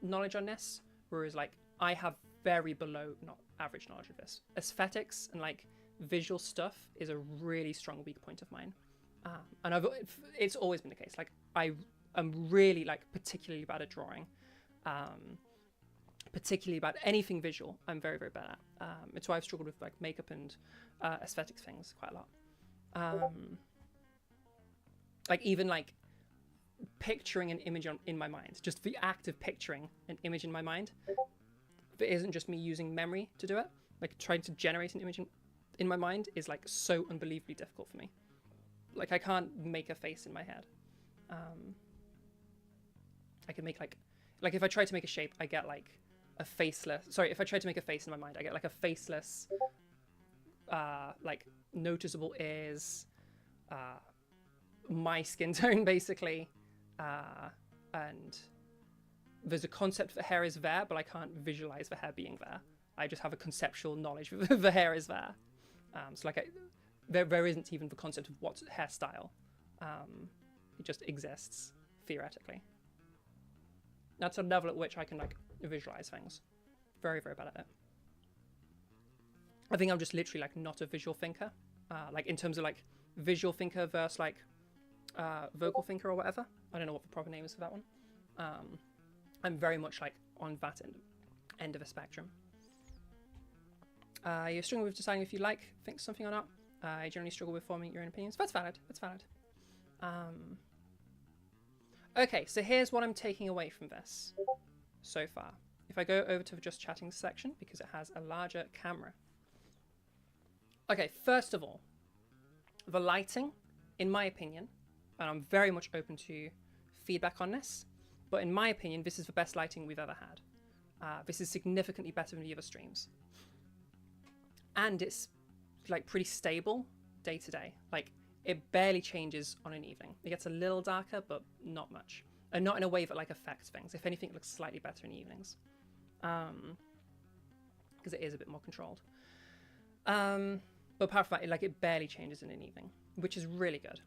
knowledge on this, whereas like, I have very below not average knowledge of this. Aesthetics and like visual stuff is a really strong weak point of mine. And it's always been the case. Like I am really like particularly bad at drawing, particularly about anything visual. I'm very, very bad at. It's why I've struggled with like makeup and aesthetics things quite a lot. Like even like picturing an image in my mind, just the act of picturing an image in my mind, if it isn't just me using memory to do it, like trying to generate an image in my mind is like so unbelievably difficult for me. Like I can't make a face in my head. I can make like if I try to make a shape, I get like a faceless, sorry, if I try to make a face in my mind, I get like a faceless, like noticeable ears, my skin tone basically, and there's a concept that hair is there, but I can't visualize the hair being there. I just have a conceptual knowledge that the hair is there. So like there isn't even the concept of what's hairstyle. It just exists theoretically. That's a level at which I can like visualize things. Very, very bad at it. I think I'm just literally like not a visual thinker. Like in terms of like visual thinker versus like vocal thinker or whatever. I don't know what the proper name is for that one. I'm very much like on that end of a spectrum. You're struggling with deciding if you think something or not. I generally struggle with forming your own opinions. That's valid. That's valid. Okay, so here's what I'm taking away from this so far. If I go over to the just chatting section, because it has a larger camera. Okay, first of all, the lighting, in my opinion, and I'm very much open to feedback on this, but in my opinion, this is the best lighting we've ever had. This is significantly better than the other streams. And it's like pretty stable day to day. Like it barely changes on an evening. It gets a little darker, but not much. And not in a way that like affects things. If anything, it looks slightly better in evenings. Because it is a bit more controlled. But apart from that, it barely changes in an evening, which is really good.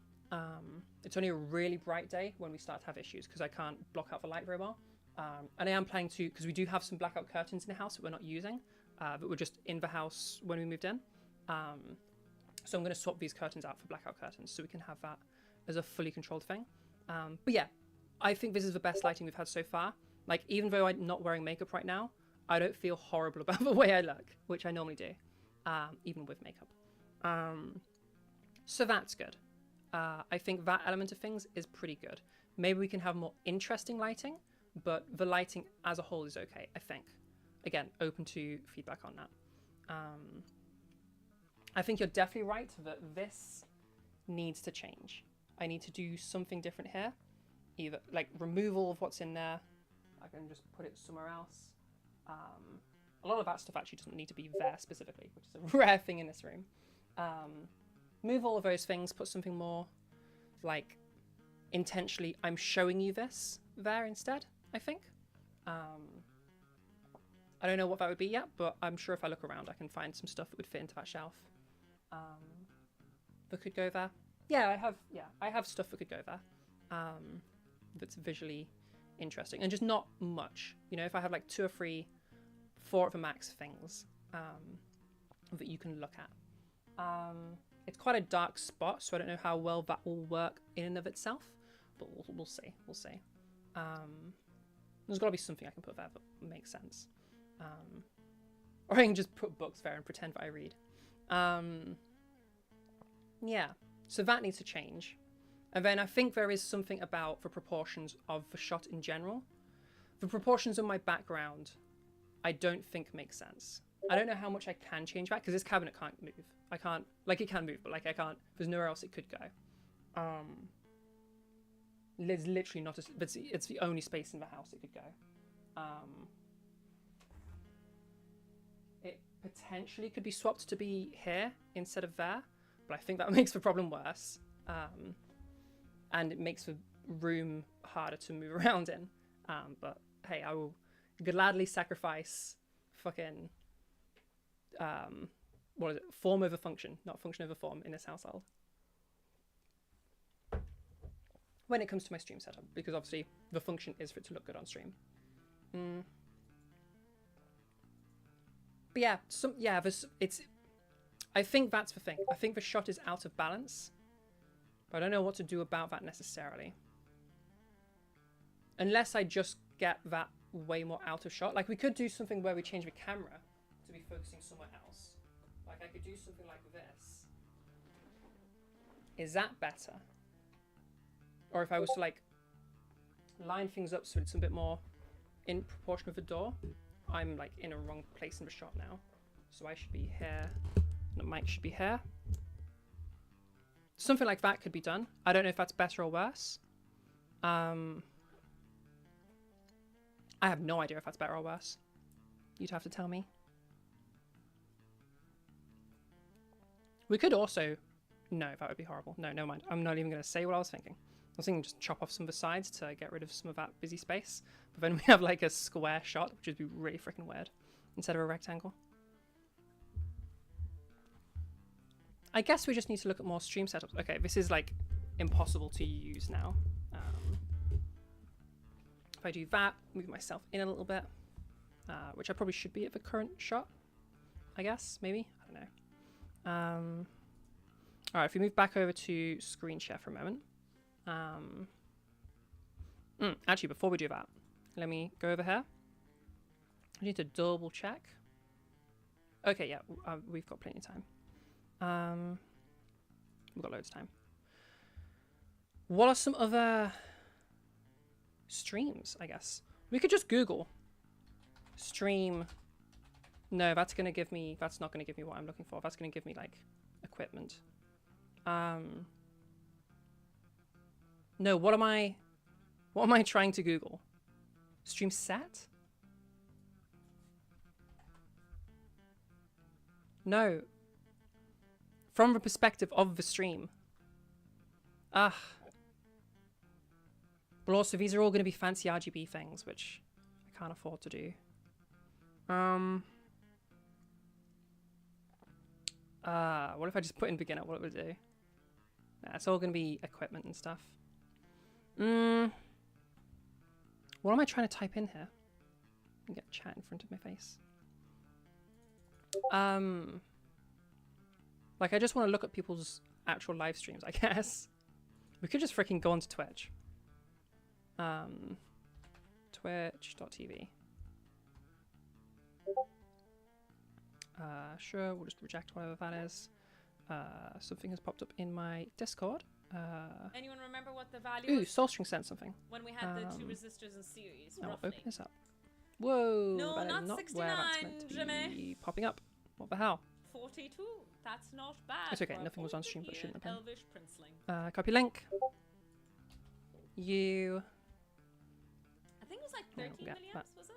It's only a really bright day when we start to have issues because I can't block out the light very well. And I am planning to, because we do have some blackout curtains in the house that we're not using, but were just in the house when we moved in. So I'm going to swap these curtains out for blackout curtains so we can have that as a fully controlled thing. But yeah, I think this is the best lighting we've had so far. Like, even though I'm not wearing makeup right now, I don't feel horrible about the way I look, which I normally do, even with makeup. So that's good. I think that element of things is pretty good. Maybe we can have more interesting lighting, but the lighting as a whole is okay, I think. Again, open to feedback on that. I think you're definitely right that this needs to change. I need to do something different here. Either like removal of what's in there. I can just put it somewhere else. A lot of that stuff actually doesn't need to be there specifically, which is a rare thing in this room. Move all of those things, put something more like intentionally, I'm showing you this there instead, I think. I don't know what that would be yet, but I'm sure if I look around, I can find some stuff that would fit into that shelf. That could go there. Yeah, I have stuff that could go there. That's visually interesting and just not much. You know, if I have like 2 or 3, 4 at the max things that you can look at. It's quite a dark spot, so I don't know how well that will work in and of itself, but we'll see. We'll see. There's got to be something I can put there that makes sense. Or I can just put books there and pretend that I read. Yeah, so that needs to change. And then I think there is something about the proportions of the shot in general. The proportions of my background, I don't think make sense. I don't know how much I can change that, because this cabinet can't move. I can't, like it can move, but like I can't, there's nowhere else it could go. There's literally not, it's the only space in the house it could go. It potentially could be swapped to be here instead of there, but I think that makes the problem worse. And it makes the room harder to move around in. But hey, I will gladly sacrifice fucking, what is it? Form over function, not function over form in this household. When it comes to my stream setup, because obviously the function is for it to look good on stream. But yeah, it's. I think that's the thing. I think the shot is out of balance. But I don't know what to do about that necessarily. Unless I just get that way more out of shot. Like, we could do something where we change the camera to be focusing somewhere else. Like, I could do something like this. Is that better? Or if I was to, like, line things up so it's a bit more in proportion with the door. I'm, like, in a wrong place in the shot now. So I should be here. And the mic should be here. Something like that could be done. I don't know if that's better or worse. I have no idea if that's better or worse. You'd have to tell me. We could also... No, that would be horrible. No, never mind. I'm not even going to say what I was thinking. I was thinking just chop off some of the sides to get rid of some of that busy space. But then we have like a square shot, which would be really freaking weird, instead of a rectangle. I guess we just need to look at more stream setups. Okay, this is like impossible to use now. If I do that, move myself in a little bit, which I probably should be at the current shot, I guess, maybe, I don't know. All right, if we move back over to screen share for a moment. Actually, before we do that, let me go over here. I need to double check. Okay, yeah, we've got plenty of time. We've got loads of time. What are some other streams, I guess? We could just Google stream. No, that's going to give me, that's not going to give me what I'm looking for. That's going to give me like equipment. No, what am I trying to Google? Stream set? No. From the perspective of the stream. But also, these are all going to be fancy RGB things, which I can't afford to do. What if I just put in beginner? What would it do? Nah, it's all going to be equipment and stuff. What am I trying to type in here? And get chat in front of my face. Like, I just want to look at people's actual live streams, I guess. We could just freaking go onto Twitch. Twitch.tv. Sure, we'll just reject whatever that is. Something has popped up in my Discord. Anyone remember what the value Ooh, was Soulstring sent something. when we had the two resistors in series? I'll Roughly. open this up. Whoa, No, that is not not 69, where that's meant to be Jimmy. popping up. What the hell? 42. That's not bad. It's okay, for a nothing was on 40 stream, but shouldn't have been. Elvish princeling. Copy link. You. I think it was like Yeah, 13 yeah, milliamps, that- was it?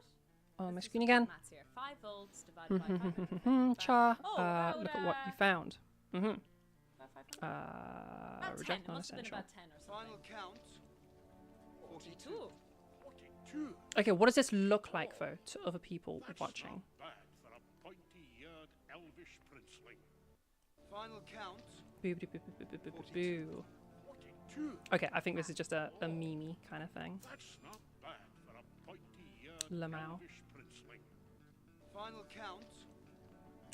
On my Let's do screen some again. maths here. 5 volts divided by 500. Cha. Oh, about, Look at what you found. About 500? About 10. Reject It must have been non-essential. about 10 or something. Final count. 42. 42. Okay, what does this look like though to other people watching? Bad for a pointy-eared elvish princeling. Final count. Boo, boo, boo, boo, boo, boo, boo, boo. 42. Okay, I think this is just a meme kind of thing. That's not bad for a pointy-eared Lamau. elvish princeling. Final count.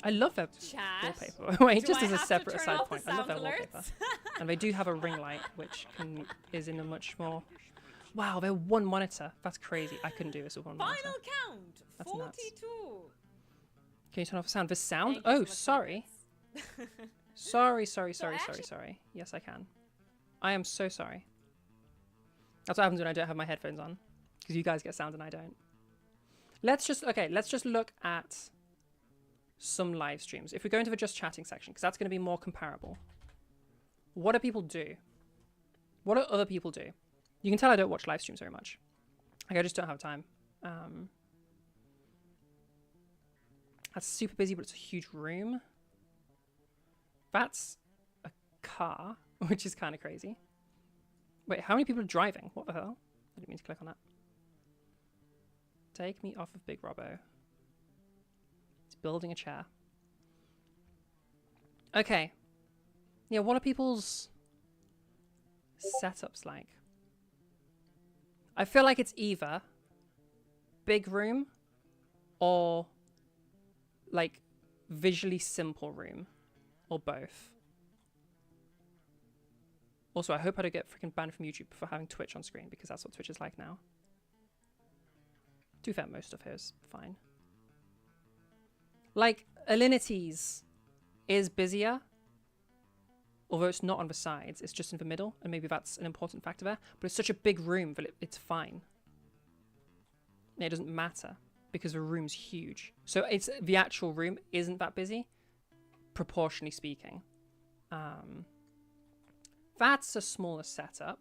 I love their Chat. wallpaper. Wait, Do just I as a have to separate turn side off the point, I love their sound wallpaper. alerts? And they do have a ring light, which is in a much more... Wow, they're one monitor. That's crazy. I couldn't do this with one monitor. Final count. That's nuts. 42. Can you turn off the sound? The sound? Thank you so Oh, much for sorry. this. Sorry. actually- Sorry. Yes, I can. I am so sorry. That's what happens when I don't have my headphones on. Because you guys get sound and I don't. Let's just look at some live streams. If we go into the just chatting section, because that's going to be more comparable. What do people do? What do other people do? You can tell I don't watch live streams very much. Like, I just don't have time. That's super busy, but it's a huge room. That's a car, which is kind of crazy. Wait, how many people are driving? What the hell? I didn't mean to click on that. Take me off of Big Robbo. He's building a chair. Okay. Yeah, what are people's setups like? I feel like it's either big room or like visually simple room. or both. Also, I hope I don't get freaking banned from YouTube for having Twitch on screen, because that's what Twitch is like now. To be fair, most of here is fine. Like, Alinity's is busier, although it's not on the sides, it's just in the middle, and maybe that's an important factor there. But it's such a big room that it's fine. It doesn't matter, because the room's huge. So it's the actual room isn't that busy, proportionally speaking. That's a smaller setup.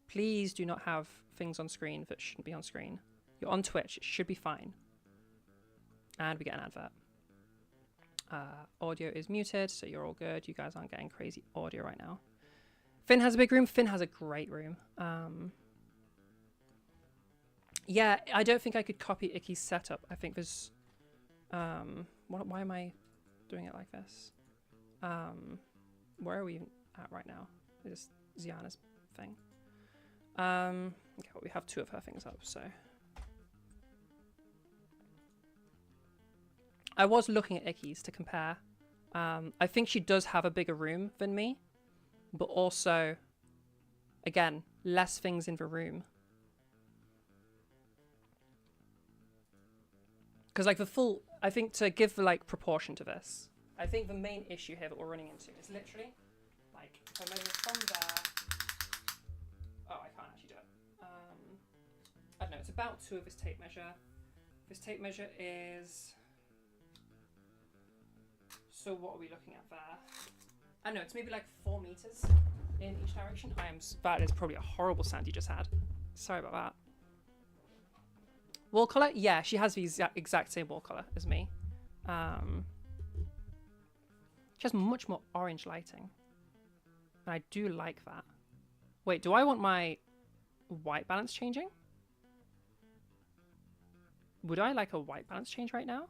Please do not have things on screen that shouldn't be on screen. You're on Twitch, it should be fine. And we get an advert. Audio is muted, so you're all good. You guys aren't getting crazy audio right now. Finn has a big room. Finn has a great room. Yeah, I don't think I could copy Icky's setup. I think there's... why am I doing it like this? Where are we even at right now? It's Ziana's thing. Okay, well, we have two of her things up, so... I was looking at Icky's to compare. I think she does have a bigger room than me, but also, again, less things in the room. Because like the full, I think to give the like proportion to this, I think the main issue here that we're running into is literally, like, if I measure from there, oh, I can't actually do it. I don't know, it's about 2 of this tape measure. This tape measure is... So what are we looking at there? I don't know, it's maybe like 4 meters in each direction. That is probably a horrible sound you just had. Sorry about that. Wall color? Yeah, she has the exact same wall color as me. She has much more orange lighting. And I do like that. Wait, do I want my white balance changing? Would I like a white balance change right now?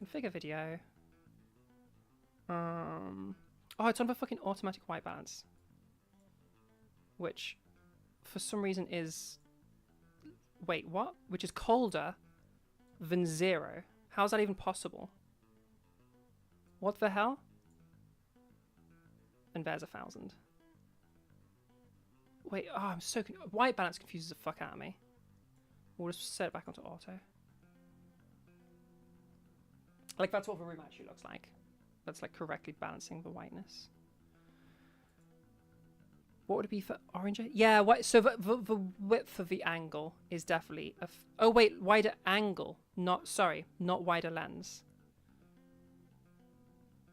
Configure video. Oh, it's on the fucking automatic white balance. Which, for some reason is... Wait, what? Which is colder than 0. How is that even possible? What the hell? And there's 1,000. Wait, oh, I'm so... White balance confuses the fuck out of me. We'll just set it back onto auto. Like, that's what the room actually looks like. That's like correctly balancing the whiteness. What would it be for orange? Yeah, so the width of the angle is definitely a... Oh wait, wider angle. Not wider lens.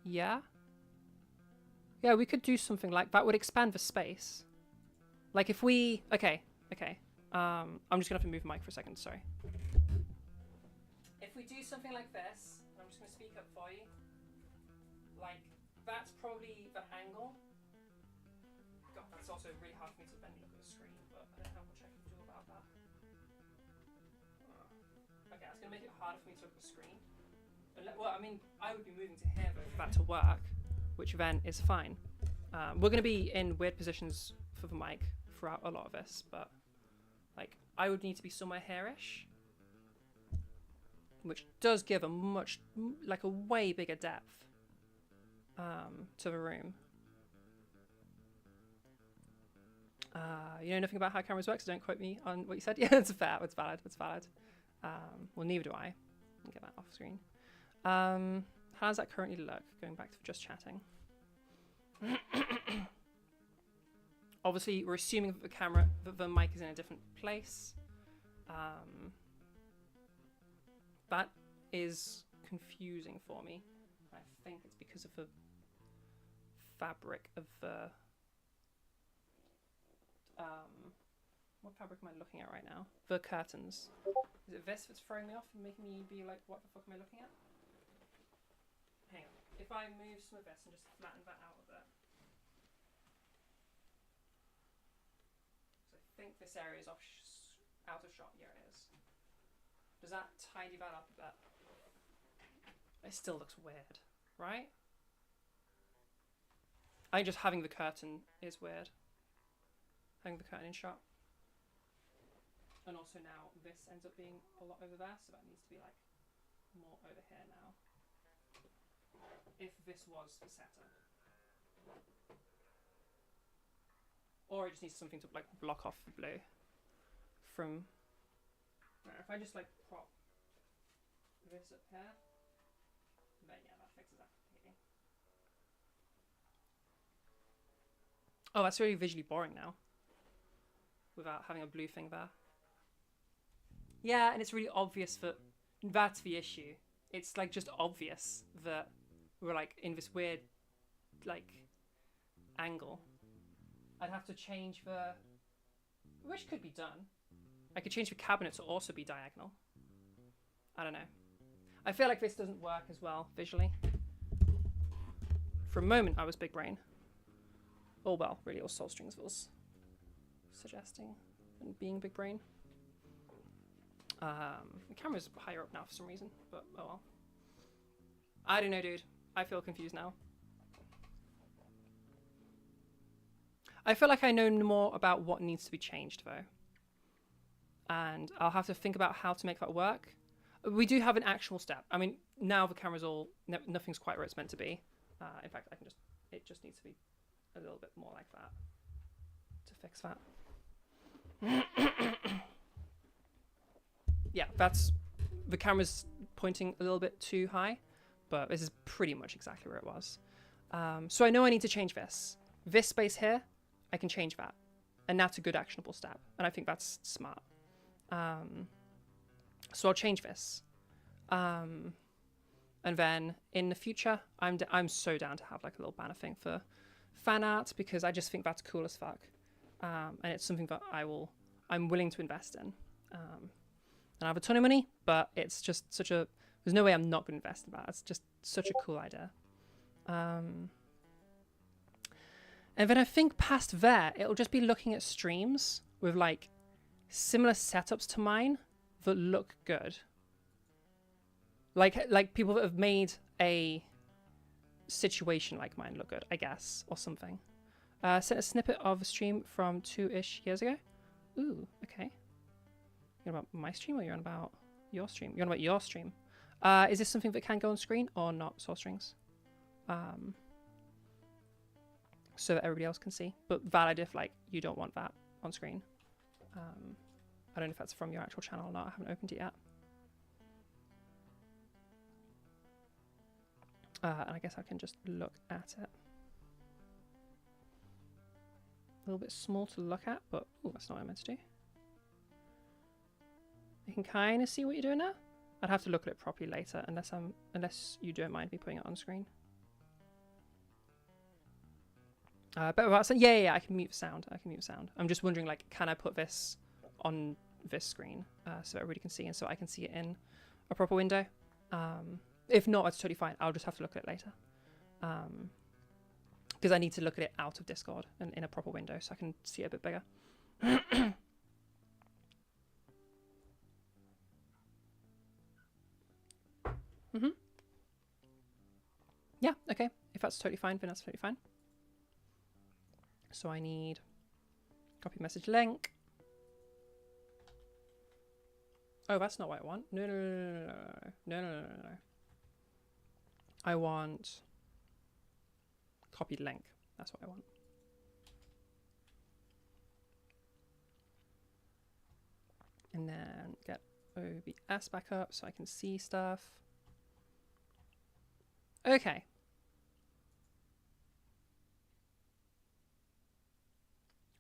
Yeah? Yeah, we could do something like that. Would expand the space. Like if we... Okay. I'm just gonna have to move the mic for a second, sorry. If we do something like this, I'm just gonna speak up for you. Like, that's probably the angle. God, that's also really hard for me to bend and look at the screen, but I don't know how much I can do about that. Okay, that's going to make it harder for me to look at the screen. Well, I mean, I would be moving to here, though, for that to work, which then is fine. We're going to be in weird positions for the mic throughout a lot of this, but, like, I would need to be somewhere here-ish, which does give a much, like, a way bigger depth. To the room. You know nothing about how cameras work, so don't quote me on what you said. Yeah, it's fair. It's valid. Well, neither do I. I'll get that off screen. How does that currently look? Going back to just chatting. Obviously, we're assuming that the mic is in a different place. That is confusing for me. I think it's because of the fabric of the... what fabric am I looking at right now? The curtains. Is it this that's throwing me off and making me be like, what the fuck am I looking at? Hang on. If I move some of this and just flatten that out a bit. So I think this area is out of shot. Yeah, it is. Does that tidy that up a bit? It still looks weird, right? I think just having the curtain is weird. Having the curtain in shot. And also now this ends up being a lot over there, so that needs to be like more over here now. if this was the setup. Or it just needs something to like block off the blue from... If I just like prop this up here, then yeah, that fixes that completely. Oh, that's really visually boring now. Without having a blue thing there. Yeah, and it's really obvious that that's the issue. It's like just obvious that we're like in this weird like angle. I'd have to change the, which could be done. I could change the cabinet to also be diagonal. I don't know. I feel like this doesn't work as well visually. For a moment I was big brain. Oh well, really it was Soul Strings was suggesting and being big brain. The camera's higher up now for some reason, but oh well. I don't know, dude. I feel confused now. I feel like I know more about what needs to be changed though. And I'll have to think about how to make that work. We do have an actual step. I mean, now the camera's all, nothing's quite where it's meant to be. In fact, it just needs to be a little bit more like that to fix that. Yeah, the camera's pointing a little bit too high, but this is pretty much exactly where it was. So I know I need to change this. This space here, I can change that. And that's a good actionable step. And I think that's smart. So I'll change this. And then in the future, I'm so down to have like a little banner thing for fan art because I just think that's cool as fuck. And it's something that I'm willing to invest in. And I have a ton of money, but it's just there's no way I'm not going to invest in that. It's just such a cool idea. And then I think past there, it'll just be looking at streams with like similar setups to mine that look good. Like people that have made a situation like mine look good, I guess, or something. Sent a snippet of a stream from 2-ish years ago. Ooh, okay. You're on about my stream or you're on about your stream? You're on about your stream. Is this something that can go on screen or not, Soul Strings? So that everybody else can see. But valid if like you don't want that on screen. I don't know if that's from your actual channel or not. I haven't opened it yet. And I guess I can just look at it. A little bit small to look at, but ooh, that's not what I meant to do. You can kind of see what you're doing now. I'd have to look at it properly later, unless you don't mind me putting it on screen. Yeah, I can mute sound. I'm just wondering, like, can I put this on this screen so everybody can see, and so I can see it in a proper window? If not, it's totally fine. I'll just have to look at it later. Because I need to look at it out of Discord and in a proper window so I can see it a bit bigger. Yeah, okay. If that's totally fine, then that's totally fine. So I need copy message link. Oh, that's not what I want. No. I want copied link. That's what I want. And then get OBS back up so I can see stuff. Okay.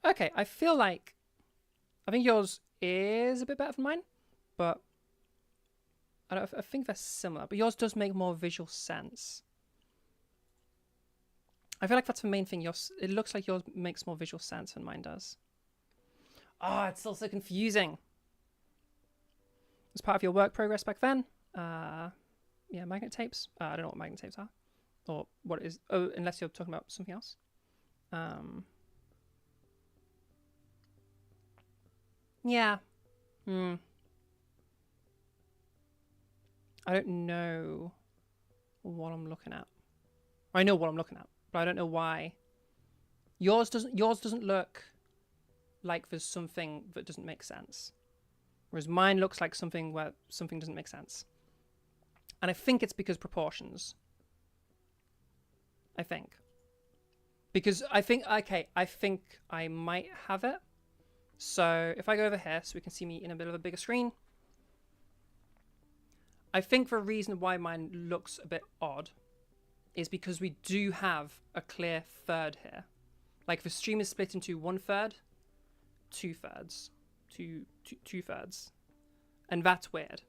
Okay, I think yours is a bit better than mine, but I think they're similar, but yours does make more visual sense. I feel like that's the main thing. It looks like yours makes more visual sense than mine does. Oh, it's still so confusing. As part of your work progress back then, yeah, magnet tapes. I don't know what magnet tapes are, or what it is. Oh, unless you're talking about something else. Yeah. I don't know what I'm looking at. I know what I'm looking at, but I don't know why. Yours doesn't look like there's something that doesn't make sense. Whereas mine looks like something where something doesn't make sense. And I think it's because proportions. I think. Because I think, okay, I think I might have it. So if I go over here so we can see me in a bit of a bigger screen. I think the reason why mine looks a bit odd is because we do have a clear third here. Like the stream is split into 1/3, 2/3, two thirds. And that's weird.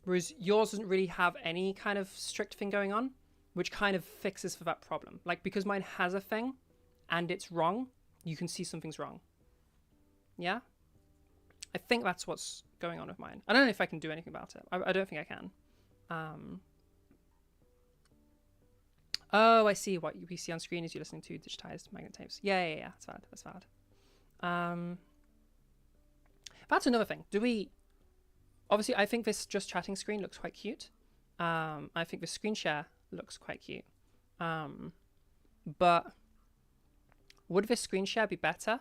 Whereas yours doesn't really have any kind of strict thing going on, which kind of fixes for that problem. Like because mine has a thing and it's wrong, you can see something's wrong. Yeah? I think that's what's going on with mine. I don't know if I can do anything about it. I don't think I can. Oh, I see. What you see on screen is you're listening to digitized magnet tapes. Yeah. That's valid. That's valid. That's another thing. Do we... Obviously, I think this just chatting screen looks quite cute. I think the screen share looks quite cute. But would this screen share be better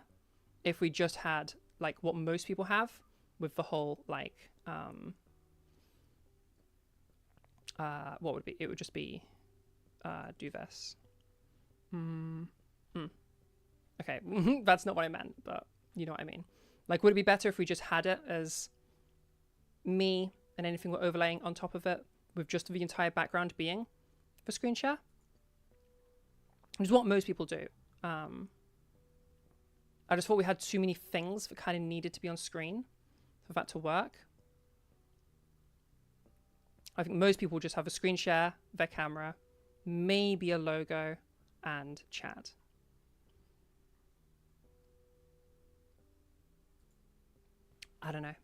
if we just had like what most people have with the whole like what would it be? It would just be do this. Okay, that's not what I meant, but you know what I mean. Like, would it be better if we just had it as me and anything we're overlaying on top of it with just the entire background being the screen share? Which is what most people do. I just thought we had too many things that kind of needed to be on screen for that to work. I think most people just have a screen share, their camera, maybe a logo, and chat. I don't know,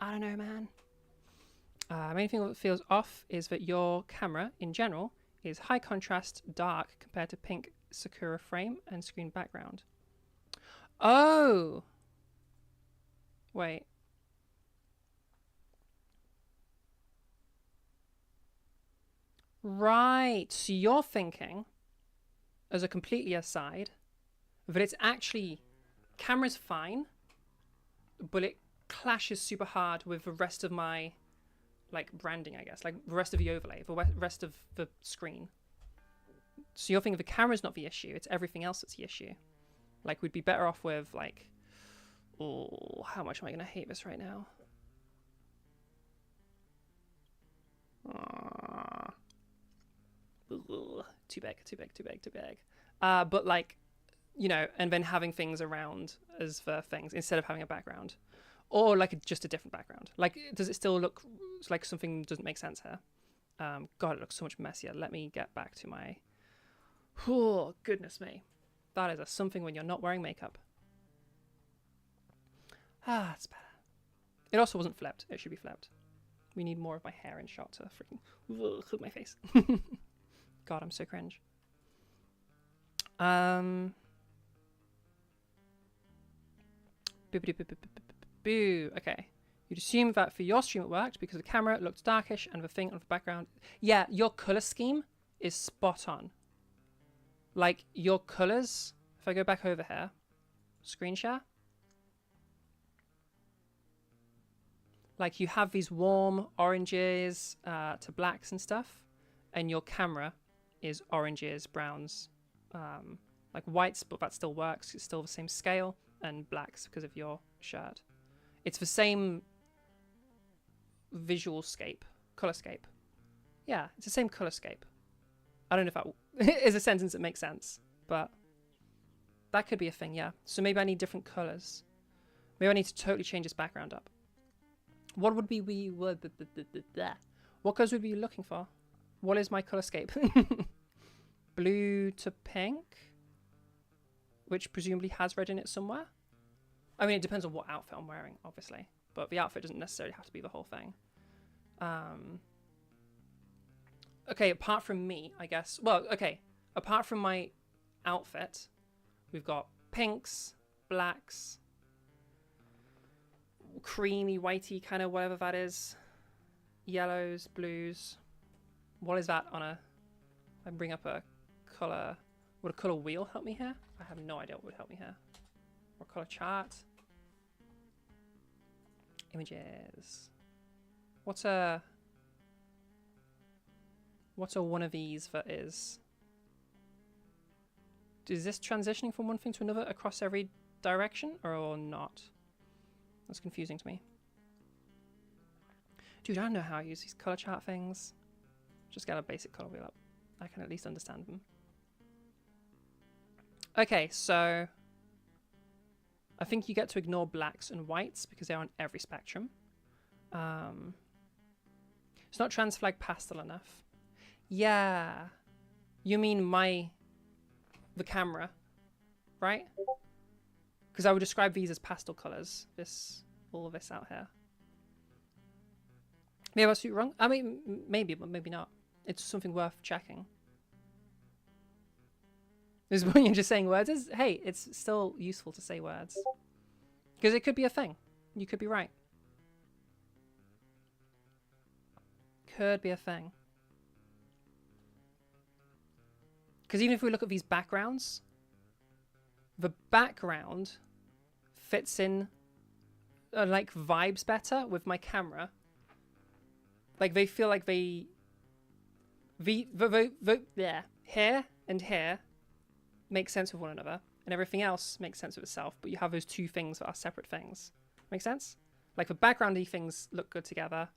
man. Main thing that feels off is that your camera, in general, is high contrast, dark, compared to pink Sakura frame and screen background. Oh! Wait. Right, so you're thinking, as a completely aside, that it's actually, camera's fine, but it clashes super hard with the rest of my, like, branding, I guess. Like, the rest of the overlay, the rest of the screen. So you're thinking the camera's not the issue, it's everything else that's the issue. Like, we'd be better off with, like... Oh, how much am I going to hate this right now? Too big. But, like, you know, and then having things around as the things, instead of having a background. Or, like, just a different background. Like, does it still look like something doesn't make sense here? God, it looks so much messier. Let me get back to my... Oh, goodness me. That is something when you're not wearing makeup. Ah, it's better. It also wasn't flipped. It should be flipped. We need more of my hair in shot to freaking hood my face. God, I'm so cringe. Boo. Okay. You'd assume that for your stream it worked because the camera looked darkish and the thing on the background... Yeah, your colour scheme is spot on. Like, your colours, if I go back over here, screen share. Like, you have these warm oranges to blacks and stuff, and your camera is oranges, browns, like whites, but that still works. It's still the same scale, and blacks because of your shirt. It's the same visual scape, color scape. Yeah, it's the same color scape. I don't know if that is a sentence that makes sense, but that could be a thing, yeah. So maybe I need different colors. Maybe I need to totally change this background up. What would what colors would we be looking for? What is my color scape? Blue to pink, which presumably has red in it somewhere. I mean, it depends on what outfit I'm wearing, obviously, but the outfit doesn't necessarily have to be the whole thing. Okay, apart from me, I guess. Well, okay, apart from my outfit, we've got pinks, blacks, creamy, whitey, kind of whatever that is, yellows, blues. What is that on a... I bring up a colour... Would a colour wheel help me here? I have no idea what would help me here. Or colour chart. Images. What's a one of these that is Is this transitioning from one thing to another across every direction or not? That's confusing to me. Dude, I don't know how I use these color chart things. Just get a basic color wheel up. I can at least understand them. Okay, so I think you get to ignore blacks and whites because they're on every spectrum. It's not trans flag pastel enough. Yeah. You mean the camera, right? Because I would describe these as pastel colors. All of this out here. Maybe I was wrong. I mean, maybe, but maybe not. It's something worth checking. This is when you're just saying words. Hey, it's still useful to say words. Because it could be a thing. You could be right. Could be a thing. Because even if we look at these backgrounds, the background fits in like vibes better with my camera. Like they feel like the here and here make sense with one another, and everything else makes sense with itself, but you have those two things that are separate things. Make sense? Like the backgroundy things look good together.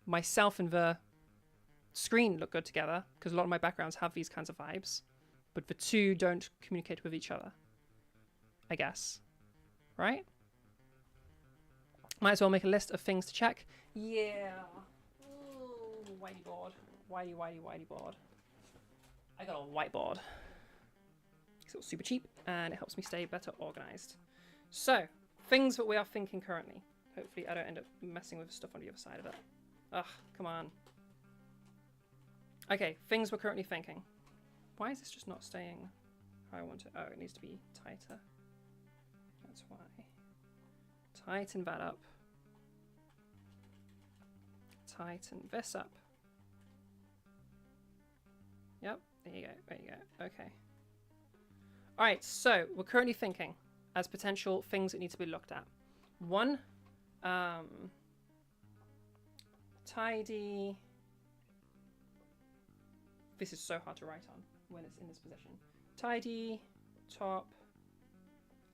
Myself and the screen look good together, because a lot of my backgrounds have these kinds of vibes, but the two don't communicate with each other, I guess. Right? Might as well make a list of things to check. Yeah. Ooh, whitey board. Whitey board. I got a whiteboard. It's super cheap and it helps me stay better organized. So, things that we are thinking currently. Hopefully I don't end up messing with stuff on the other side of it. Ugh, come on. Okay, things we're currently thinking. Why is this just not staying how I want it? Oh, it needs to be tighter. That's why. Tighten that up. Tighten this up. Yep, there you go. Okay. Alright, so we're currently thinking as potential things that need to be looked at. One, tidy. This is so hard to write on when it's in this position. Tidy, top,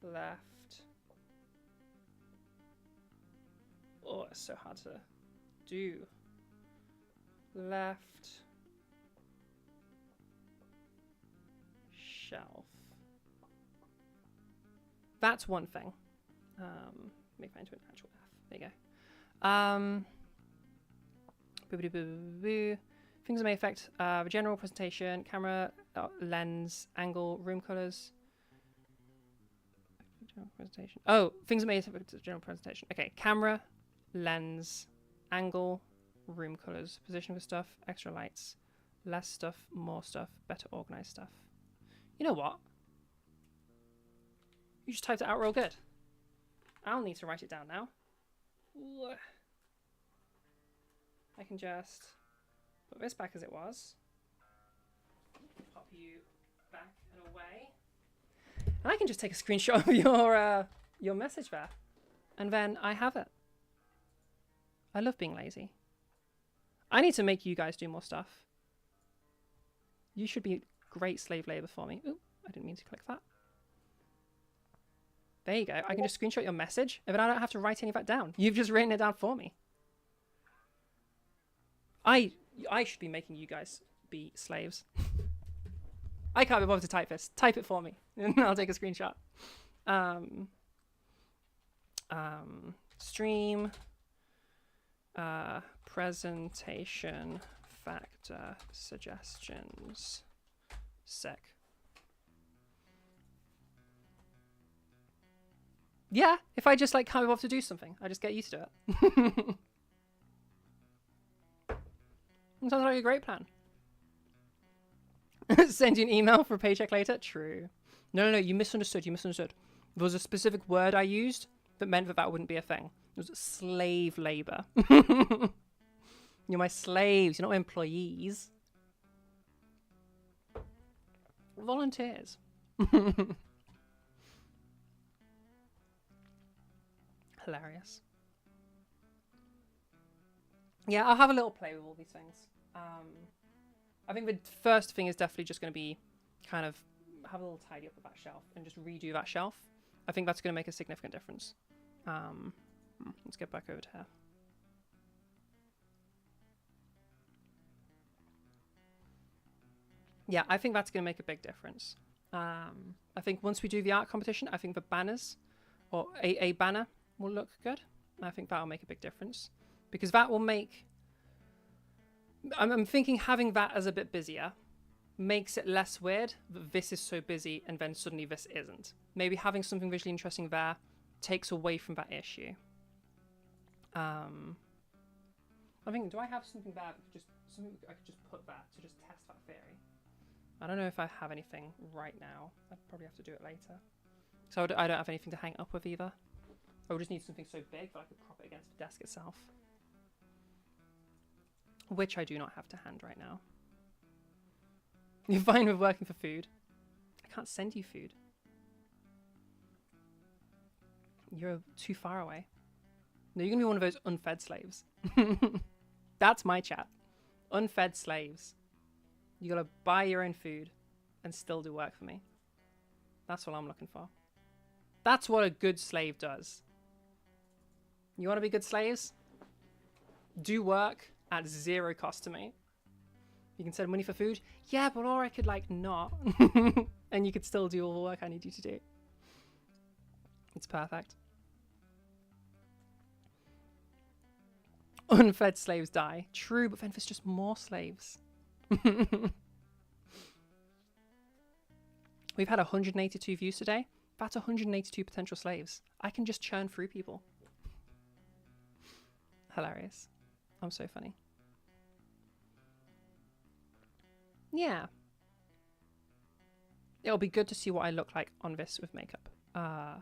left. Oh, it's so hard to do. Left. Shelf. That's one thing. Make that into an actual F. There you go. Things that may affect the general presentation, camera, lens, angle, room colors. General presentation. Oh, things that may affect the general presentation. Okay, camera, lens, angle, room colors, position for stuff, extra lights, less stuff, more stuff, better organized stuff. You know what? You just typed it out real good. I'll need to write it down now. I can just put this back as it was. Pop you back and away. And I can just take a screenshot of your message there. And then I have it. I love being lazy. I need to make you guys do more stuff. You should be great slave labor for me. Ooh, I didn't mean to click that. There you go. I can just screenshot your message, and then I don't have to write any of that down. You've just written it down for me. I should be making you guys be slaves. I can't be bothered to type this. Type it for me, and I'll take a screenshot. Stream. Presentation factor suggestions. Sec. Yeah, if I just like can't be bothered to do something, I just get used to it. It sounds like a great plan. Send you an email for a paycheck later? True. No, you misunderstood. There was a specific word I used that meant that wouldn't be a thing. It was slave labor. You're my slaves. You're not my employees. Volunteers. Hilarious. Yeah, I'll have a little play with all these things. I think the first thing is definitely just going to be kind of have a little tidy up of that shelf and just redo that shelf. I think that's going to make a significant difference. Let's get back over to her. Yeah, I think that's going to make a big difference. I think once we do the art competition, I think the banners, or a banner, will look good. I think that'll make a big difference. Because that will make... I'm thinking having that as a bit busier makes it less weird that this is so busy and then suddenly this isn't. Maybe having something visually interesting there takes away from that issue. I'm thinking, do I have something there that something I could just put there to just test that theory? I don't know if I have anything right now. I'd probably have to do it later. So I don't have anything to hang up with either. I would just need something so big that I could prop it against the desk itself. Which I do not have to hand right now. You're fine with working for food. I can't send you food. You're too far away. No, you're going to be one of those unfed slaves. That's my chat. Unfed slaves. You got to buy your own food and still do work for me. That's what I'm looking for. That's what a good slave does. You want to be good slaves? Do work at zero cost to me. You can send money for food. Yeah, but or I could like not. And you could still do all the work I need you to do. It's perfect. Unfed slaves die. True, but then there's just more slaves. We've had 182 views today. That's 182 potential slaves. I can just churn through people. Hilarious. I'm so funny. Yeah. It'll be good to see what I look like on this with makeup.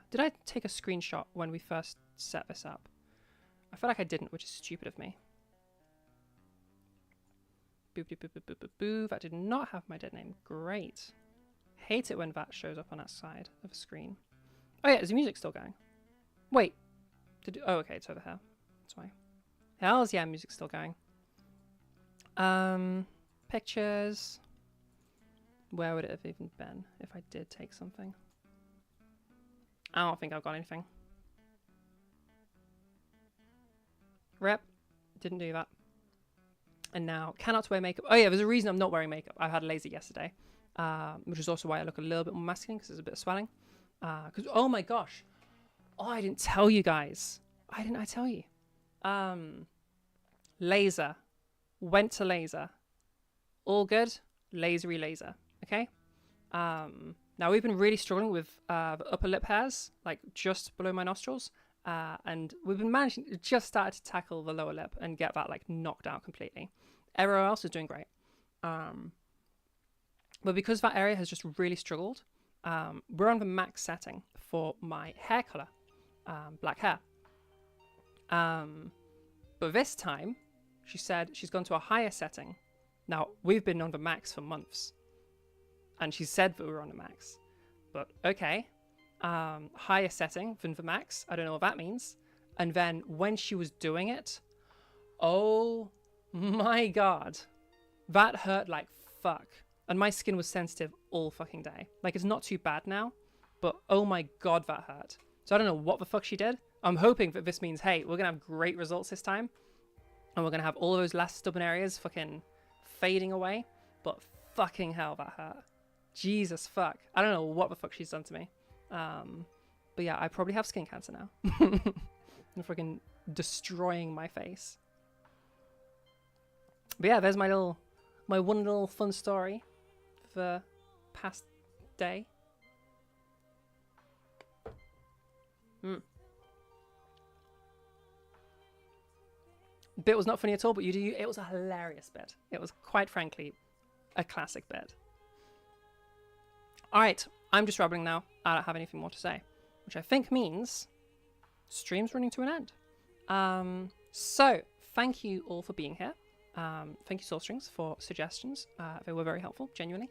Did I take a screenshot when we first set this up? I feel like I didn't, which is stupid of me. Boo, boo, boo, boo, boo, boo, boo. That did not have my dead name. Great. Hate it when that shows up on that side of a screen. Oh yeah, is the music still going? Wait. Oh, okay, it's over here. That's why. Hells yeah, music's still going. Pictures. Where would it have even been if I did take something? I don't think I've got anything. Rep. Didn't do that. And now, cannot wear makeup. Oh yeah, there's a reason I'm not wearing makeup. I had laser yesterday. Which is also why I look a little bit more masculine, because there's a bit of swelling. Because, oh my gosh. Oh, I didn't tell you guys. Why didn't I tell you? Laser. Went to laser. All good. Lasery laser. Okay? Now, we've been really struggling with the upper lip hairs, like just below my nostrils. And we've been managing to just start to tackle the lower lip and get that like knocked out completely. Everywhere else is doing great. But because that area has just really struggled, we're on the max setting for my hair color, black hair. But this time, she said she's gone to a higher setting. Now, we've been on the max for months. And she said that we were on the max. But okay. Higher setting than the max. I don't know what that means. And then when she was doing it, oh my god. That hurt like fuck. And my skin was sensitive all fucking day. Like, it's not too bad now, but oh my god, that hurt. So I don't know what the fuck she did. I'm hoping that this means, hey, we're gonna have great results this time. And we're gonna have all those less stubborn areas fucking fading away. But fucking hell, that hurt. Jesus fuck. I don't know what the fuck she's done to me. But yeah, I probably have skin cancer now. I'm freaking destroying my face. But yeah, there's my one little fun story for the past day. Bit was not funny at all, but it was a hilarious bit. It was quite frankly a classic bit. Alright, I'm just rambling now. I don't have anything more to say. Which I think means stream's running to an end. So, thank you all for being here. Thank you, Soulstrings, for suggestions. They were very helpful, genuinely.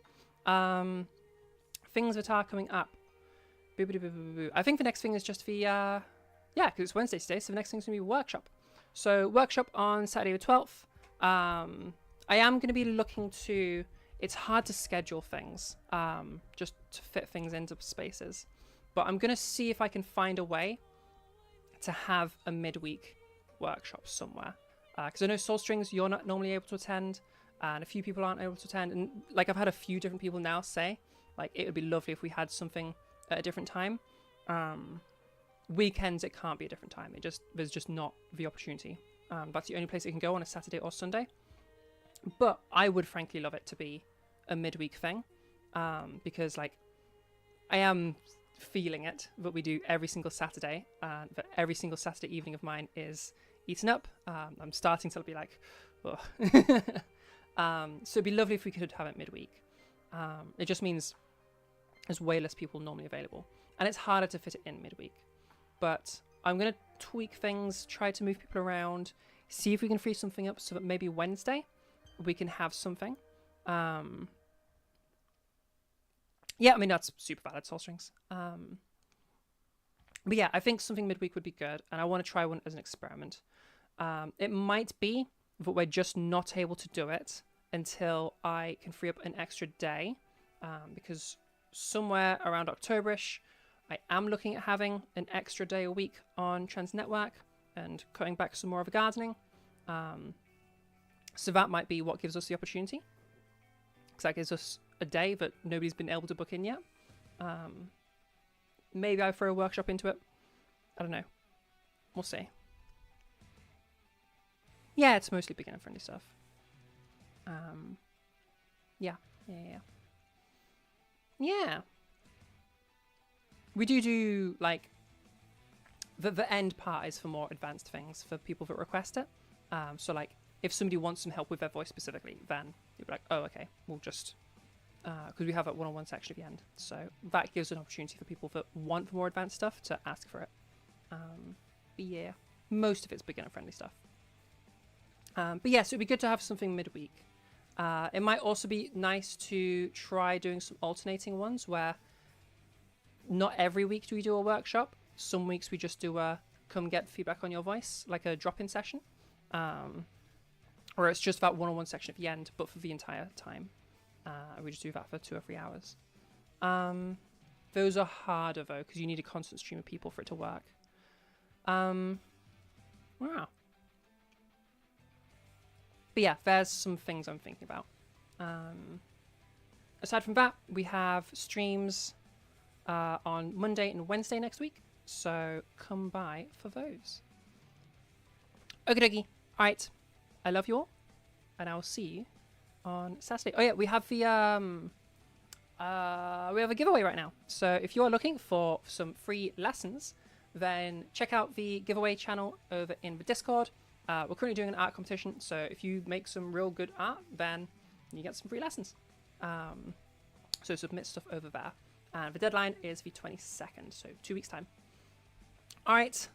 Things that are coming up. I think the next thing is just the... yeah, because it's Wednesday today, so the next thing's going to be workshop. So, workshop on Saturday the 12th. I am going to be looking to it's hard to schedule things, just to fit things into spaces. But I'm gonna see if I can find a way to have a midweek workshop somewhere. Because I know Soul Strings you're not normally able to attend, and a few people aren't able to attend. And like I've had a few different people now say, like it would be lovely if we had something at a different time. Weekends it can't be a different time. There's just not the opportunity. That's the only place it can go on a Saturday or Sunday. But I would frankly love it to be a midweek thing, because like I am feeling it that we do every single Saturday, and that every single Saturday evening of mine is eaten up. I'm starting to be like, oh. So it'd be lovely if we could have it midweek. It just means there's way less people normally available, and it's harder to fit it in midweek. But I'm gonna tweak things, try to move people around, see if we can free something up so that maybe Wednesday we can have something. Yeah, I mean that's super valid, Soul Strings. But yeah, I think something midweek would be good, and I want to try one as an experiment. It might be that we're just not able to do it until I can free up an extra day, because somewhere around Octoberish, I am looking at having an extra day a week on Trans Network and cutting back some more of the gardening. So that might be what gives us the opportunity, because that gives us a day that nobody's been able to book in yet. Maybe I throw a workshop into it. I don't know. We'll see. Yeah, it's mostly beginner friendly stuff. Yeah. We do like the end part is for more advanced things for people that request it. So like if somebody wants some help with their voice specifically, then you'll be like, oh, okay, we'll just because we have a one-on-one section at the end, so that gives an opportunity for people that want more advanced stuff to ask for it. But yeah, most of it's beginner friendly stuff. But yeah, so it'd be good to have something midweek. It might also be nice to try doing some alternating ones where not every week do we do a workshop. Some weeks we just do a come get feedback on your voice, like a drop-in session. Or it's just that one-on-one section at the end, but for the entire time. We just do that for 2 or 3 hours. Those are harder though, because you need a constant stream of people for it to work. Wow. But yeah, there's some things I'm thinking about. Aside from that, we have streams on Monday and Wednesday next week, so come by for those. Okie dokie. Alright, I love you all, and I'll see you on Saturday. Oh yeah, we have the we have a giveaway right now. So if you are looking for some free lessons, then check out the giveaway channel over in the Discord. We're currently doing an art competition, so if you make some real good art, then you get some free lessons. So submit stuff over there. And the deadline is the 22nd, so 2 weeks' time. Alright,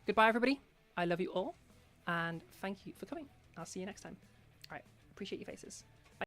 goodbye everybody. I love you all, and thank you for coming. I'll see you next time. Alright, appreciate your faces.